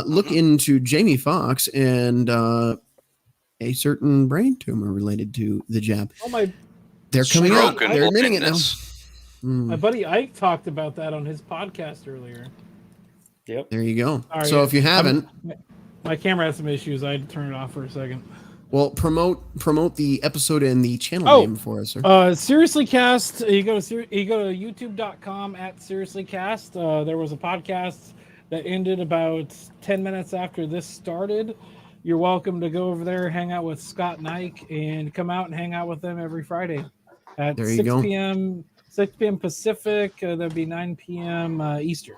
Look into Jamie Foxx and a certain brain tumor related to the jab. Oh my! They're coming out. Stroke and They're admitting it now. blindness. My buddy Ike talked about that on his podcast earlier. Yep. There you go. All right, So if you haven't, My camera has some issues. I had to turn it off for a second. well, promote the episode and the channel Oh. name for us, sir. Seriously Cast, you go to youtube.com at Seriously Cast. There was a podcast that ended about 10 minutes after this started. You're welcome to go over there, hang out with Scott and Ike, and come out and hang out with them every Friday at There you 6 go. p.m. 6 p.m. Pacific. That'd be 9 p.m. Eastern.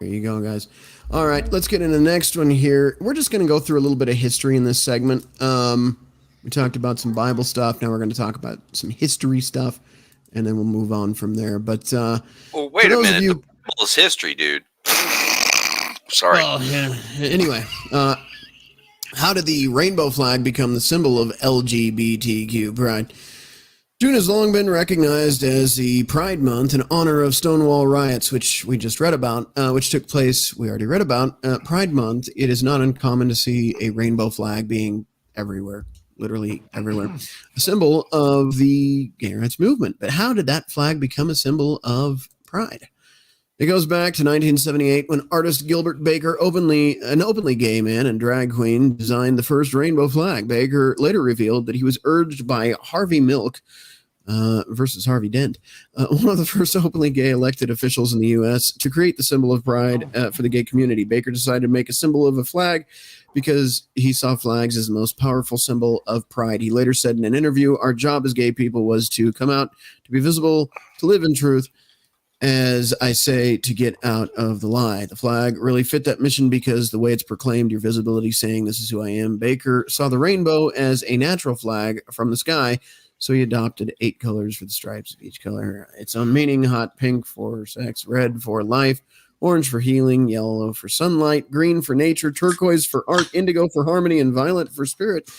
There you go, guys. All right, let's get into the next one here. We're just going to go through a little bit of history in this segment. We talked about some Bible stuff. Now we're going to talk about some history stuff, and then we'll move on from there. But Well, for wait a those of minute. you- The Bible is history, dude. Sorry. Oh, yeah. Anyway, how did the rainbow flag become the symbol of LGBTQ pride? June has long been recognized as the Pride Month in honor of Stonewall riots, which we just read about, which took place, we already read about. Pride Month, it is not uncommon to see a rainbow flag being everywhere, literally everywhere, a symbol of the gay rights movement. But how did that flag become a symbol of pride? It goes back to 1978 when artist Gilbert Baker, an openly gay man and drag queen, designed the first rainbow flag. Baker later revealed that he was urged by Harvey Milk versus Harvey Dent, one of the first openly gay elected officials in the U.S., to create the symbol of pride for the gay community. Baker decided to make a symbol of a flag because he saw flags as the most powerful symbol of pride. He later said in an interview, "Our job as gay people was to come out, to be visible, to live in truth. As I say, to get out of the lie." The flag really fit that mission because the way it's proclaimed your visibility, saying this is who I am. Baker saw the rainbow as a natural flag from the sky, so he adopted 8 colors for the stripes of each color. Its own meaning: hot pink for sex, red for life, orange for healing, yellow for sunlight, green for nature, turquoise for art, indigo for harmony, and violet for spirit.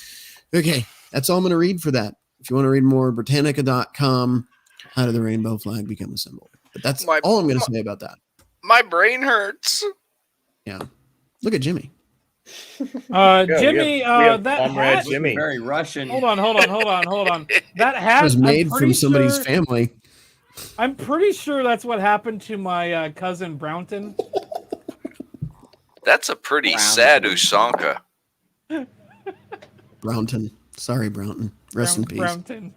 Okay, that's all I'm going to read for that. If you want to read more, Britannica.com, how did the rainbow flag become a symbol? But that's all I'm going to say about that. My brain hurts. Yeah. Look at Jimmy. Jimmy, we have that Comrade hat. Jimmy. Very Russian. Hold on. That hat It was made from somebody's sure, family. I'm pretty sure that's what happened to my cousin Brownton. That's a pretty Brown. sad Usanka. Brownton. Sorry, Brownton. Rest in peace. Brownton.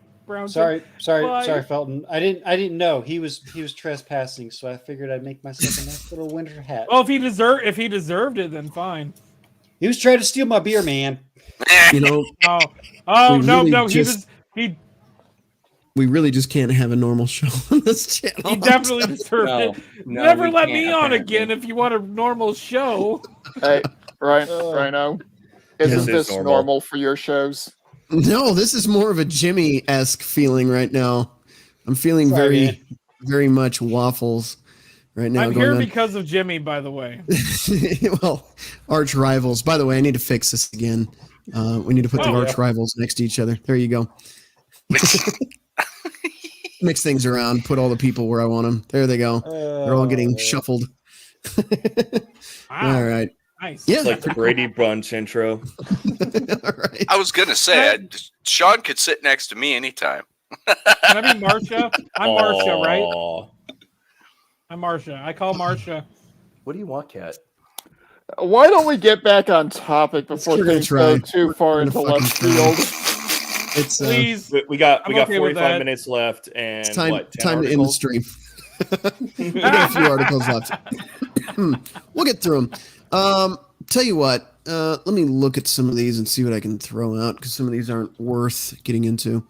Sorry, Why? Felton. I didn't know he was trespassing, so I figured I'd make myself a nice little winter hat. Well, if he deserved it, then fine. He was trying to steal my beer, man. You know, Oh We no, really no, just- we really just can't have a normal show on this channel. he definitely deserved No, it. no, Never we let can't, me on apparently. again if you want a normal show. Hey, Rhino, isn't Yeah. this normal for your shows? No, this is more of a Jimmy-esque feeling right now. I'm feeling Sorry, man. very much waffles right now. I'm going here on. because of Jimmy, by the way. Well, arch rivals. By the way, I need to fix this again. We need to put the Oh, arch rivals next to each other. There you go. Mix things around. Put all the people where I want them. There they go. They're all getting shuffled. Wow. All right. Nice. Yeah. It's like the Brady Bunch intro. All right. I was gonna say, Sean could sit next to me anytime. Can I be Marcia? I'm Marcia, right? Aw. I'm Marcia. I call Marcia. What do you want, Cat? Why don't we get back on topic before We're gonna things go try. too far We're into gonna left fucking field? It's Please. We got I'm okay with 45 that. minutes left, and it's time what? 10 time to end the articles? stream. We got a few articles left. We'll get through them. Tell you what. Let me look at some of these and see what I can throw out because some of these aren't worth getting into.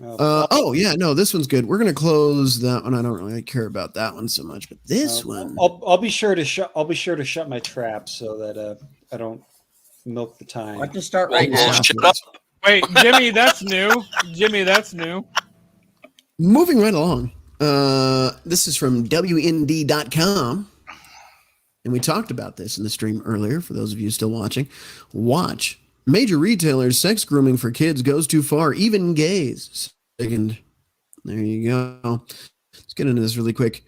Oh yeah, no, this one's good. We're gonna close that one. I don't really care about that one so much, but this one. I'll be sure to shut my trap so that I don't milk the time. I can start Well, right well, now. shut up. Wait, Jimmy, that's new. Jimmy, that's new. Moving right along. This is from WND.com. And we talked about this in the stream earlier for those of you still watching. Watch. Major retailers, sex grooming for kids goes too far, even gays. Second. There you go. Let's get into this really quick.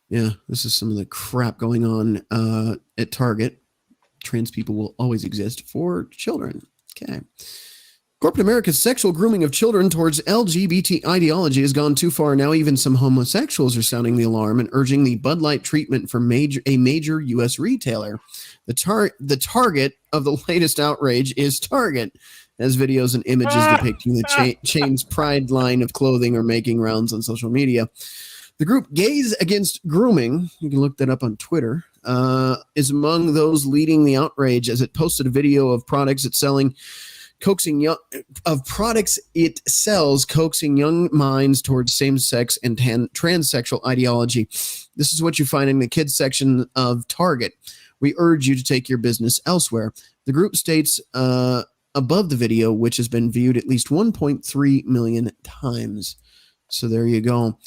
Yeah, this is some of the crap going on at Target. Trans people will always exist for children. Okay. Corporate America's sexual grooming of children towards LGBT ideology has gone too far. Now even some homosexuals are sounding the alarm and urging the Bud Light treatment for a major U.S. retailer. The target of the latest outrage is Target, as videos and images depicting the chain's pride line of clothing are making rounds on social media. The group Gays Against Grooming, you can look that up on Twitter, is among those leading the outrage as it posted a video of products it sells coaxing young minds towards same-sex and transsexual ideology. This is what you find in the kids section of Target. We urge you to take your business elsewhere. The group states above the video, which has been viewed at least 1.3 million times. So there you go.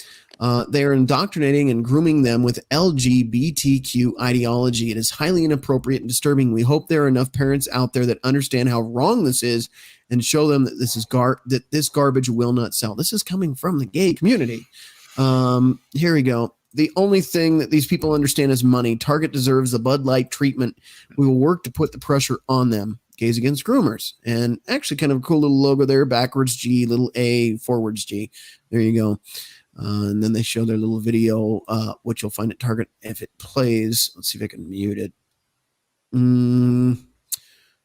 They are indoctrinating and grooming them with LGBTQ ideology. It is highly inappropriate and disturbing. We hope there are enough parents out there that understand how wrong this is and show them that this garbage will not sell. This is coming from the gay community. Here we go. The only thing that these people understand is money. Target deserves the Bud Light treatment. We will work to put the pressure on them. Gays Against Groomers. And actually kind of a cool little logo there. Backwards G, little A, forwards G. There you go. And then they show their little video, which you'll find at Target if it plays. Let's see if I can mute it.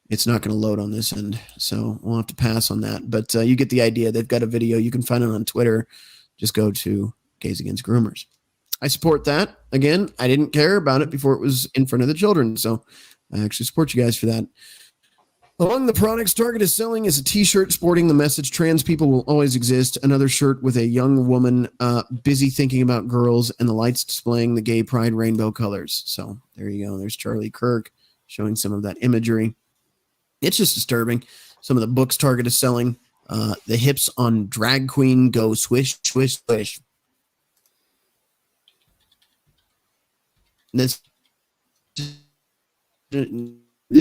It's not going to load on this end, so we'll have to pass on that. But you get the idea. They've got a video. You can find it on Twitter. Just go to Gays Against Groomers. I support that. Again, I didn't care about it before it was in front of the children, so I actually support you guys for that. Among the products Target is selling is a t-shirt sporting the message trans people will always exist, another shirt with a young woman busy thinking about girls, and the lights displaying the gay pride rainbow colors. So there you go. There's Charlie Kirk showing some of that imagery. It's just disturbing. Some of the books Target is selling. The hips on drag queen go swish, swish, swish. This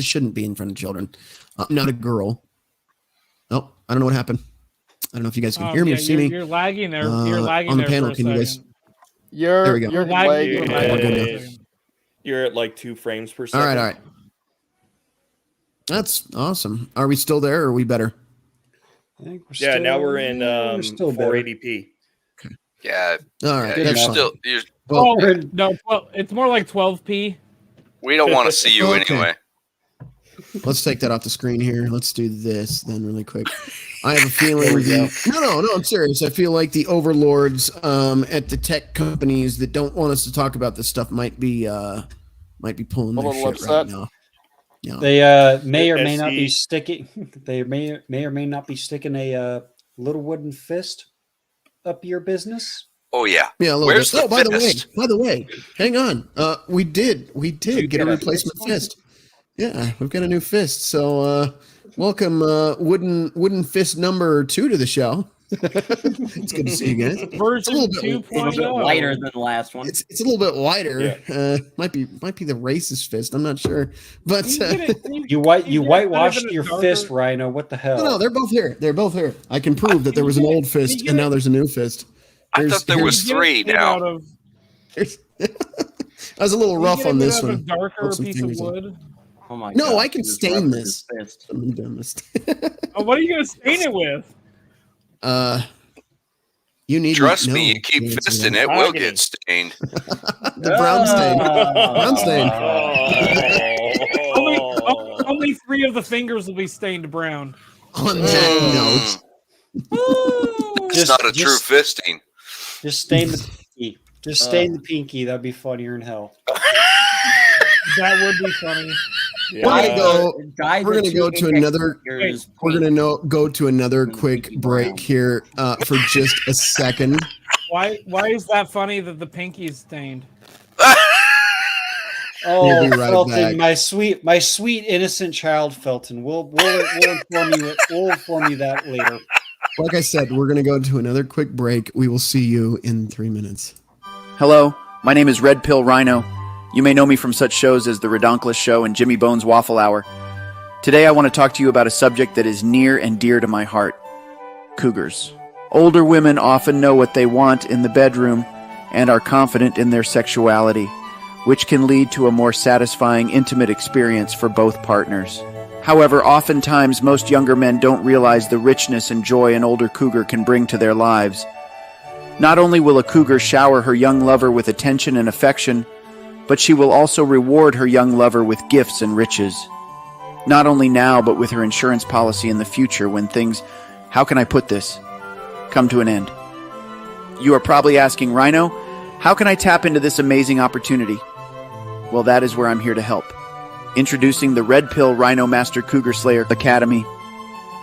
shouldn't be in front of children. I'm not a girl. Oh, I don't know what happened. I don't know if you guys can hear me or see me. You're lagging there. You're lagging on the there panel. for a Can you second. guys? There we go. You're lagging. lagging. You're at like 2 frames per second. All right. That's awesome. Are we still there or are we better? I think we're Yeah, still, now we're in we're still better. 480p. Yeah, All right. you're That's fine. still. Oh, no, well, it's more like 12p. We don't want to see you Okay. anyway. Let's take that off the screen here. Let's do this then really quick. I have a feeling No, I'm serious. I feel like the overlords at the tech companies that don't want us to talk about this stuff might be pulling their shit upset. right now. Yeah. They may or may not be SE. sticking. They may or may not be sticking a little wooden fist up your business. Oh yeah. Yeah, a little Where's bit. the fist? By the way, hang on. We did get a get a replacement fist? fist. Yeah, we've got a new fist. So welcome wooden fist number 2 to the show. It's good to see you guys. It's a Version little bit, A little bit 2.0. lighter than the last one. it's a little bit wider. Might be the racist fist. I'm not sure, but You whitewashed your fist, Rhino. What the hell? no, they're both here. They're both here. I can prove that there was an old fist and now there's a new fist. I thought there was Can you get 3 it made out now. of- I was a little can you rough get it on made this out of one. a darker Broke some piece of fingers off. wood. Oh my No, God, I can he was stain rubbing this. his fist. I'm the dumbest. Oh, what are you gonna stain it with? You need Trust no, me, you keep can't say fisting that. it, will get stained. The brown stain. Brown stain. Only 3 of the fingers will be stained brown. On that note, It's not a true fisting. Just stain the pinky. Just stain the pinky. That'd be funnier in hell. That would be funny. we're gonna go. Guy We're that gonna go two to index another. fingers We're point. gonna go to another Gonna quick be break brown. here for just a second. Why is that funny that the pinky is stained? Oh, We'll be right Felton, back. my sweet innocent child, Felton. We'll inform you that later. Like I said, we're gonna go to another quick break. We will see you in 3 minutes. Hello, my name is Red Pill Rhino. You may know me from such shows as The Redonkulous Show and Jimmy Bone's Waffle Hour. Today I want to talk to you about a subject that is near and dear to my heart. Cougars. Older women often know what they want in the bedroom and are confident in their sexuality, which can lead to a more satisfying, intimate experience for both partners. However, oftentimes most younger men don't realize the richness and joy an older cougar can bring to their lives. Not only will a cougar shower her young lover with attention and affection, but she will also reward her young lover with gifts and riches. Not only now, but with her insurance policy in the future when things, how can I put this, come to an end. You are probably asking, Rhino, how can I tap into this amazing opportunity? Well, that is where I'm here to help. Introducing the Red Pill Rhino Master Cougar Slayer Academy.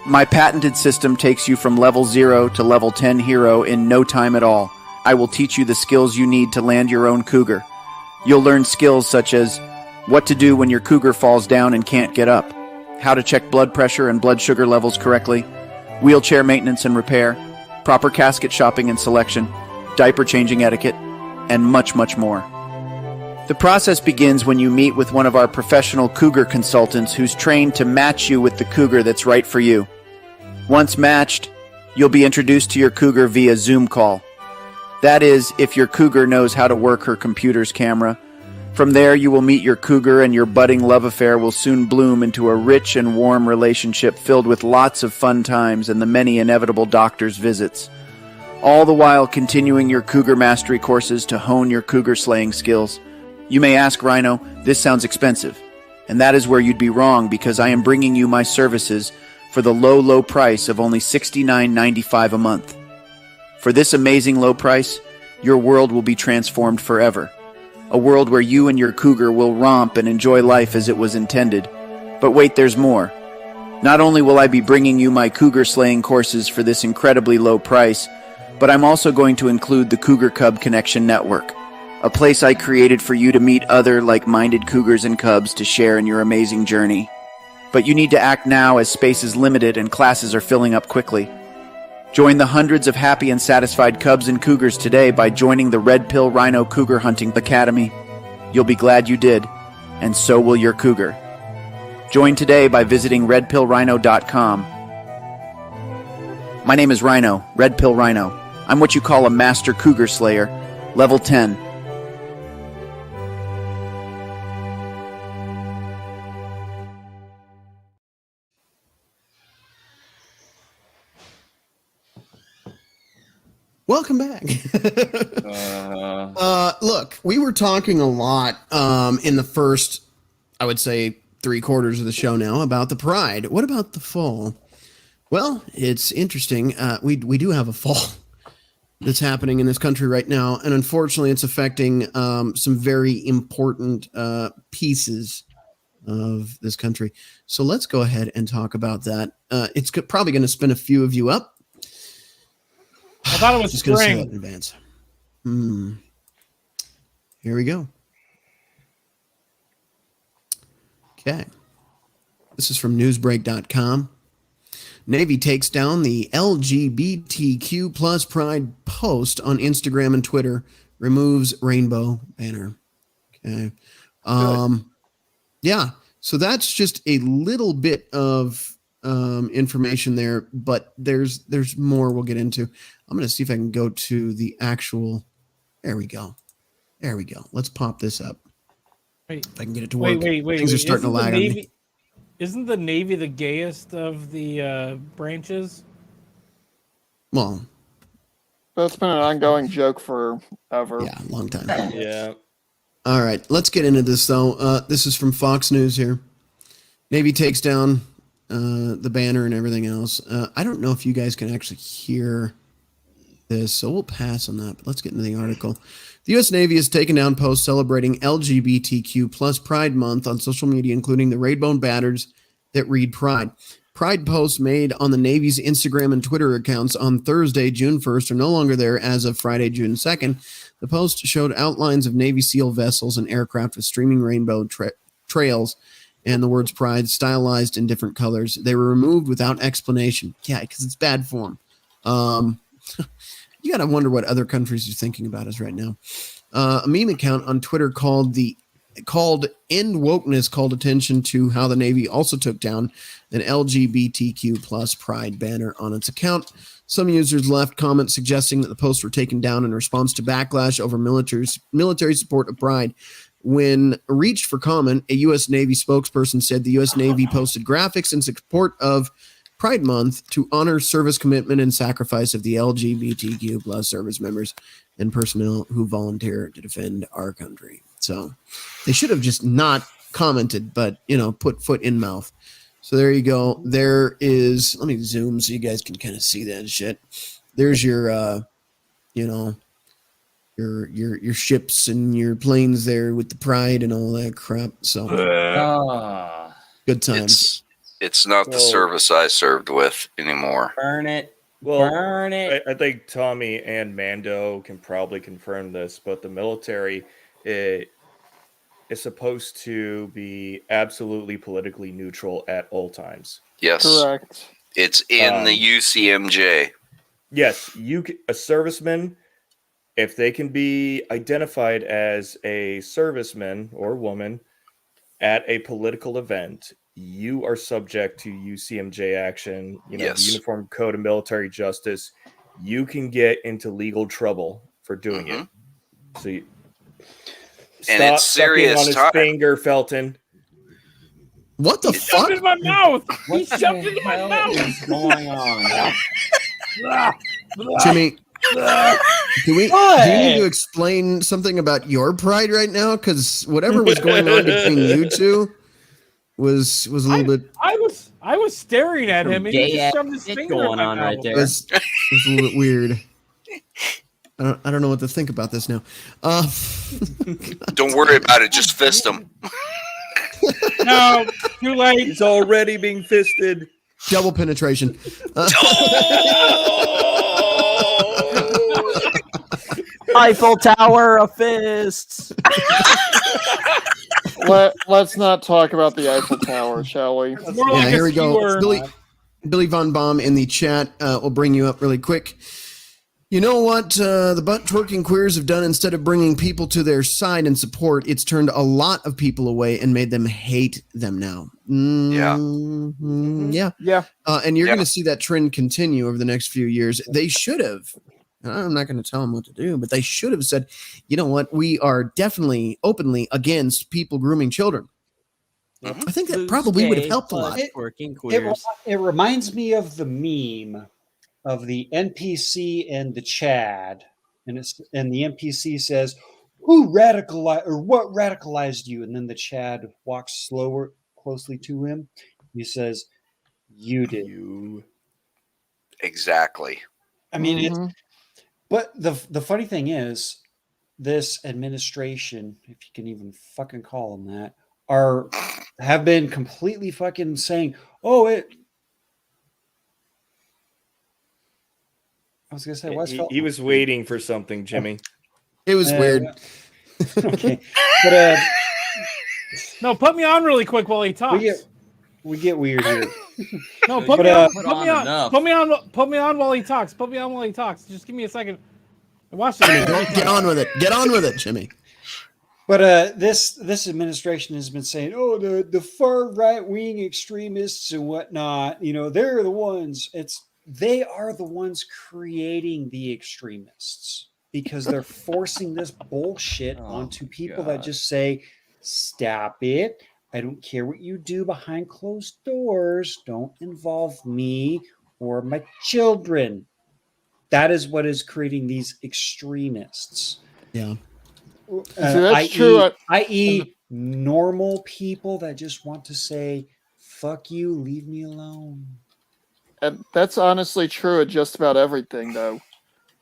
My patented system takes you from level 0 to level 10 hero in no time at all. I will teach you the skills you need to land your own cougar. You'll learn skills such as what to do when your cougar falls down and can't get up, how to check blood pressure and blood sugar levels correctly, wheelchair maintenance and repair, proper casket shopping and selection, diaper changing etiquette, and much, much more. The process begins when you meet with one of our professional cougar consultants who's trained to match you with the cougar that's right for you. Once matched, you'll be introduced to your cougar via Zoom call. That is, if your cougar knows how to work her computer's camera. From there, you will meet your cougar and your budding love affair will soon bloom into a rich and warm relationship filled with lots of fun times and the many inevitable doctor's visits. All the while continuing your cougar mastery courses to hone your cougar slaying skills. You may ask, Rhino, this sounds expensive. And that is where you'd be wrong because I am bringing you my services for the low, low price of only $69.95 a month. For this amazing low price, your world will be transformed forever. A world where you and your cougar will romp and enjoy life as it was intended. But wait, there's more. Not only will I be bringing you my cougar slaying courses for this incredibly low price, but I'm also going to include the Cougar Cub Connection Network, a place I created for you to meet other like-minded cougars and cubs to share in your amazing journey. But you need to act now as space is limited and classes are filling up quickly. Join the hundreds of happy and satisfied cubs and cougars today by joining the Red Pill Rhino Cougar Hunting Academy. You'll be glad you did, and so will your cougar. Join today by visiting redpillrhino.com. My name is Rhino, Red Pill Rhino. I'm what you call a master cougar slayer, level 10. Welcome back. Look, we were talking a lot in the first, I would say, 3/4 of the show now about the Pride. What about the fall? Well, it's interesting. We do have a fall that's happening in this country right now, and unfortunately, it's affecting some very important pieces of this country. So let's go ahead and talk about that. It's probably going to spin a few of you up. I thought it was Just going to say that spring. in advance. Here we go. Okay. This is from newsbreak.com. Navy takes down the LGBTQ plus pride post on Instagram and Twitter, removes rainbow banner. Okay. Yeah. So that's just a little bit of information there, but there's more we'll get into. I'm going to see if I can go to the actual. There we go. Let's pop this up. Wait, if I can get it to work. wait. Things are starting to lag on me. Isn't the Navy the gayest of the branches? Well, That's been an ongoing joke forever. yeah, a long time. Yeah. All right, let's get into this, though. This is from Fox News here. Navy takes down the banner and everything else. I don't know if you guys can actually hear this, so we'll pass on that. But let's get into the article. The U.S. Navy has taken down posts celebrating LGBTQ plus Pride Month on social media, including the rainbow banners that read Pride. Pride posts made on the Navy's Instagram and Twitter accounts on Thursday, June 1st, are no longer there as of Friday, June 2nd. The post showed outlines of Navy SEAL vessels and aircraft with streaming rainbow trails and the words Pride stylized in different colors. They were removed without explanation. Yeah, because it's bad form. You got to wonder what other countries are thinking about us right now. A meme account on Twitter called End Wokeness called attention to how the Navy also took down an LGBTQ plus Pride banner on its account. Some users left comments suggesting that the posts were taken down in response to backlash over military support of Pride. When reached for comment, a U.S. Navy spokesperson said the U.S. Navy posted graphics in support of Pride Month to honor service commitment and sacrifice of the LGBTQ plus service members and personnel who volunteer to defend our country. So they should have just not commented, but, put foot in mouth. So there you go. There is, let me zoom so you guys can kind of see that shit. There's your, your ships and your planes there with the Pride and all that crap. So good times. It's not the service I served with anymore. Burn it. Well, Burn it. I think Tommy and Mando can probably confirm this, but the military is supposed to be absolutely politically neutral at all times. Yes. Correct. It's in the UCMJ. Yes, a serviceman, if they can be identified as a serviceman or woman at a political event, you are subject to UCMJ action, Yes. The Uniform Code of Military Justice. You can get into legal trouble for doing it. So And it's serious on his time. finger, Felton. What the fuck? Shoved in my mouth. He What shoved the it in my hell mouth. is going on? Jimmy, do you need to explain something about your Pride right now? Because whatever was going on between you two was a little bit. I was staring at him, and he Gay-ass just shoved his shit finger going in my on mouth. right there. Was a little bit weird. I don't know what to think about this now. Don't worry about it. Just fist them. No, too late. He's already being fisted. Double penetration. Eiffel Tower of fists. Let's not talk about the Eiffel Tower, shall we? It's more like Here a we go. skewer. Billy Von Baum in the chat will bring you up really quick. You know what the butt twerking queers have done? Instead of bringing people to their side and support, it's turned a lot of people away and made them hate them now. Yeah. Yeah. And you're going to see that trend continue over the next few years. They should have. I'm not going to tell them what to do, but they should have said, you know what? We are definitely openly against people grooming children. I think that probably would have helped a lot. Working queers. It reminds me of the meme of the NPC and the Chad, and the NPC says, "Who radicalized or what radicalized you?" And then the Chad walks closely to him. He says, "You did." You. Exactly. I mean, but the funny thing is, this administration, if you can even fucking call them that, have been completely fucking saying, "Oh, it." I was gonna say, He was waiting for something, Jimmy. It was weird. Okay, but No, put me on really quick while he talks. We get weird here. No, You put me gotta on. put Put me on on. enough. Put me on while he talks. Put me on while he talks. Just give me a second. Watch this. Get on with it. Get on with it, Jimmy. But this administration has been saying, oh, the far right wing extremists and whatnot, they're the ones. They are the ones creating the extremists because they're forcing this bullshit onto people that just say, stop it. I don't care what you do behind closed doors. Don't involve me or my children. That is what is creating these extremists. Yeah. See, that's true. I.e., normal people that just want to say, fuck you, leave me alone. And that's honestly true of just about everything, though.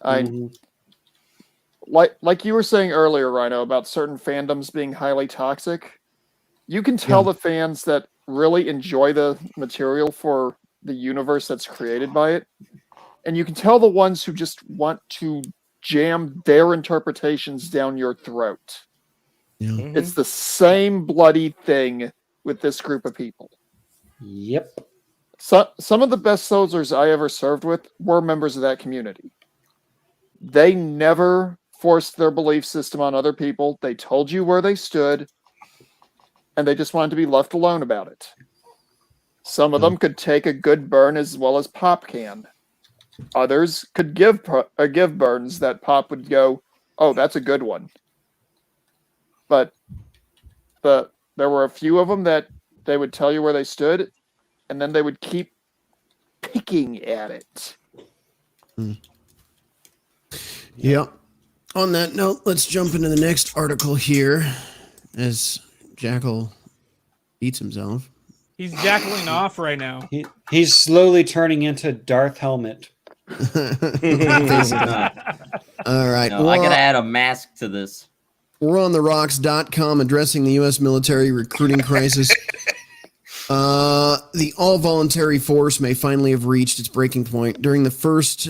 Like you were saying earlier, Rhino, about certain fandoms being highly toxic. You can tell the fans that really enjoy the material for the universe that's created by it, and you can tell the ones who just want to jam their interpretations down your throat. Yeah. It's the same bloody thing with this group of people. Yep. So, some of the best soldiers I ever served with were members of that community. They never forced their belief system on other people. They told you where they stood, and they just wanted to be left alone about it. Some of them could take a good burn as well as Pop can. Others could give burns that Pop would go, oh, that's a good one. But there were a few of them that they would tell you where they stood, and then they would keep picking at it. Yeah. On that note, let's jump into the next article here as Jackal eats himself. He's jackling off right now. He's slowly turning into Darth Helmet. All right. No, I gotta add a mask to this. We're on therocks.com addressing the U.S. military recruiting crisis. The all-voluntary force may finally have reached its breaking point. During the first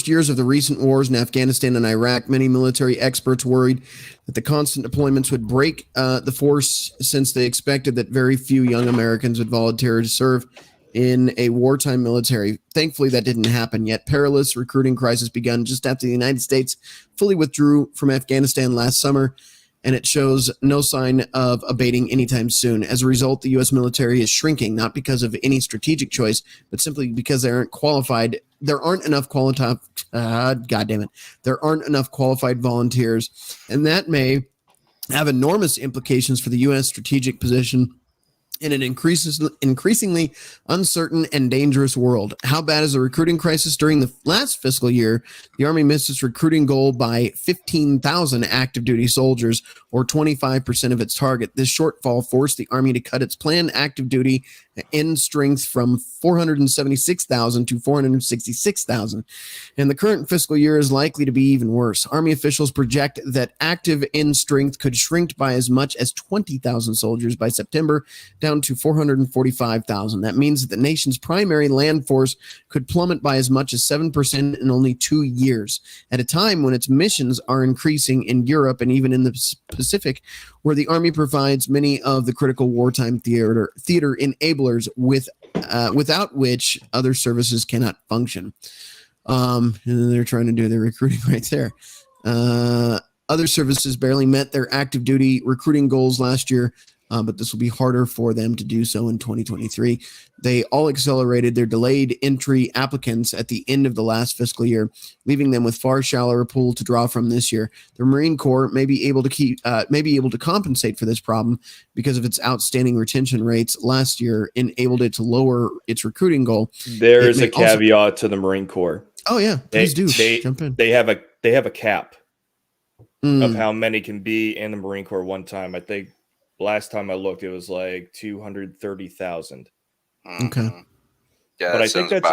years of the recent wars in Afghanistan and Iraq, many military experts worried that the constant deployments would break the force, since they expected that very few young Americans would volunteer to serve in a wartime military. Thankfully, that didn't happen, yet perilous recruiting crisis began just after the United States fully withdrew from Afghanistan last summer, and it shows no sign of abating anytime soon. As a result, the U.S. military is shrinking, not because of any strategic choice, but simply because there aren't enough qualified volunteers, and that may have enormous implications for the U.S. strategic position in an increasingly uncertain and dangerous world. How bad is the recruiting crisis? During the last fiscal year, the Army missed its recruiting goal by 15,000 active duty soldiers, or 25% of its target. This shortfall forced the Army to cut its planned active duty in strength from 476,000 to 466,000. And the current fiscal year is likely to be even worse. Army officials project that active in strength could shrink by as much as 20,000 soldiers by September, down to 445,000. That means that the nation's primary land force could plummet by as much as 7% in only 2 years, at a time when its missions are increasing in Europe and even in the Pacific, where the Army provides many of the critical wartime theater enablers without which other services cannot function. And they're trying to do their recruiting right there. Other services barely met their active duty recruiting goals last year, but this will be harder for them to do so in 2023. They all accelerated their delayed entry applicants at the end of the last fiscal year, leaving them with far shallower pool to draw from this year. The Marine Corps may be able to compensate for this problem because of its outstanding retention rates last year enabled it to lower its recruiting goal. There is a caveat to the Marine Corps. Oh yeah, please do jump in. They have a cap of how many can be in the Marine Corps one time. I think last time I looked, it was like 230,000. Okay. Yeah, but I think that's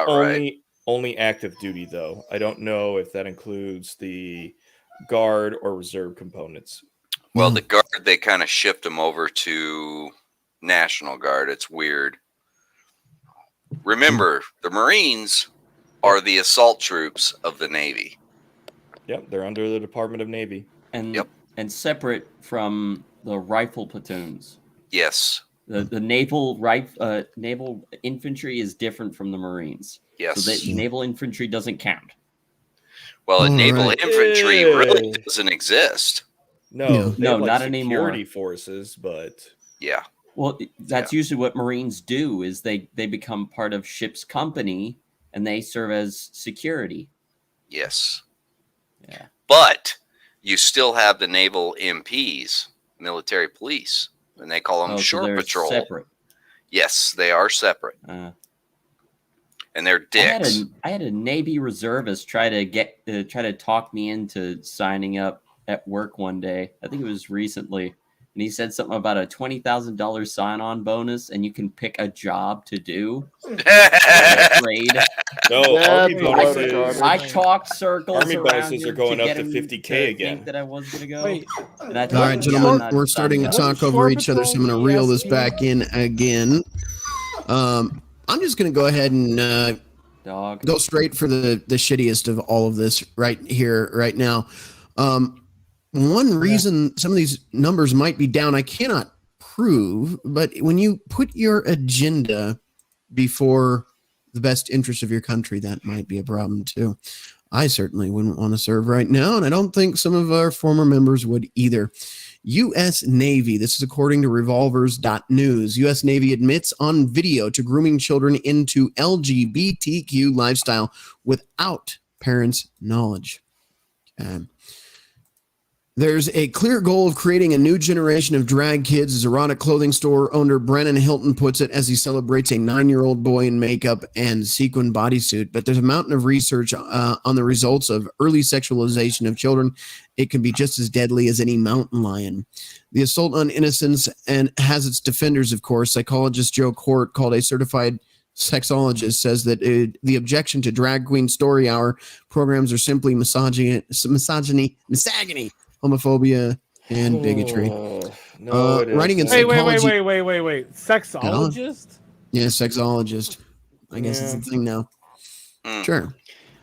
only active duty, though. I don't know if that includes the guard or reserve components. Well, the guard, they kind of shift them over to National Guard. It's weird. Remember, the Marines are the assault troops of the Navy. Yep, they're under the Department of Navy. And separate from the rifle platoons. Yes. The naval infantry is different from the Marines. Yes. So that naval infantry doesn't count. Well, All naval right. infantry really doesn't exist. No, Yeah. they have, No, like, not security anymore. forces, but Yeah. Well, that's usually what Marines do is they become part of ship's company and they serve as security. Yes. Yeah. But you still have the naval MPs, military police, and they call them So shore they're patrol. separate. Yes, they are separate, and they're dicks. I had a Navy reservist try to talk me into signing up at work one day. I think it was recently, and he said something about a $20,000 sign-on bonus, and you can pick a job to do. Trade. no, Army That's a load of bonuses. garbage. I talked circles Army around bonuses are him going to up get to him 50K to again. think that I was gonna go. Wait, And I All told right, him, gentlemen, I'm not we're starting to signing up. talk over each other, so I'm going to reel this back in again. I'm just going to go ahead and Dog. go straight for the shittiest of all of this right here, right now. One reason some of these numbers might be down, I cannot prove, but when you put your agenda before the best interest of your country, that might be a problem too. I certainly wouldn't want to serve right now, and I don't think some of our former members would either. U.S. Navy, this is according to revolvers.news. U.S. Navy admits on video to grooming children into LGBTQ lifestyle without parents' knowledge. There's a clear goal of creating a new generation of drag kids, as erotic clothing store owner Brennan Hilton puts it, as he celebrates a 9-year-old boy in makeup and sequin bodysuit. But there's a mountain of research on the results of early sexualization of children. It can be just as deadly as any mountain lion. The assault on innocence and has its defenders, of course. Psychologist Joe Court, called a certified sexologist, says that the objection to drag queen story hour programs are simply misogyny, homophobia, and bigotry. No, it Writing in isn't. psychology. Wait. Sexologist? Yeah, sexologist. I guess it's a thing now. Sure.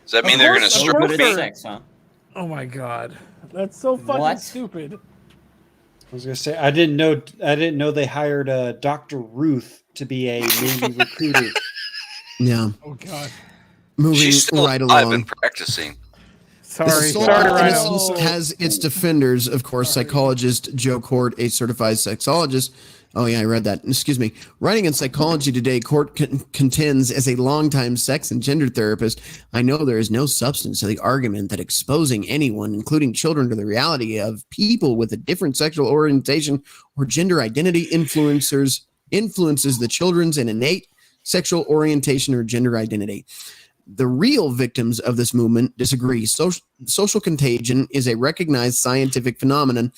Does that mean they're going to Of strip course Good me? at sex, huh? Oh my god, that's so fucking What? stupid. I was gonna say I didn't know they hired Dr. Ruth to be a Navy recruiter. Yeah. Oh god. Moving She's still right alive along. and practicing. The Sorry, assault on Rhino. innocence has its defenders, of course. Psychologist Joe Court, a certified sexologist. Oh, yeah, I read that. Excuse me. Writing in Psychology Today, Court contends, as a longtime sex and gender therapist, I know there is no substance to the argument that exposing anyone, including children, to the reality of people with a different sexual orientation or gender identity influences the children's innate sexual orientation or gender identity. The real victims of this movement disagree. Social contagion is a recognized scientific phenomenon,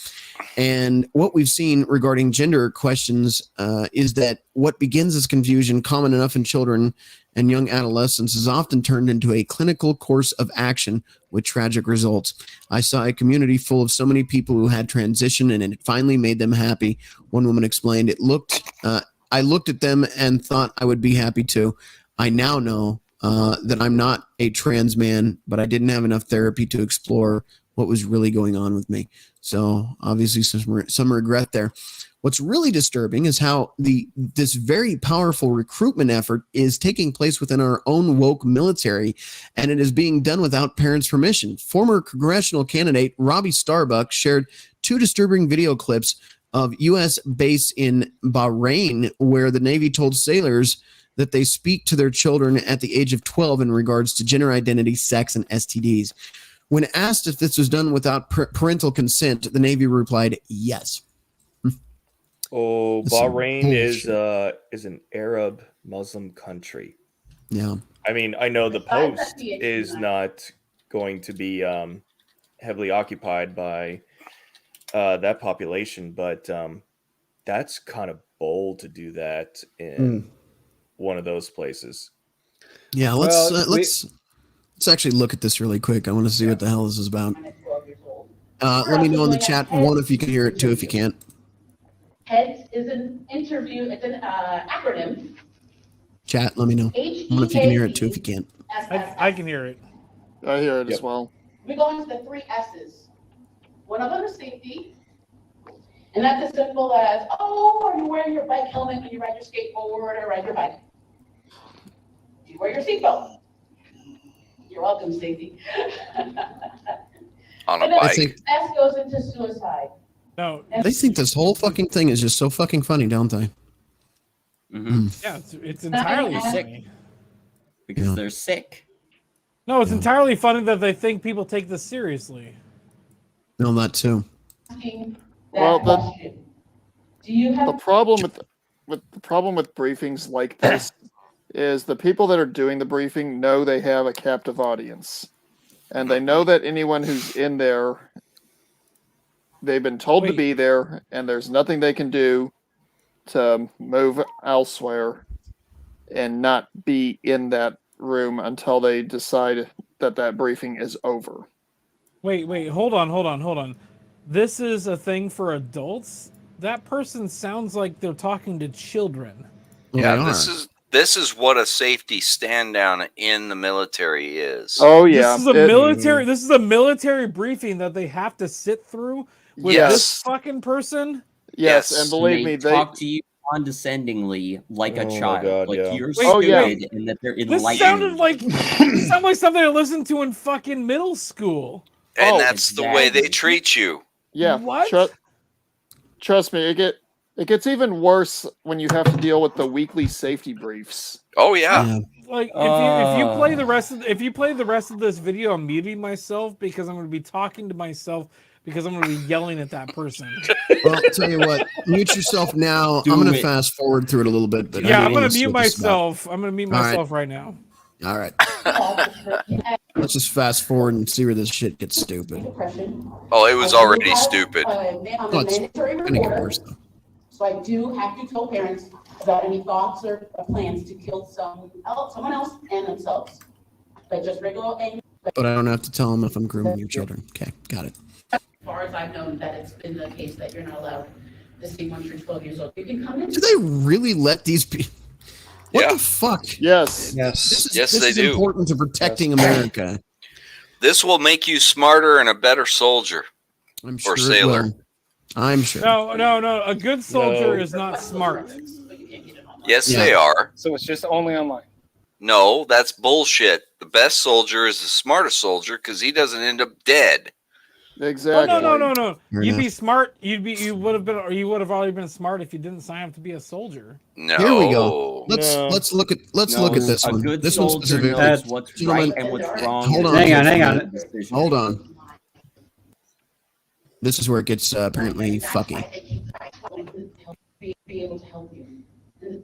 and what we've seen regarding gender questions is that what begins as confusion, common enough in children and young adolescents, is often turned into a clinical course of action with tragic results. I saw a community full of so many people who had transitioned, and it finally made them happy. One woman explained, I looked at them and thought I would be happy too. I now know that I'm not a trans man, but I didn't have enough therapy to explore what was really going on with me. So obviously some regret there. What's really disturbing is how this very powerful recruitment effort is taking place within our own woke military, and it is being done without parents' permission. Former congressional candidate Robbie Starbuck shared 2 disturbing video clips of U.S. base in Bahrain, where the Navy told sailors that they speak to their children at the age of 12 in regards to gender identity, sex, and STDs. When asked if this was done without parental consent, the Navy replied, yes. Oh, That's some Bahrain is bullshit. an Arab Muslim country. Yeah. I mean, I know the post is not going to be heavily occupied by that population, but that's kind of bold to do that in one of those places. Yeah, let's actually look at this really quick. I want to see what the hell this is about. Let me know in the chat, one, if you can hear it, two, if you can't. HEADS is an interview, it's an acronym. Chat, let me know. One, if you can hear it, two, if you can't. I can hear it. I hear it as well. We're going to the 3 S's. One of them is safety. And that's as simple as, oh, are you wearing your bike helmet when you ride your skateboard or ride your bike? Do you wear your seatbelt? You're welcome, Stacey. On a And then bike. S goes into suicide. No, They think this whole fucking thing is just so fucking funny, don't they? hmm yeah, it's entirely sick. funny. because Yeah. they're sick. No, it's Yeah. entirely funny that they think people take this seriously. No, that too. Asking Well, that question. Do you The have problem with briefings like this is the people that are doing the briefing know they have a captive audience, and they know that anyone who's in there, they've been told to Wait. be there, and there's nothing they can do to move elsewhere and not be in that room until they decide that that briefing is over. Wait, hold on. This is a thing for adults? That person sounds like they're talking to children. Well, Yeah, they this is what a safety stand down in the military is. Oh yeah, This is a military briefing that they have to sit through with Yes. this fucking person. yes, Yes. and believe And me, they they talk to you condescendingly like Oh a my child, God, like yeah. you're Wait, stupid, yeah. and that they're This enlightened. sounded like something I listened to in fucking middle school. And Oh, that's the way they exactly. treat you. yeah. What? Trust me, it gets even worse when you have to deal with the weekly safety briefs. Oh yeah. Yeah. Like if you play the rest of this video, I'm muting myself because I'm going to be talking to myself because I'm going to be yelling at that person. Well, I'll tell you what. Mute yourself now. Do I'm going to it. fast forward through it a little bit. But Yeah, I I'm wanna going to see mute what this is about. myself. I'm going to mute All right. myself right now. All right. officer Let's just fast forward and see where this shit gets stupid. depression? Oh, it was I do already have stupid. I'm Oh, a it's mandatory Gonna get reporter, worse though. so I do have to tell parents about any thoughts or plans to kill someone else and themselves. But just regular anger. But I don't have to tell them if I'm grooming your children. Okay, got it. As far as I've known, that it's been the case that you're not allowed to see once you're 12 years old. You can come in. Do they really let these be? What Yeah. the fuck? Yes. Yes. Yes, this they is do. important to protecting America. This will make you smarter and a better soldier. I'm sure. Or it sailor. will. I'm sure. No. A good soldier No. is not smart. Yes, Yeah. they are. So it's just only online. No, that's bullshit. The best soldier is the smartest soldier because he doesn't end up dead. Exactly. Oh, no. Fair You'd enough. be smart. You would have already been smart if you didn't sign up to be a soldier. No. Here we go. Let's No. look at No, this a one. good This one soldier specifically. knows what's Gentlemen, right and what's wrong. hold on. Hang on. Hold on. This is where it gets apparently fucky. Be able to help you.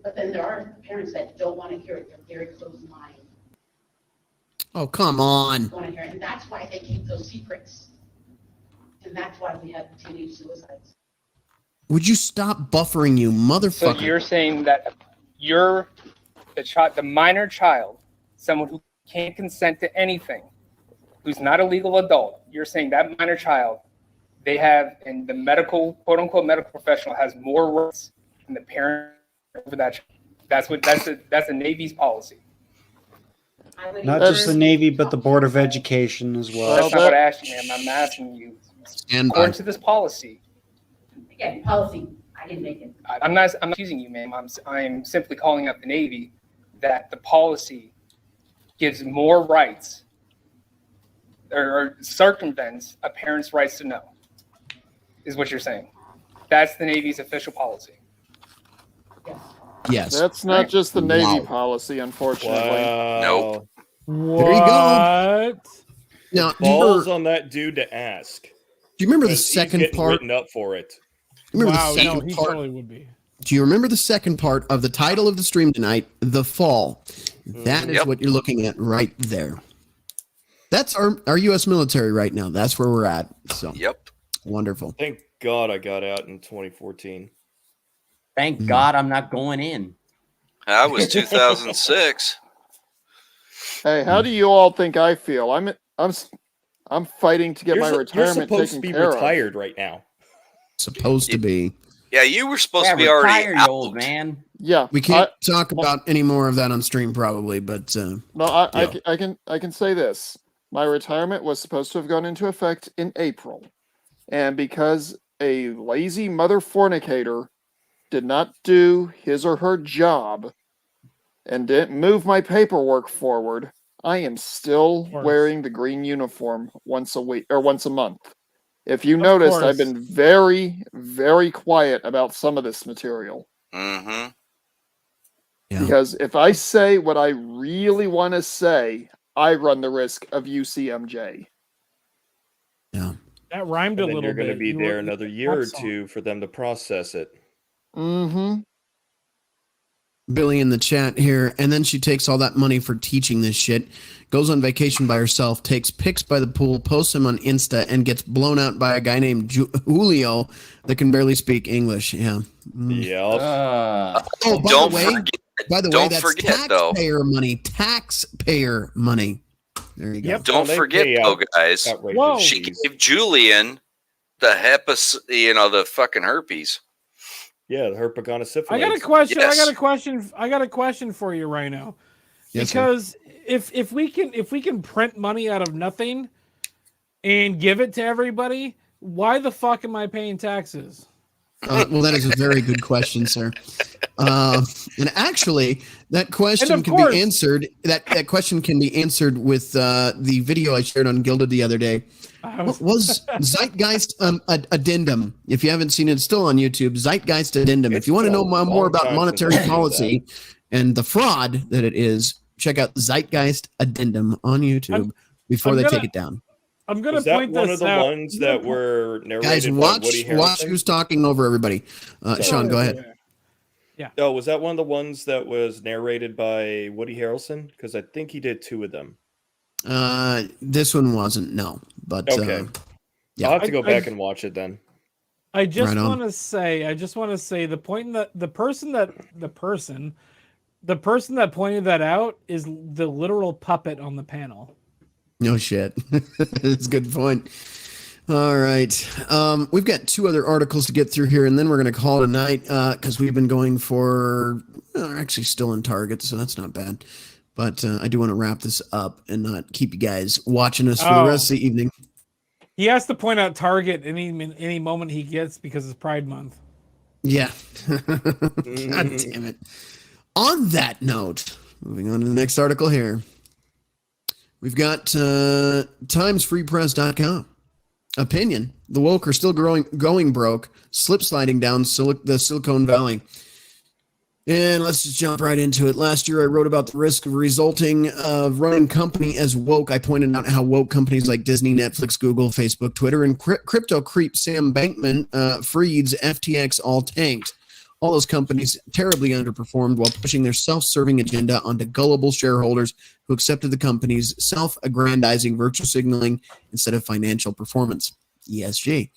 But then there are parents that don't want to hear it. They're very closed mind. Oh, come on. Want to hear it. And that's why they keep those secrets. And that's why we have teenage suicides. Would you stop buffering, you So motherfucker? you're saying that you're the minor child, someone who can't consent to anything, who's not a legal adult. You're saying that minor child, they have, and the medical, quote unquote, medical professional has more rights than the parent over that child. That's the Navy's policy. Not just the Navy, but the Board of Education as well. That's not what I asked you, ma'am. I'm asking you, Stand by. according to this policy, Again, policy. I didn't make it. I'm not accusing you, ma'am. I'm simply calling out the Navy that the policy gives more rights or circumvents a parent's rights to know, is what you're saying. That's the Navy's official policy. Yes. That's not just the Navy Wow. policy, unfortunately. Wow. Nope. There you go. What? Now, do Balls on that dude to ask. you remember the 'Cause he's second getting part? written up for it. Remember Wow, the no, second he part? totally would be. Do you remember the second part of the title of the stream tonight? The Fall. That is Yep. what you're looking at right there. That's our U.S. military right now. That's where we're at. So Yep. wonderful. Thank God I got out in 2014. Thank God I'm not going in. That was 2006. Hey, how do you all think I feel? I'm fighting to get my You're retirement supposed taken to be care retired right now. Supposed to be. Yeah, you were supposed Yeah, to be already retire, you out. old man. of. Yeah, We can't talk about any more of that on stream, probably. But No, Yeah. I can say this. My retirement was supposed to have gone into effect in April, and because a lazy mother fornicator did not do his or her job and didn't move my paperwork forward, I am still Of course. wearing the green uniform once a week or once a month. If you Of noticed, I've course. been very, very quiet about some of this material. Mm-hmm. Yeah. Because if I say what I really want to say, I run the risk of UCMJ. Yeah. That rhymed a And then little you're going to bit. be You there were- another year or Excellent. two for them to process it. Mm-hmm. Billy in the chat here, and then she takes all that money for teaching this shit, goes on vacation by herself, takes pics by the pool, posts them on Insta, and gets blown out by a guy named Julio that can barely speak English. Yeah. Yep. Oh, by Don't the way, don't that's forget, though. taxpayer money. Taxpayer money. There you go. Yep. Don't they forget, pay though, guys. outrageous Whoa. She fees. gave Julian the the fucking herpes. Yeah, the herpetogonosyphilis. I got a question. Yes. I got a question for you right now. Yes, sir. Because if we can print money out of nothing and give it to everybody, why the fuck am I paying taxes? Well, that is a very good question, sir. And actually, that question And of can course- be answered. That question can be answered with the video I shared on Gilded the other day. What was Zeitgeist Addendum? If you haven't seen it, it's still on YouTube. Zeitgeist Addendum. It's If you want to been know a more long about time monetary since I did policy and the fraud that it is, check out Zeitgeist Addendum on YouTube before I'm they gonna- take it down. I'm gonna Was that point one this of the out. ones that were narrated Guys, by watch Woody Harrelson? who's talking over everybody. Sean, go ahead. Oh, was that one of the ones that was narrated by Woody Harrelson? Because I think he did 2 of them. This one wasn't, no. But Okay. yeah. I'll have to go I- back and watch it then. I just Right on. want to say the point that the person that pointed that out is the literal puppet on the panel. No shit. That's a good point. All right. We've got 2 other articles to get through here, and then we're going to call it a night because we've been going for actually still in Target, so that's not bad. But I do want to wrap this up and not keep you guys watching us for the rest of the evening. He has to point out Target any moment he gets because it's Pride Month. Yeah. God damn it. On that note, moving on to the next article here. We've got timesfreepress.com. Opinion. The woke are still going broke, slip sliding down the Silicon Valley. And let's just jump right into it. Last year, I wrote about the risk of resulting of running company as woke. I pointed out how woke companies like Disney, Netflix, Google, Facebook, Twitter, and crypto creep Sam Bankman-Fried's FTX all tanked. All those companies terribly underperformed while pushing their self-serving agenda onto gullible shareholders who accepted the company's self-aggrandizing virtue signaling instead of financial performance, ESG.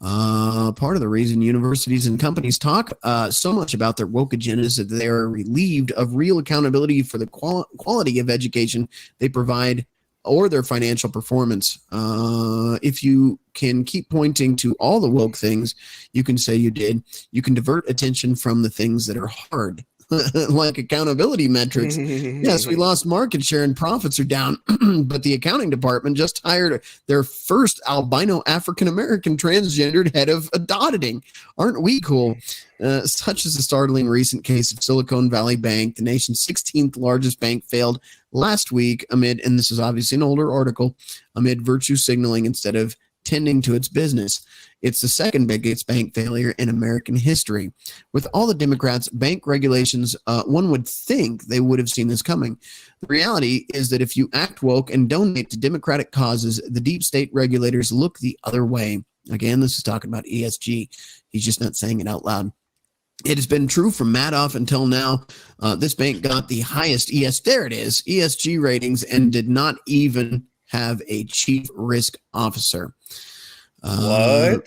Part of the reason universities and companies talk so much about their woke agendas is that they are relieved of real accountability for the quality of education they provide or their financial performance. If you can keep pointing to all the woke things you can say you did, you can divert attention from the things that are hard, like accountability metrics. Yes, we lost market share and profits are down, but the accounting department just hired their first albino African-American transgendered head of auditing. Aren't we cool? Such as the startling recent case of Silicon Valley Bank, the nation's 16th largest bank, failed last week amid, and this is obviously an older article, amid virtue signaling instead of tending to its business. It's the second biggest bank failure in American history. With all the Democrats' bank regulations, one would think they would have seen this coming. The reality is that if you act woke and donate to Democratic causes, the deep state regulators look the other way. Again, this is talking about ESG. He's just not saying it out loud. It has been true from Madoff until now. This bank got the highest ESG ratings and did not even have a chief risk officer. What?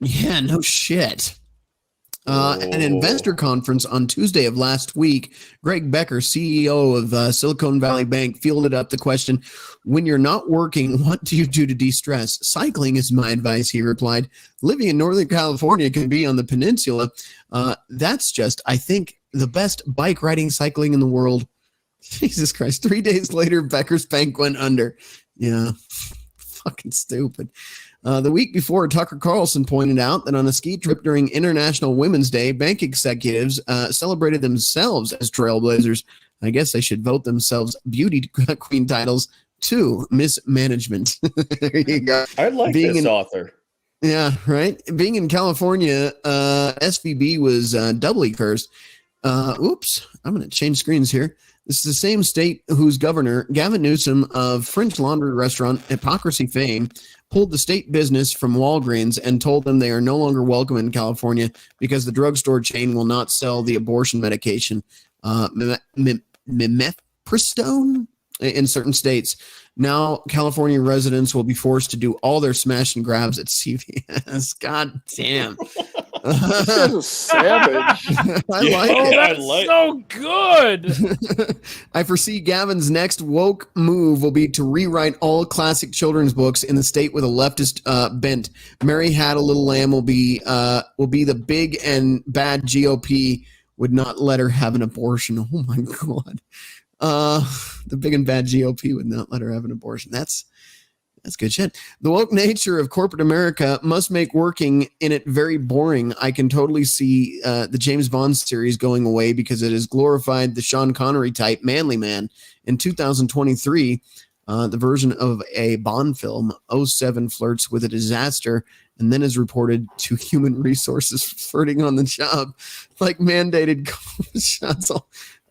Yeah, no shit. At an investor conference on Tuesday of last week, Greg Becker, CEO of Silicon Valley Bank, fielded up the question, when you're not working, what do you do to de-stress? Cycling is my advice, he replied. Living in Northern California can be on the peninsula. That's just, I think, the best bike riding cycling in the world. Jesus Christ. 3 days later, Becker's bank went under. Yeah, fucking stupid. The week before, Tucker Carlson pointed out that on a ski trip during International Women's Day, bank executives celebrated themselves as trailblazers. I guess they should vote themselves beauty queen titles too. Mismanagement. There you go. I like this author. Yeah, right. Being in California, SVB was doubly cursed. Oops, I'm going to change screens here. This is the same state whose governor, Gavin Newsom, of French laundry restaurant Hypocrisy fame, pulled the state business from Walgreens and told them they are no longer welcome in California because the drugstore chain will not sell the abortion medication, mifepristone, in certain states. Now, California residents will be forced to do all their smash and grabs at CVS. God damn. This is a savage. I like it. That's so good. I foresee Gavin's next woke move will be to rewrite all classic children's books in the state with a leftist bent. Mary Had a Little Lamb will be the big and bad GOP would not let her have an abortion. Oh my God. The big and bad GOP would not let her have an abortion. That's good shit. The woke nature of corporate America must make working in it very boring. I can totally see the James Bond series going away because it has glorified the Sean Connery type manly man. In 2023, the version of a Bond film, 07, flirts with a disaster and then is reported to human resources flirting on the job, like mandated shots.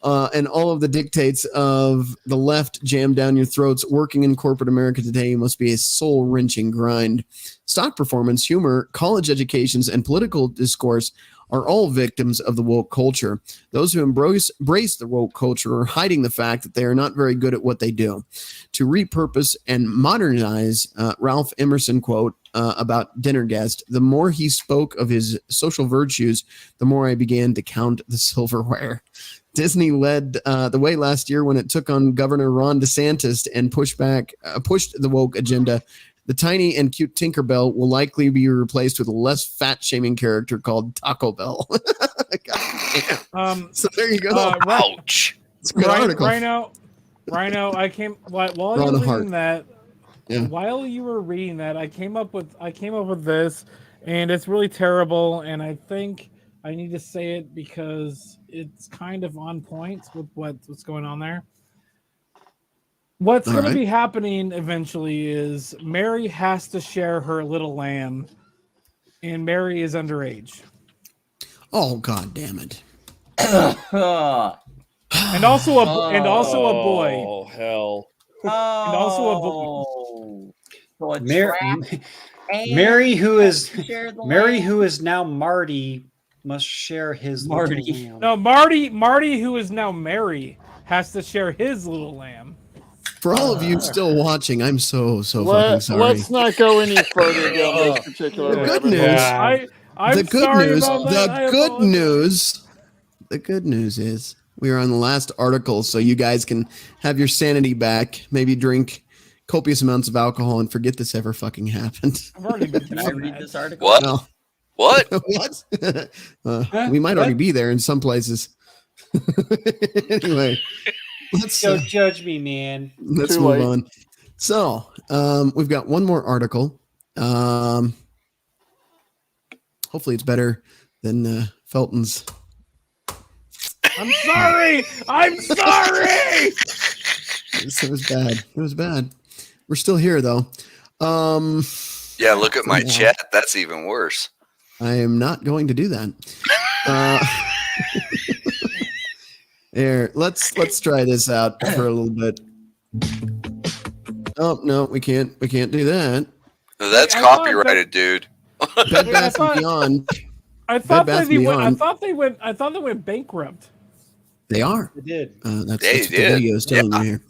And all of the dictates of the left jammed down your throats. Working in corporate America today must be a soul-wrenching grind. Stock performance, humor, college educations, and political discourse are all victims of the woke culture. Those who embrace the woke culture are hiding the fact that they are not very good at what they do. To repurpose and modernize, Ralph Emerson quote about Dinner Guest, the more he spoke of his social virtues, the more I began to count the silverware. Disney led the way last year when it took on Governor Ron DeSantis and pushed the woke agenda. The tiny and cute Tinkerbell will likely be replaced with a less fat-shaming character called Taco Bell. So there you go. Ouch. It's a good article. Rhino, I came while you were reading that. Yeah. While you were reading that, I came up with this, and it's really terrible. And I think I need to say it because it's kind of on point with what's going on there. What's going to be happening eventually is Mary has to share her little lamb, and Mary is underage. Oh, God damn it! and also a boy. Oh hell! And also a boy. So Mary, who is now Marty, must share his little lamb. No, Marty, who is now Mary, has to share his little lamb. For all of you still watching, I'm so fucking sorry. Let's not go any further down this particular. The good news. The good news is we are on the last article, so you guys can have your sanity back. Maybe drink copious amounts of alcohol and forget this ever fucking happened. Can I read this article? What? No. What? What? We might already be there in some places. Anyway. Don't judge me, man. Let's move on. So, we've got one more article. Hopefully it's better than Felton's. I'm sorry. It was bad. We're still here, though. Yeah, look at my chat. That's even worse. I am not going to do that. Here, let's try this out for a little bit. Oh no, we can't do that. No, that's copyrighted, dude. Bed Bath & Beyond. I thought they went bankrupt. They are. They did. That's what the video is telling you here.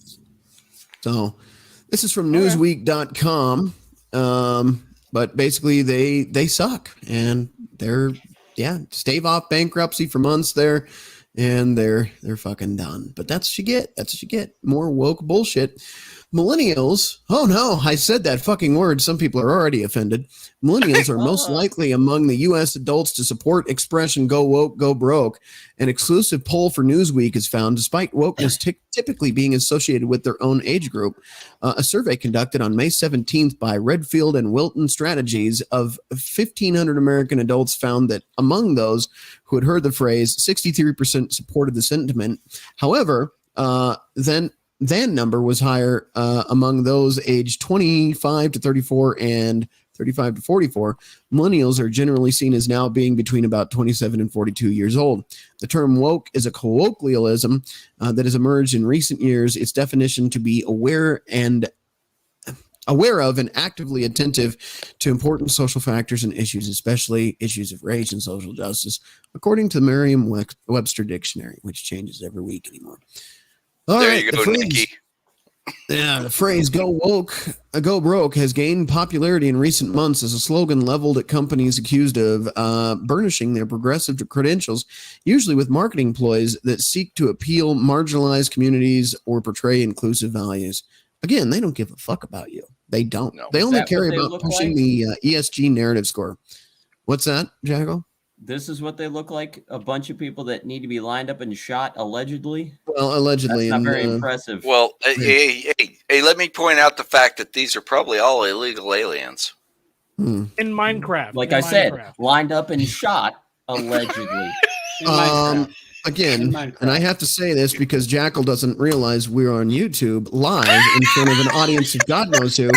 So this is from Newsweek.com. But basically they suck and they're stave off bankruptcy for months there. And they're fucking done. But that's what you get. More woke bullshit. Millennials, oh no, I said that fucking word. Some people are already offended. Millennials are most likely among the U.S. adults to support expression go woke, go broke. An exclusive poll for Newsweek has found, despite wokeness typically being associated with their own age group, a survey conducted on May 17th by Redfield and Wilton Strategies of 1,500 American adults found that among those who had heard the phrase, 63% supported the sentiment. However, then number was higher among those aged 25 to 34 and 35 to 44. Millennials are generally seen as now being between about 27 and 42 years old. The term woke is a colloquialism that has emerged in recent years. Its definition to be aware of and actively attentive to important social factors and issues, especially issues of race and social justice, according to the Merriam-Webster Dictionary, which changes every week anymore. All there right, you go, Nikki. The phrase "go woke, go broke" has gained popularity in recent months as a slogan leveled at companies accused of burnishing their progressive credentials, usually with marketing ploys that seek to appeal marginalized communities or portray inclusive values. Again, they don't give a fuck about you. They don't. No. They Is only that care what they about look pushing like? the ESG narrative score. What's that, Jago? This is what they look like. A bunch of people that need to be lined up and shot, allegedly. Well, allegedly. That's not very impressive. Well, hey, let me point out the fact that these are probably all illegal aliens. In Minecraft. Like in I said, Minecraft. lined up and shot, allegedly. In Minecraft. Again, In Minecraft. and I have to say this because Jackal doesn't realize we're on YouTube live in front of an audience of God knows who.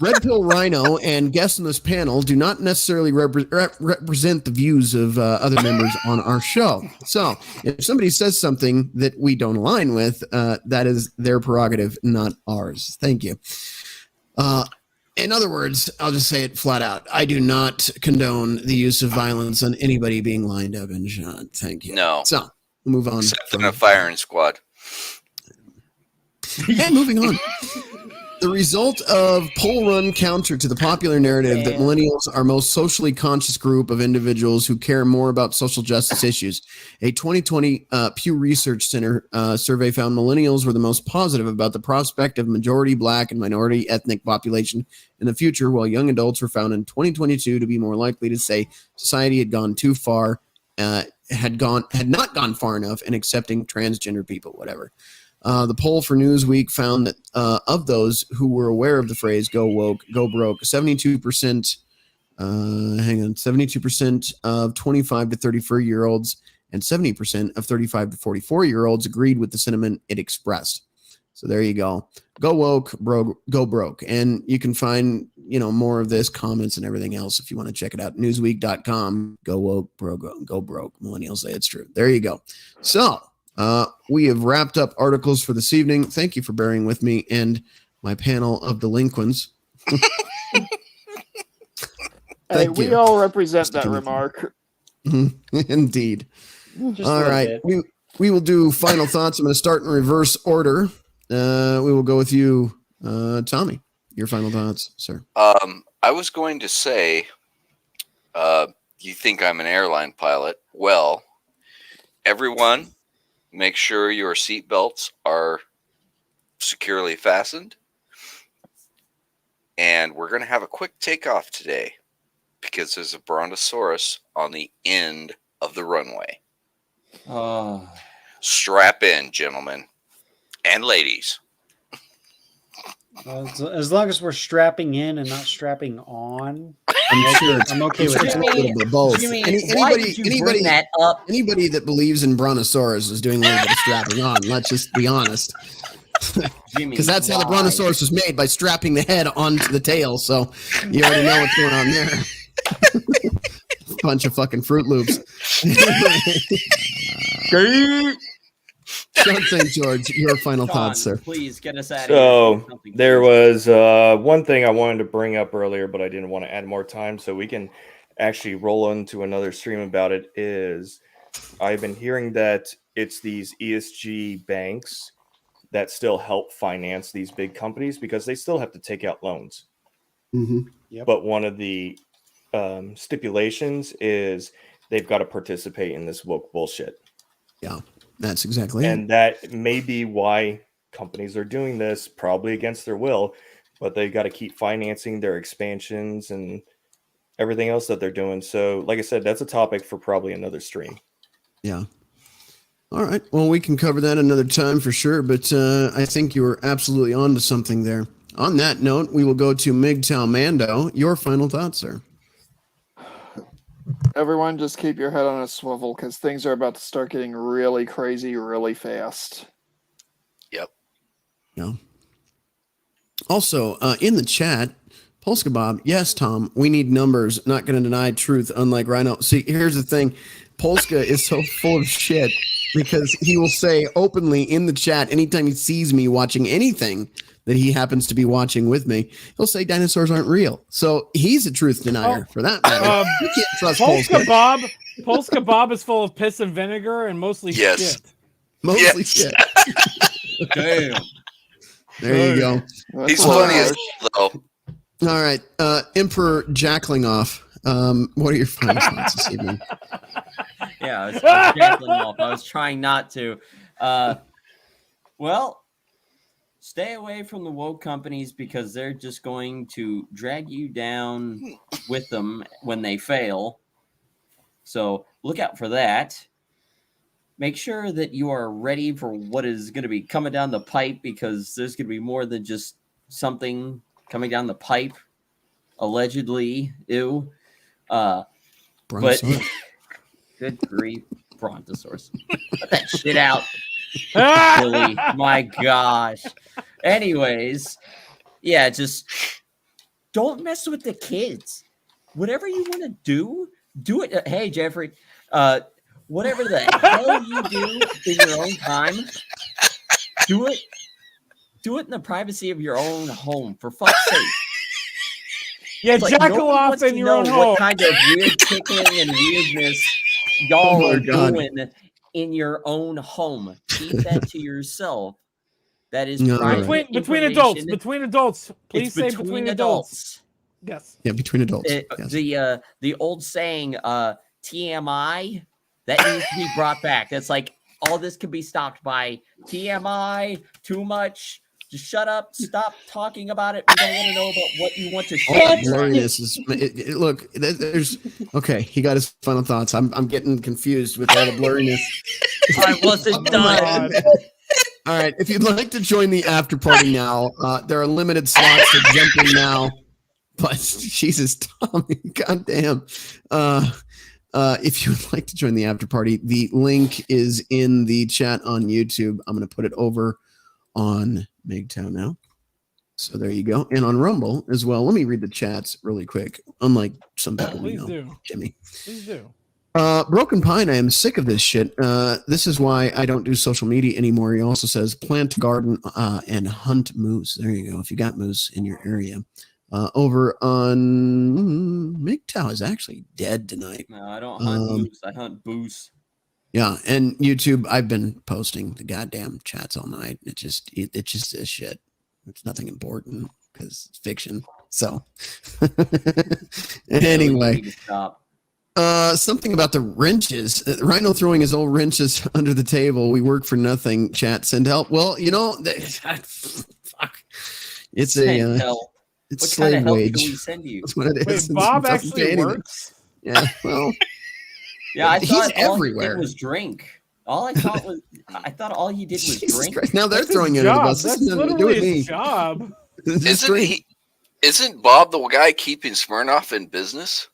Red Pill Rhino and guests on this panel do not necessarily represent the views of other members on our show. So if somebody says something that we don't align with, that is their prerogative, not ours. Thank you. In other words, I'll just say it flat out. I do not condone the use of violence on anybody being lined up and shot. Thank you. No. So we'll move on. Except in a firing squad. And moving on. The result of poll run counter to the popular narrative that millennials are most socially conscious group of individuals who care more about social justice issues. A 2020 Pew Research Center survey found millennials were the most positive about the prospect of majority Black and minority ethnic population in the future, while young adults were found in 2022 to be more likely to say society had gone too far, had not gone far enough in accepting transgender people, whatever. The poll for Newsweek found that of those who were aware of the phrase "go woke, go broke," 72%, 72% of 25 to 34-year-olds and 70% of 35 to 44-year-olds agreed with the sentiment it expressed. So there you go. Go woke, go broke. And you can find, more of this, comments and everything else if you want to check it out. Newsweek.com. Go woke, go broke. Millennials say it's true. There you go. So we have wrapped up articles for this evening. Thank you for bearing with me and my panel of delinquents. Hey, we all represent that remark. Indeed. Just All right. We will do final thoughts. I'm going to start in reverse order. We will go with you, Tommy. Your final thoughts, sir. I was going to say, you think I'm an airline pilot? Well, everyone, make sure your seatbelts are securely fastened. And we're going to have a quick takeoff today because there's a brontosaurus on the end of the runway. Strap in, gentlemen and ladies. As long as we're strapping in and not strapping on, I'm okay with it's that. a little bit of both. Jimmy, Anybody bring that up? Anybody that believes in brontosaurus is doing a little bit of strapping on. Let's just be honest. Because that's how the brontosaurus was made, by strapping the head onto the tail. So you already know what's going on there. Bunch of fucking Fruit Loops. John St. George, your final thoughts, sir. Please get us out of So here. there was one thing I wanted to bring up earlier, but I didn't want to add more time, so we can actually roll into another stream about it. Is I've been hearing that it's these ESG banks that still help finance these big companies because they still have to take out loans. Mm-hmm. Yep. But one of the stipulations is they've got to participate in this woke bullshit. Yeah, that's exactly and it. that may be why companies are doing this probably against their will, but they got to keep financing their expansions and everything else that they're doing. So, like I said, that's a topic for probably another stream. Yeah. All right. Well, we can cover that another time for sure, but I think you were absolutely on to something there. On that note, we will go to MGTOW Mando. Your final thoughts, sir. Everyone, just keep your head on a swivel because things are about to start getting really crazy really fast. Yep. Yeah. Also, in the chat, Polska Bob, yes, Tom, we need numbers. Not going to deny truth, unlike Rhino. See, here's the thing. Polska is so full of shit because he will say openly in the chat anytime he sees me watching anything that he happens to be watching with me, he'll say dinosaurs aren't real. So he's a truth denier for that matter. You can't trust Polska Bob. Polska Bob is full of piss and vinegar and mostly shit. Mostly shit. Damn. There you go. He's funny as though. All right. Emperor Jacklinghoff. What are your final thoughts this evening? Yeah, I was jackling off. I was trying not to. Well, stay away from the woke companies because they're just going to drag you down with them when they fail. So look out for that. Make sure that you are ready for what is going to be coming down the pipe because there's going to be more than just something coming down the pipe. Allegedly, ew. But good grief, Brontosaurus. Put that shit out. Billy, my gosh. Anyways, yeah, just don't mess with the kids. Whatever you want to do it. Hey, Jeffrey, whatever the hell you do in your own time, do it in the privacy of your own home, for fuck's sake. Yeah, jackal off in your own home. What kind of weird tickling and weirdness y'all are doing in your own home? Keep that to yourself. That is private between adults. Between adults, please say between adults. Yes. Yeah, between adults. Yes. The old saying, TMI, that needs to be brought back. That's like all this can be stopped by TMI. Too much. Just shut up. Stop talking about it. We don't want to know about what you want to share. Blurriness is look. There's okay. He got his final thoughts. I'm getting confused with all the blurriness. I wasn't done. All right. If you'd like to join the after party now, there are limited slots to jump in now. But Jesus, Tommy, goddamn. If you would like to join the after party, the link is in the chat on YouTube. I'm going to put it over on MGTOW now. So there you go. And on Rumble as well. Let me read the chats really quick. Unlike some people we know, Jimmy. Please do. Broken Pine, I am sick of this shit. This is why I don't do social media anymore. He also says plant garden and hunt moose. There you go. If you got moose in your area. Over on MGTOW is actually dead tonight. No, I don't hunt moose. I hunt booze. Yeah, and YouTube, I've been posting the goddamn chats all night. It just is shit. It's nothing important because it's fiction. So anyway, something about the wrenches. Rhino throwing his old wrenches under the table. We work for nothing. Chat, send help. Well, you know, fuck. It's send help. It's what slave kind of help wage. do we send you? That's what it is. Wait, Bob actually works? Yeah, well. Yeah, I thought all everywhere. he did was drink. I thought all he did was drink. Christ. Now they're throwing it under the bus. That's literally his job. Isn't Bob the guy keeping Smirnoff in business?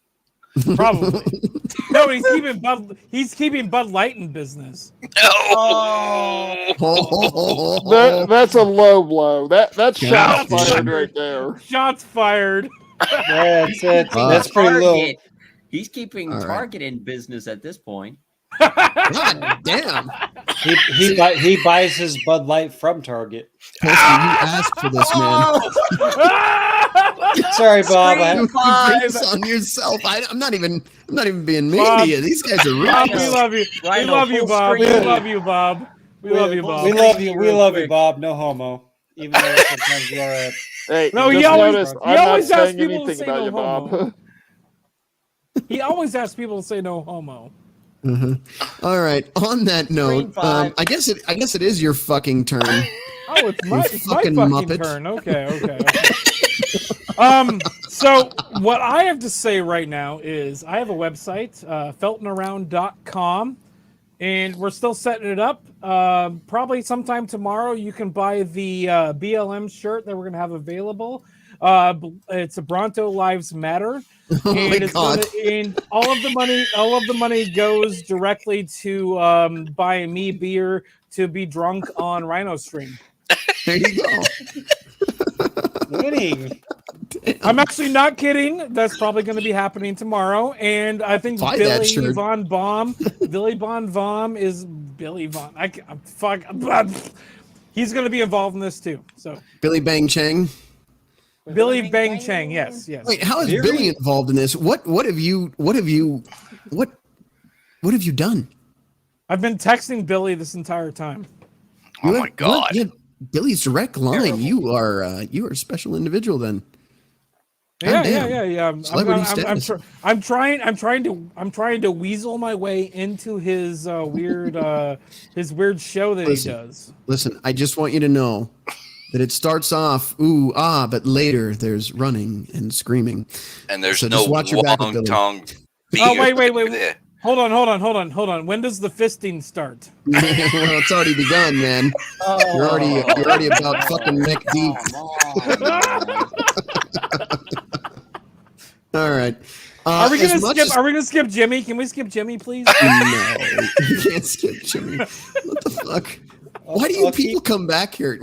Probably. No, he's keeping Bud Light in business. Oh. That's a low blow. That's shots fired right there. Shots fired. That's pretty low. He's keeping Target in business at this point. God damn. He buys his Bud Light from Target. You asked for this, man. Sorry, Bob. You bring this on yourself. I'm not even being mean to you. These guys are Bob, real. we love you. We love you, Bob. We love you, Bob. We love you, Bob. We love you. We love you, Bob. No homo. Even though sometimes you are. Hey, no, he always asks saying people to anything say about no you, homo. Bob. He always asks people to say no homo. Mm-hmm. All right. On that note, I guess it is your fucking turn. Oh, it's my fucking fucking Muppet. turn. Okay. So what I have to say right now is I have a website, feltonaround.com, and we're still setting it up. Probably sometime tomorrow you can buy the BLM shirt that we're going to have available. It's a Bronto Lives Matter. Oh my And God. and all of the money goes directly to buying me beer to be drunk on Rhino Stream. There you go. Winning. I'm actually not kidding. That's probably going to be happening tomorrow. And I think Buy that Billy shirt. Von Baum is Billy Von. Fuck. He's going to be involved in this too. So Billy Bang Chang. Billy Bang Chang. Yes. Wait, how is Very- Billy involved in this? What have you done? I've been texting Billy this entire time. Oh my God. You have Billy's direct line. You are a special individual then. Yeah. Celebrity status. I'm trying to weasel my way into his weird show that he does. Listen, I just want you to know that it starts off ooh ah, but later there's running and screaming. And there's So no just watch your back, wong Billy. tongue. Oh wait. Hold on. When does the fisting start? Well, it's already begun, man. You're already about fucking neck deep. All right. Are we as much gonna skip? as- Are we gonna skip Jimmy? Can we skip Jimmy, please? No, you can't skip Jimmy. What the fuck? Why do you people come back here?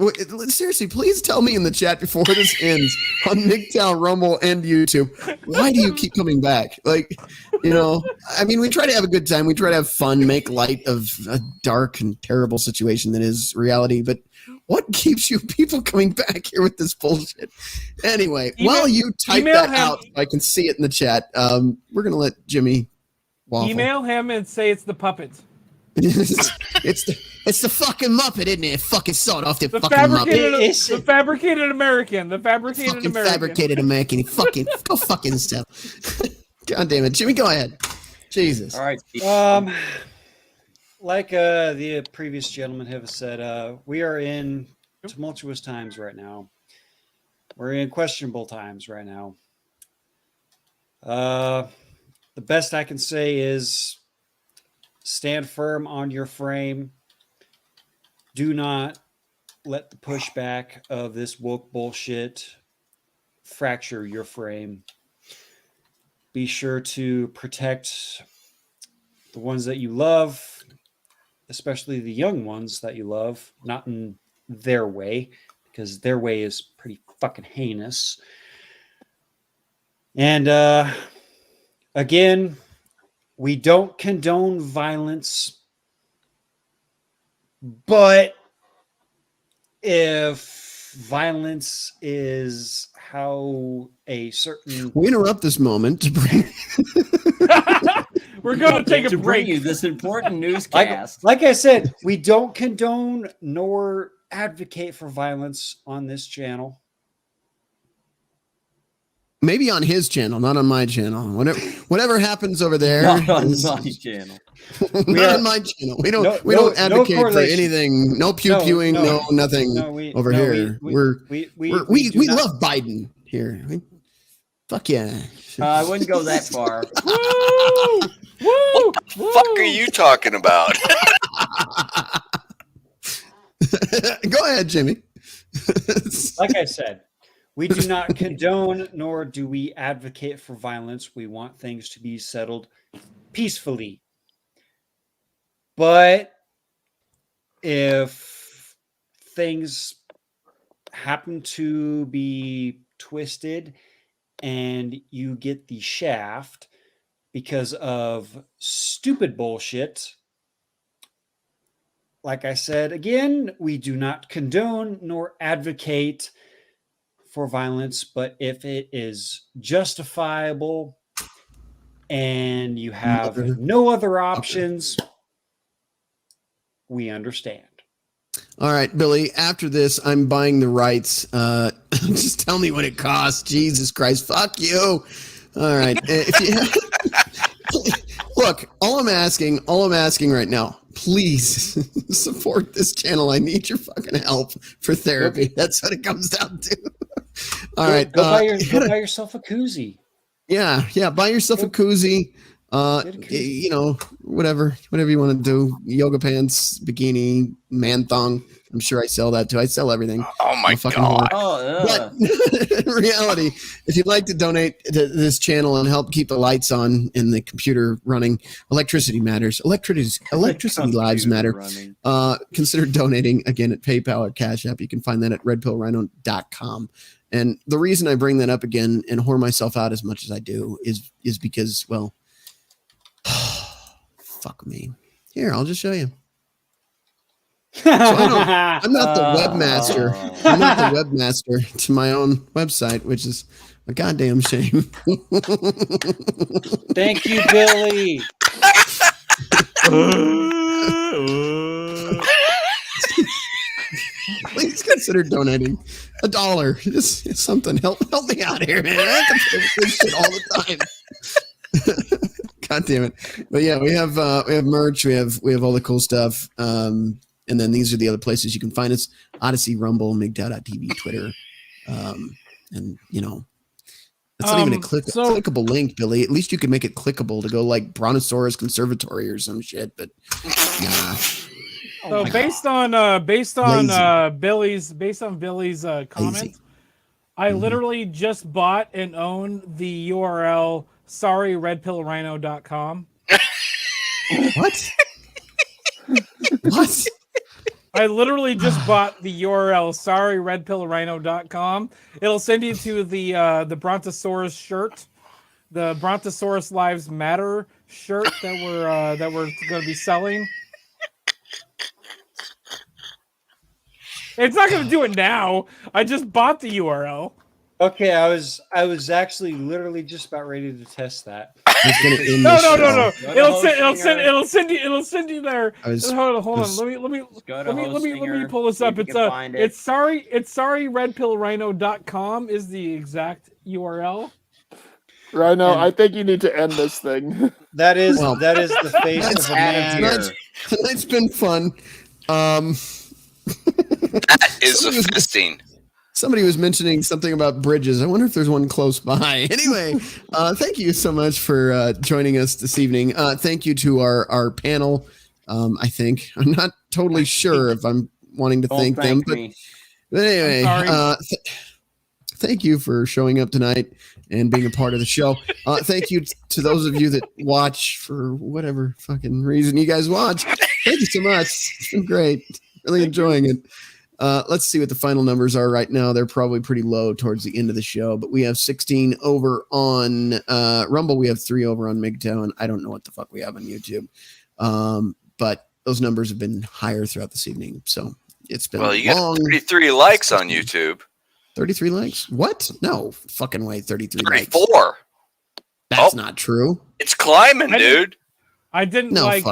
Seriously, please tell me in the chat before this ends on MGTOW, Rumble, and YouTube. Why do you keep coming back? Like, I mean, we try to have a good time. We try to have fun, make light of a dark and terrible situation that is reality. But what keeps you people coming back here with this bullshit? Anyway, while you type that out, so I can see it in the chat. We're gonna let Jimmy waffle. Email him and say it's the puppet. It's the fucking Muppet, isn't it? Fucking sawed off the fucking Muppet. The fabricated American. Fabricated American. Fucking go fucking yourself. God damn it, Jimmy, go ahead. Jesus. All right. Like the previous gentlemen have said, we are in tumultuous times right now. We're in questionable times right now. The best I can say is stand firm on your frame. Do not let the pushback of this woke bullshit fracture your frame. Be sure to protect the ones that you love, especially the young ones that you love, not in their way, because their way is pretty fucking heinous. And again, we don't condone violence, but if violence is how a certain... We interrupt this moment to bring... We're going to take a to break. bring you this important newscast. Like I said, we don't condone nor advocate for violence on this channel. Maybe on his channel, not on my channel. Whatever happens over there. Not on my channel. Not on my channel. We don't advocate for anything. No pew-pewing, no nothing over here. We love Biden here. Fuck yeah. I wouldn't go that far. What the fuck are you talking about? Go ahead, Jimmy. Like I said, we do not condone nor do we advocate for violence. We want things to be settled peacefully. But if things happen to be twisted and you get the shaft because of stupid bullshit, like I said, again, we do not condone nor advocate for violence, but if it is justifiable and you have no other options, we understand. All right, Billy, after this, I'm buying the rights. Just tell me what it costs. Jesus Christ. Fuck you. All right. Look, all I'm asking right now, please support this channel. I need your fucking help for therapy. That's what it comes down to. All right. Go buy yourself a koozie. Yeah. Buy yourself a koozie. You know, whatever you want to do. Yoga pants, bikini, man thong. I'm sure I sell that too. I sell everything. Oh my God. But in reality, if you'd like to donate to this channel and help keep the lights on and the computer running, electricity matters. Electricity lives matter. Consider donating again at PayPal or Cash App. You can find that at redpillrhino.com. And the reason I bring that up again and whore myself out as much as I do is because, well, fuck me. Here, I'll just show you. So I'm not the webmaster. I'm not the webmaster to my own website, which is a goddamn shame. Thank you, Billy. Please consider donating $1. Just something. Help me out here, man. I have to pay for this shit all the time. God damn it. But yeah, we have merch. We have all the cool stuff. And then these are the other places you can find us: Odyssey, Rumble, MGTOW.tv, Twitter. And you know, it's not even a clickable link, Billy. At least you could make it clickable to go like Brontosaurus Conservatory or some shit. But nah. So based on Billy's comment, I literally just bought and own the URL sorryredpillrhino.com. What? What? I literally just bought the URL sorryredpillrhino.com. It'll send you to the Brontosaurus shirt, the Brontosaurus Lives Matter shirt that we're going to be selling. It's not going to do it now. I just bought the URL. Okay, I was actually literally just about ready to test that. No. It'll send you there. Hold on. Let me pull this up. It's sorryredpillrhino.com is the exact URL. Rhino, I think you need to end this thing. That is the face of a man here. Tonight's been fun. That is a fisting. Somebody was mentioning something about bridges. I wonder if there's one close by. Anyway, thank you so much for joining us this evening. Thank you to our panel. I think I'm not totally sure if I'm wanting to thank them, but anyway, thank you for showing up tonight and being a part of the show. Thank you to those of you that watch for whatever fucking reason you guys watch. Thank you so much. It's been great. Really enjoying it. Let's see what the final numbers are right now. They're probably pretty low towards the end of the show, but we have 16 over on Rumble. We have 3 over on MGTOW, and I don't know what the fuck we have on YouTube. But those numbers have been higher throughout this evening. So it's been you got 33 likes on YouTube. 33 likes? What? No fucking way. 33 likes. 34. That's not true. It's climbing, dude. I didn't like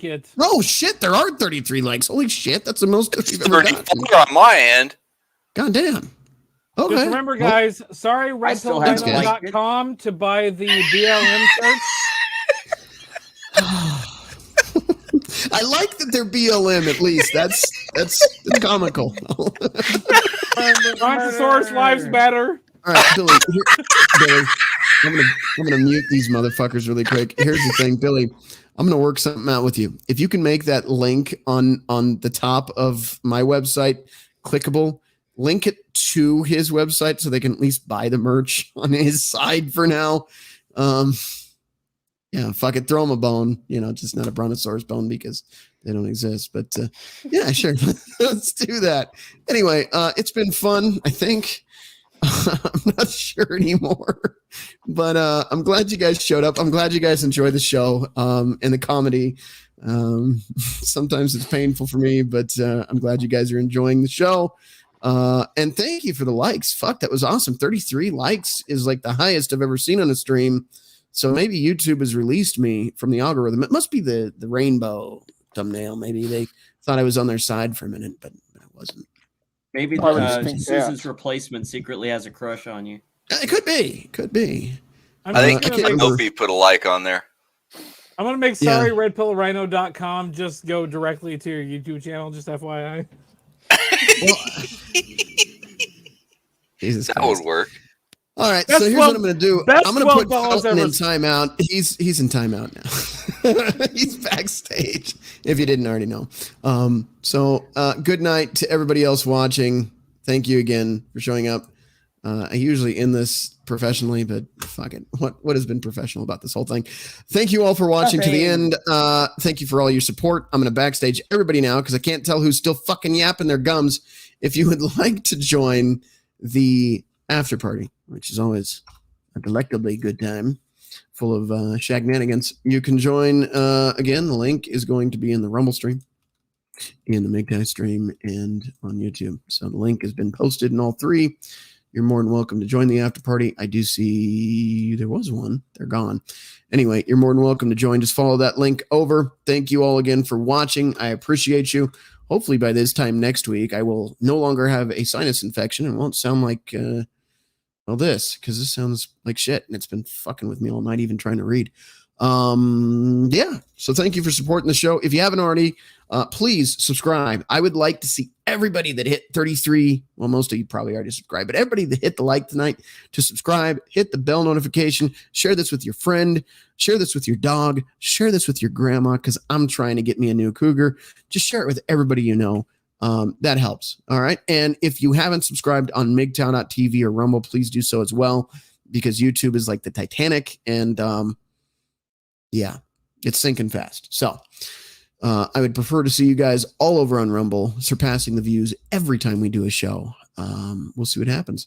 it. Oh shit, there are 33 likes. Holy shit, that's the most we've ever gotten. 34 on my end. God damn. Okay. Just remember, guys, sorryredpillrhino.com to buy the BLM shirts. I like that they're BLM at least. That's comical. Brontosaurus Lives Matter. All right, Billy. Billy, I'm gonna mute these motherfuckers really quick. Here's the thing, Billy. I'm gonna work something out with you. If you can make that link on the top of my website clickable, link it to his website so they can at least buy the merch on his side for now. Yeah, fuck it, throw him a bone. You know, just not a brontosaurus bone because they don't exist. But yeah, sure, let's do that. Anyway, it's been fun. I think. I'm not sure anymore, but I'm glad you guys showed up. I'm glad you guys enjoyed the show and the comedy. Sometimes it's painful for me, but I'm glad you guys are enjoying the show. And thank you for the likes. Fuck, that was awesome. 33 likes is like the highest I've ever seen on a stream. So maybe YouTube has released me from the algorithm. It must be the rainbow thumbnail. Maybe they thought I was on their side for a minute, but I wasn't. Maybe Susan's replacement secretly has a crush on you. It could be. Could be. I think Opie put a like on there. I'm gonna make Yeah. sorryredpillrhino.com just go directly to your YouTube channel, just FYI. Well, Jesus That Christ. would work. All right, Best so here's 12 what I'm going to do. best I'm going to put $12 Felton ever. in timeout. He's in timeout now. He's backstage, if you didn't already know. So good night to everybody else watching. Thank you again for showing up. I usually end this professionally, but fuck it. What has been professional about this whole thing? Thank you all for watching to the end. Thank you for all your support. I'm going to backstage everybody now because I can't tell who's still fucking yapping their gums. If you would like to join the after party, which is always a delectably good time full of shagnanigans, you can join. Again, the link is going to be in the Rumble stream, in the MGTOW stream, and on YouTube. So the link has been posted in all three. You're more than welcome to join the after party. I do see there was one. They're gone. Anyway, you're more than welcome to join. Just follow that link over. Thank you all again for watching. I appreciate you. Hopefully by this time next week, I will no longer have a sinus infection and won't sound like, this, because this sounds like shit. And it's been fucking with me all night, even trying to read. Yeah. So thank you for supporting the show. If you haven't already, please subscribe. I would like to see everybody that hit 33. Well, most of you probably already subscribed, but everybody that hit the like tonight to subscribe, hit the bell notification, share this with your friend, share this with your dog, share this with your grandma, because I'm trying to get me a new cougar. Just share it with everybody you know. That helps. All right. And if you haven't subscribed on MGTOW.tv or Rumble, please do so as well, because YouTube is like the Titanic, and yeah, it's sinking fast. So I would prefer to see you guys all over on Rumble, surpassing the views every time we do a show. We'll see what happens.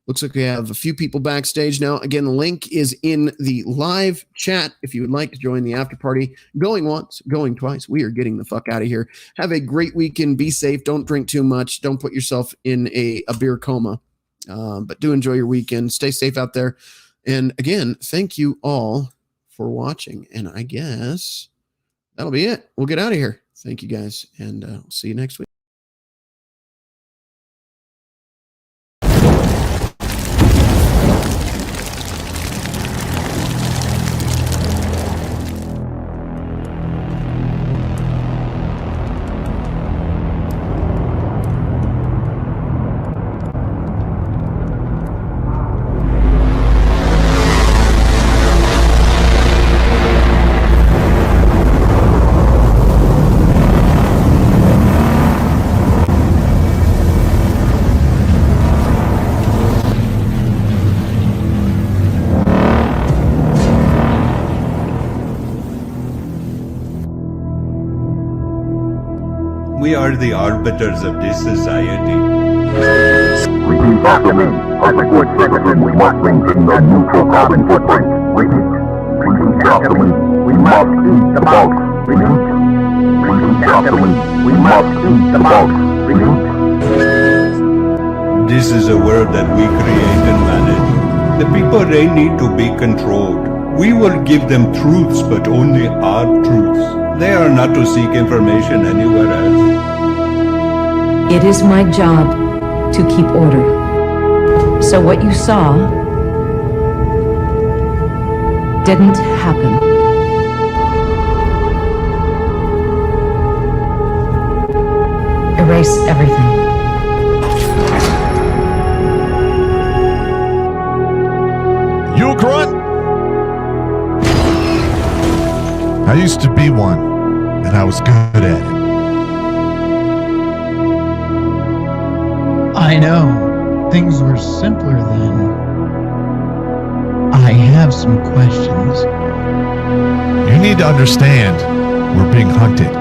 Looks like we have a few people backstage now. Again, the link is in the live chat if you would like to join the after party. Going once, going twice. We are getting the fuck out of here. Have a great weekend. Be safe. Don't drink too much. Don't put yourself in a beer coma. But do enjoy your weekend. Stay safe out there. And again, thank you all for watching. And I guess that'll be it. We'll get out of here. Thank you guys. And we'll see you next week. We are the arbiters of this society. Repeat after me. As a good citizen, we must maintain a neutral carbon footprint. Repeat after me. We must eat the bugs. Repeat after me. We must eat the bugs. This is a world that we create and manage. The people, they need to be controlled. We will give them truths, but only our truths. They are not to seek information anywhere else. It is my job to keep order. So what you saw didn't happen. Erase everything. You a grunt? I used to be one, and I was good at it. I know. Things were simpler then. I have some questions. You need to understand, we're being hunted.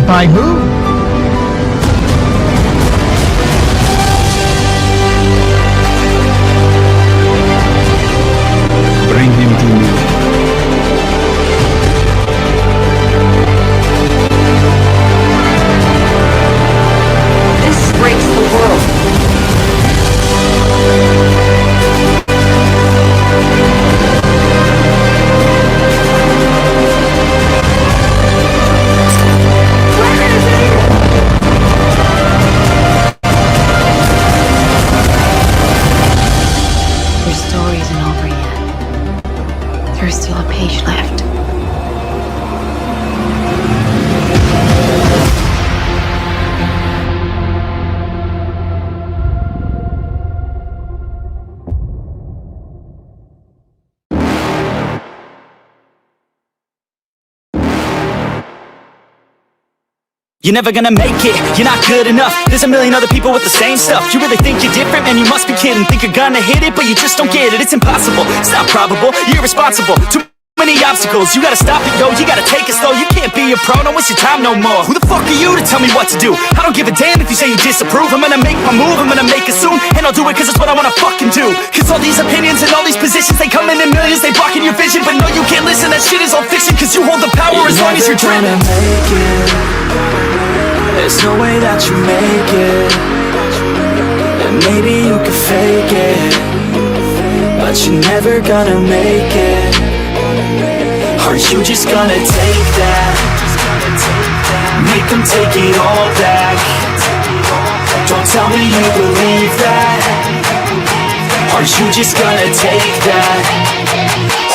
By who? Bring him to me. This breaks the world. Your story isn't over yet. There's still a page left. You're never gonna make it, you're not good enough. There's a million other people with the same stuff. You really think you're different? Man, you must be kidding. Think you're gonna hit it, but you just don't get it. It's impossible, it's not probable, you're irresponsible. Too many obstacles, you gotta stop it, yo. You gotta take it slow, you can't be a pro, don't waste your time no more. Who the fuck are you to tell me what to do? I don't give a damn if you say you disapprove. I'm gonna make my move, I'm gonna make it soon. And I'll do it cause it's what I wanna fucking do. Cause all these opinions and all these positions, they come in millions, they blocking your vision. But no, you can't listen, that shit is all fiction. Cause you hold the power as long as you're driven. There's no way that you make it. And maybe you could fake it, but you're never gonna make it. Are you just gonna take that? Make them take it all back. Don't tell me you believe that. Are you just gonna take that?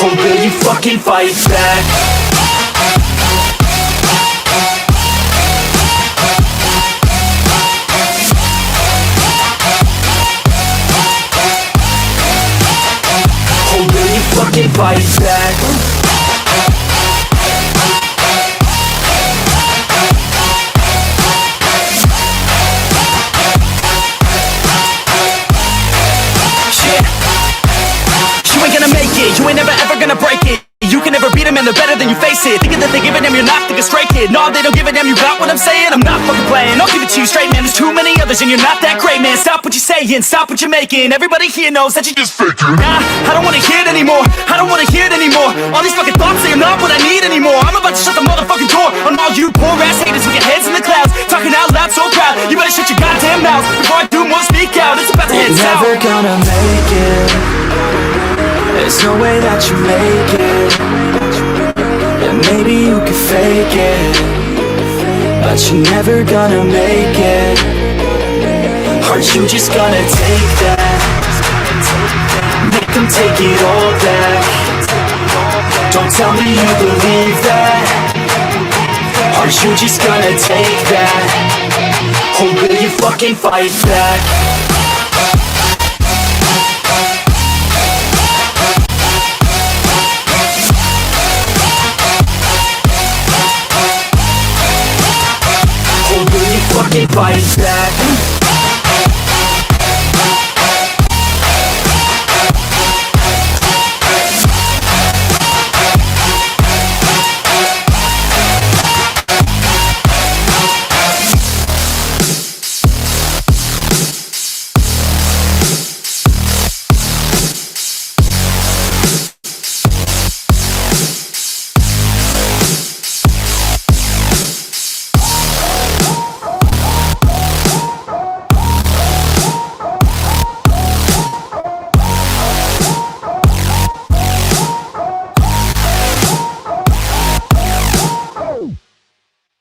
Or will you fucking fight back? Fucking fight back. Shit. You ain't gonna make it, you ain't never ever gonna break it. You can never beat them and they're better than you, face it. Thinking that they give a damn, you're not thinking straight, kid. No, they don't give a damn, you got what I'm saying? I'm not fucking playing, I'll give it to you straight, man. There's too many others and you're not that great, man. Stop what you're saying, stop what you're making. Everybody here knows that you just faking. Nah, I don't wanna hear it anymore, I don't wanna hear it anymore. All these fucking thoughts, they are not what I need anymore. I'm about to shut the motherfucking door on all you poor ass haters with your heads in the clouds, talking out loud so proud. You better shut your goddamn mouth before I do more speak out. It's about to head south. Never gonna make it. There's no way that you make it. And maybe you could fake it, but you're never gonna make it. Are you just gonna take that? Make them take it all back. Don't tell me you believe that. Are you just gonna take that? Or will you fucking fight back? Fucking fight back.